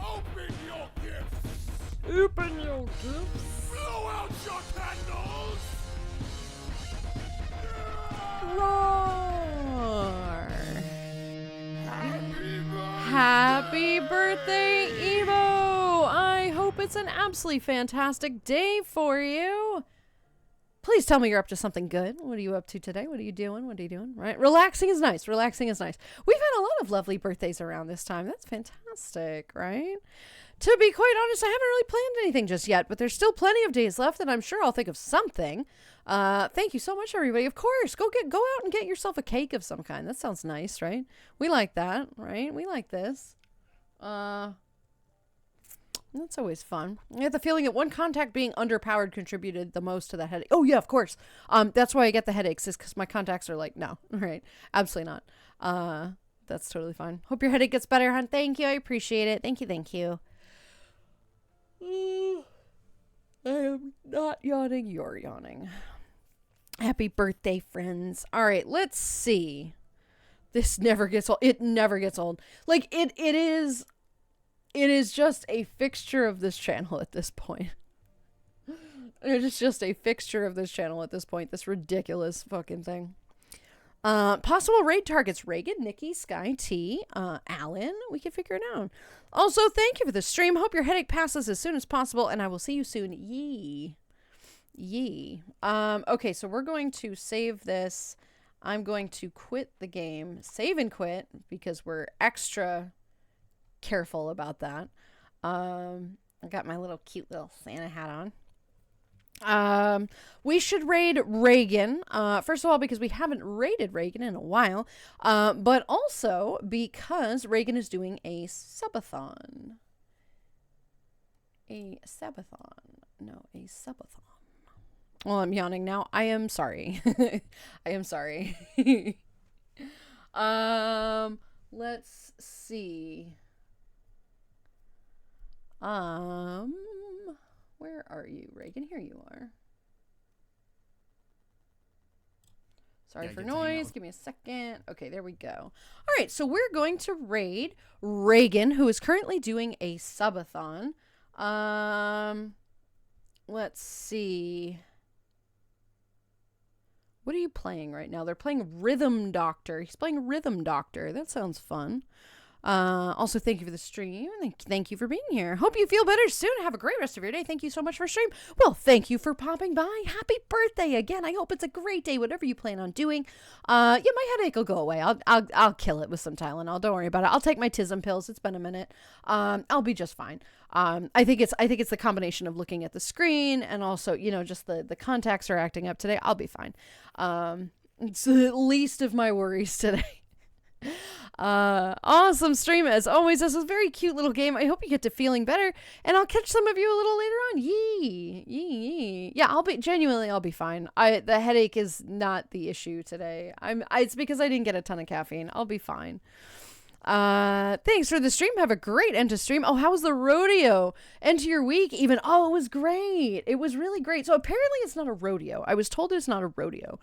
B: Open your gifts.
A: Open your gifts.
B: Blow out your candles.
A: Roar!
B: Happy birthday.
A: Happy birthday, Evo! I hope it's an absolutely fantastic day for you. Please tell me you're up to something good. What are you up to today? What are you doing? Right? Relaxing is nice. We've had a lot of lovely birthdays around this time. That's fantastic, right? To be quite honest, I haven't really planned anything just yet, but there's still plenty of days left, and I'm sure I'll think of something. Thank you so much, everybody. Of course, go out and get yourself a cake of some kind. That sounds nice, right? We like that, right? We like this. That's always fun. I get the feeling that one contact being underpowered contributed the most to that headache. Oh yeah, of course. That's why I get the headaches, is because my contacts are like, no, right? Absolutely not. That's totally fine. Hope your headache gets better, hon. Thank you. I appreciate it. Thank you. I am not yawning. You're yawning. Happy birthday, friends. All right, let's see. This never gets old. It never gets old. Like, it is just a fixture of this channel at this point. It is just a fixture of this channel at this point. This ridiculous fucking thing. Possible raid targets: Reagan, Nikki, Sky T, Alan. We can figure it out. Also, thank you for the stream. Hope your headache passes as soon as possible, and I will see you soon. Yee. Okay, so we're going to save this. I'm going to quit the game, save and quit, because we're extra careful about that. I got my little cute little Santa hat on. We should raid Reagan. First of all, because we haven't raided Reagan in a while. But also because Reagan is doing a subathon. A subathon. Well, I'm yawning now. I am sorry. I am sorry. Let's see. Where are you, Reagan? Here you are. Sorry for noise. Give me a second. Okay, there we go. All right, so we're going to raid Reagan, who is currently doing a subathon. Let's see. What are you playing right now? They're playing Rhythm Doctor. He's playing Rhythm Doctor. That sounds fun. Also, thank you for the stream. Thank you for being here. Hope you feel better soon. Have a great rest of your day. Thank you so much for stream. Well, thank you for popping by. Happy birthday again. I hope it's a great day, whatever you plan on doing. Yeah, my headache will go away. I'll kill it with some Tylenol. Don't worry about it. I'll take my Tism pills. It's been a minute. I'll be just fine. I think it's the combination of looking at the screen and also, just the contacts are acting up today. I'll be fine. It's the least of my worries today. Awesome stream as always. This is a very cute little game. I hope you get to feeling better, and I'll catch some of you a little later on. Yee. Yeah, I'll be fine. The headache is not the issue today. It's because I didn't get a ton of caffeine. I'll be fine. Thanks for the stream. Have a great end to stream. Oh, how was the rodeo? End to your week even. Oh, it was great. It was really great. So apparently it's not a rodeo. I was told it's not a rodeo.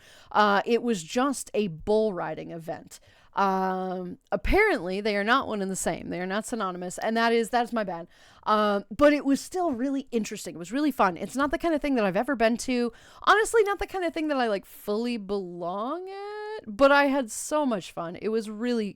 A: It was just a bull riding event. Apparently they are not one and the same. They are not synonymous, and that's my bad. But it was still really interesting. It was really fun. It's not the kind of thing that I've ever been to. Honestly, not the kind of thing that I fully belong at, but I had so much fun. It was really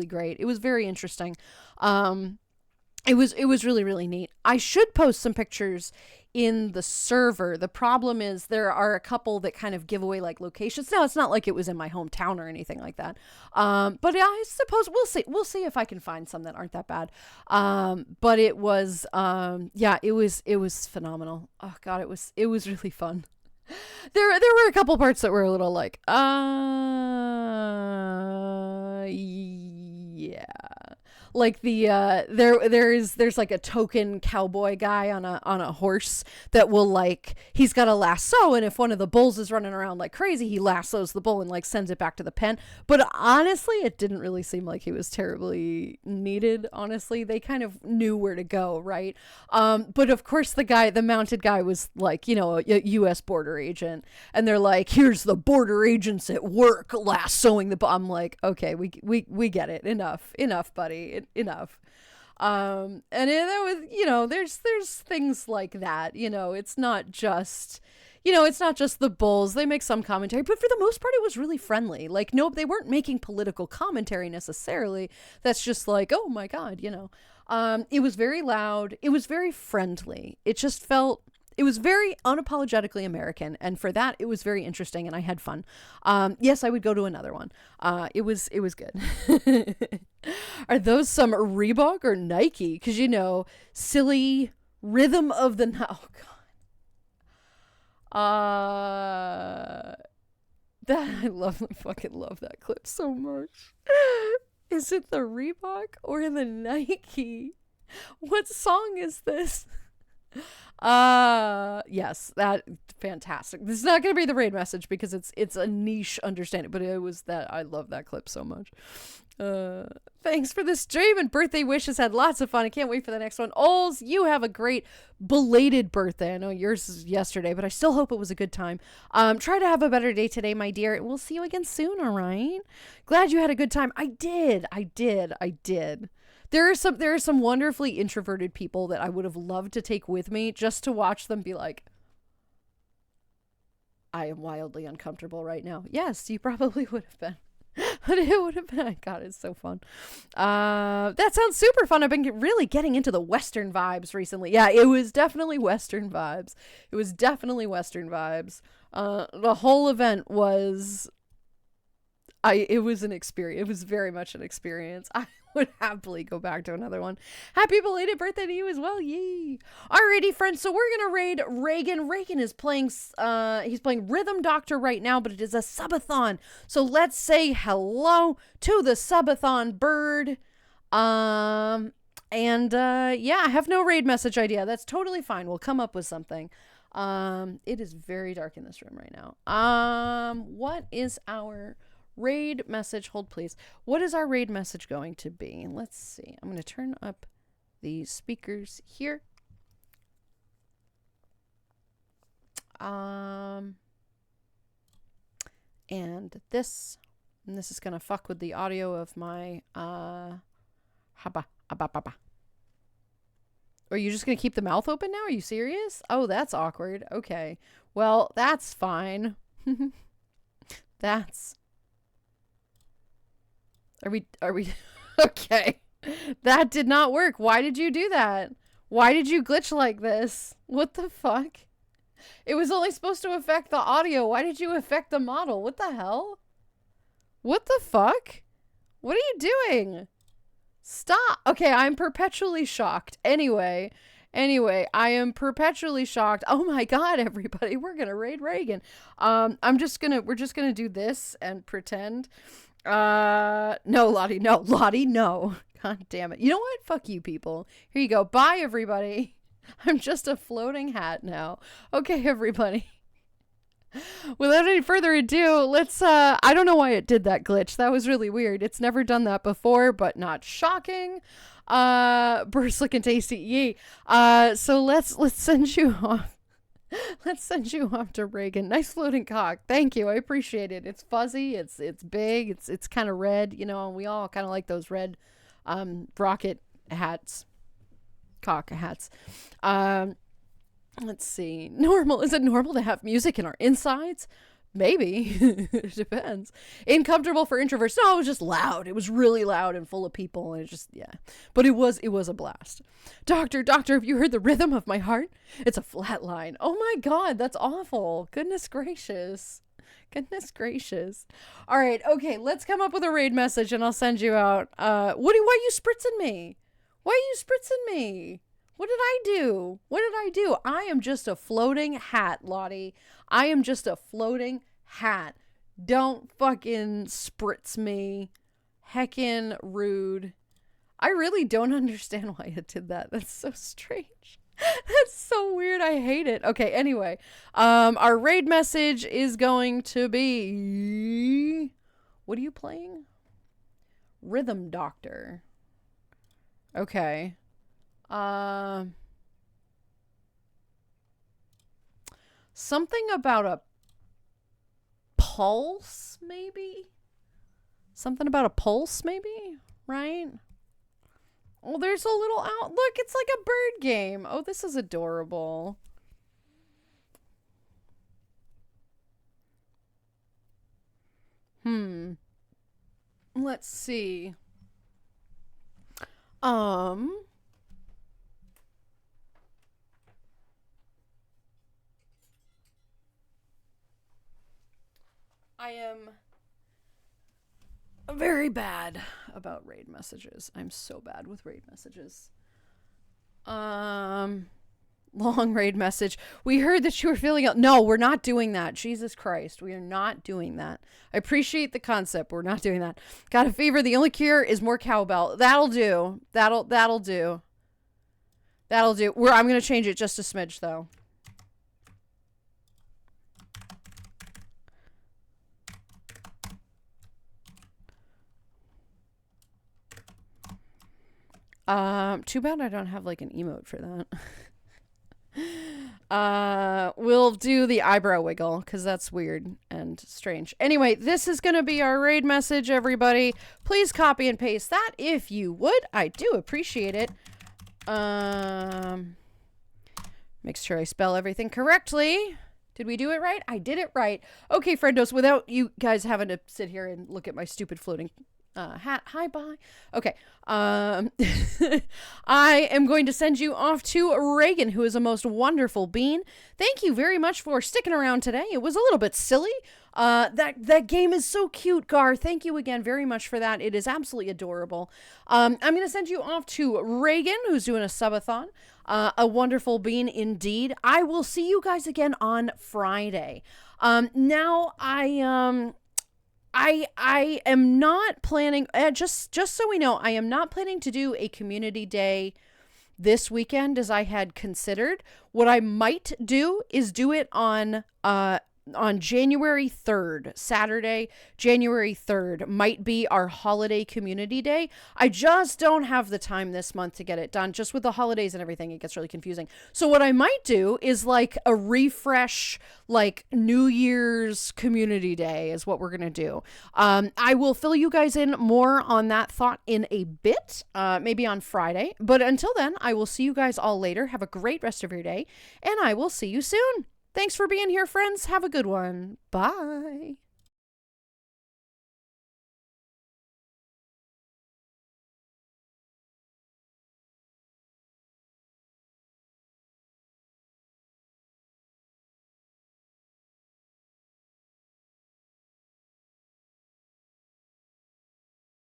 A: great. It was very interesting. It was really, really neat. I should post some pictures in the server. The problem is there are a couple that kind of give away locations. Now, it's not like it was in my hometown or anything like that. But I suppose we'll see if I can find some that aren't that bad. But it was, it was phenomenal. Oh God, it was really fun. There were a couple parts that were a little yeah. There's a token cowboy guy on a horse that will he's got a lasso, and if one of the bulls is running around like crazy, he lassos the bull and sends it back to the pen. But honestly, it didn't really seem like he was terribly needed. Honestly, they kind of knew where to go, right? But of course the mounted guy was a U.S. border agent, and they're like, here's the border agents at work lassoing the bull. I'm like, okay, we get it. Enough, buddy. Enough. And that was, there's things like that, it's not just the bulls. They make some commentary, but for the most part, it was really friendly. No, they weren't making political commentary necessarily. That's just oh my God, it was very loud. It was very friendly. It was very unapologetically American, and for that, it was very interesting, and I had fun. Yes, I would go to another one. It was good. Are those some Reebok or Nike? Because, silly rhythm of the night. Oh, God. I fucking love that clip so much. Is it the Reebok or the Nike? What song is this? Yes, that fantastic. This is not going to be the raid message because it's a niche understanding, but it was that I love that clip so much. Thanks for the stream and birthday wishes. Had lots of fun. I can't wait for the next one. Ols, you have a great belated birthday. I know yours is yesterday, but I still hope it was a good time. Try to have a better day today, my dear, and we'll see you again soon, all right? Glad you had a good time. I did. There are some wonderfully introverted people that I would have loved to take with me just to watch them be like, I am wildly uncomfortable right now. Yes, you probably would have been. But it would have been, God, it's so fun. That sounds super fun. I've been really getting into the Western vibes recently. Yeah, it was definitely Western vibes. The whole event was It was an experience. It was very much an experience. I would happily go back to another one. Happy belated birthday to you as well. Yay. Alrighty, friends. So we're going to raid Reagan. Reagan is playing, he's playing Rhythm Doctor right now, but it is a subathon. So let's say hello to the subathon bird. Yeah, I have no raid message idea. That's totally fine. We'll come up with something. It is very dark in this room right now. What is our raid message? Hold please. What is our raid message going to be? Let's see. I'm going to turn up the speakers here. And this is going to fuck with the audio of my, Are you just going to keep the mouth open now? Are you serious? Oh, that's awkward. Okay. Well, that's fine. Are we okay. That did not work. Why did you do that? Why did you glitch like this? What the fuck? It was only supposed to affect the audio. Why did you affect the model? What the hell? What the fuck? What are you doing? Stop. Okay, I'm perpetually shocked. Anyway, I am perpetually shocked. Oh my god, everybody, we're gonna raid Reagan. We're just gonna do this and pretend. No, Lottie, no. God damn it. You know what? Fuck you people. Here you go. Bye, everybody. I'm just a floating hat now. Okay, everybody. Without any further ado, let's, I don't know why it did that glitch. That was really weird. It's never done that before, but not shocking. Burst looking tasty. Yee. So let's send you off. Let's send you off to Reagan. Nice floating cock. Thank you. I appreciate it. It's fuzzy. It's big. It's kind of red, you know, and we all kind of like those red, rocket hats. Cock hats. Let's see. Normal. Is it normal to have music in our insides? Maybe. It depends. Uncomfortable for introverts. No, it was just loud. It was really loud and full of people. And it just, yeah. But it was a blast. Doctor, have you heard the rhythm of my heart? It's a flat line. Oh my God, that's awful. Goodness gracious. All right. Okay. Let's come up with a raid message and I'll send you out. Why are you spritzing me? What did I do? I am just a floating hat, Lottie. I am just a floating hat. Don't fucking spritz me. Heckin' rude. I really don't understand why it did that. That's so strange. That's so weird. I hate it. Okay, anyway. Our raid message is going to be... What are you playing? Rhythm Doctor. Okay. Something about a pulse, maybe? Right? Oh, there's a little out. Look, it's like a bird game. Oh, this is adorable. Let's see. I am very bad about raid messages. I'm so bad with raid messages. Long raid message. We heard that you were feeling ill. No, we're not doing that. Jesus Christ. We are not doing that. I appreciate the concept. We're not doing that. Got a fever. The only cure is more cowbell. That'll do. That'll do. I'm going to change it just a smidge though. Too bad I don't have like an emote for that. We'll do the eyebrow wiggle because that's weird and strange. Anyway, this is going to be our raid message, everybody. Please copy and paste that if you would. I do appreciate it. Make sure I spell everything correctly. Did we do it right? I did it right. Okay, friendos, without you guys having to sit here and look at my stupid floating hat. Hi, bye. Okay. I am going to send you off to Reagan, who is a most wonderful bean. Thank you very much for sticking around today. It was a little bit silly. That game is so cute, Gar. Thank you again very much for that. It is absolutely adorable. I'm going to send you off to Reagan, who's doing a subathon. A wonderful bean indeed. I will see you guys again on Friday. Now I am not planning, just so we know, I am not planning to do a community day this weekend as I had considered. What I might do is do it on January 3rd, Saturday, January 3rd might be our holiday community day. I just don't have the time this month to get it done. Just with the holidays and everything, it gets really confusing. So what I might do is like a refresh, like New Year's community day is what we're going to do. I will fill you guys in more on that thought in a bit, maybe on Friday. But until then, I will see you guys all later. Have a great rest of your day, and I will see you soon. Thanks for being here, friends. Have a good one. Bye.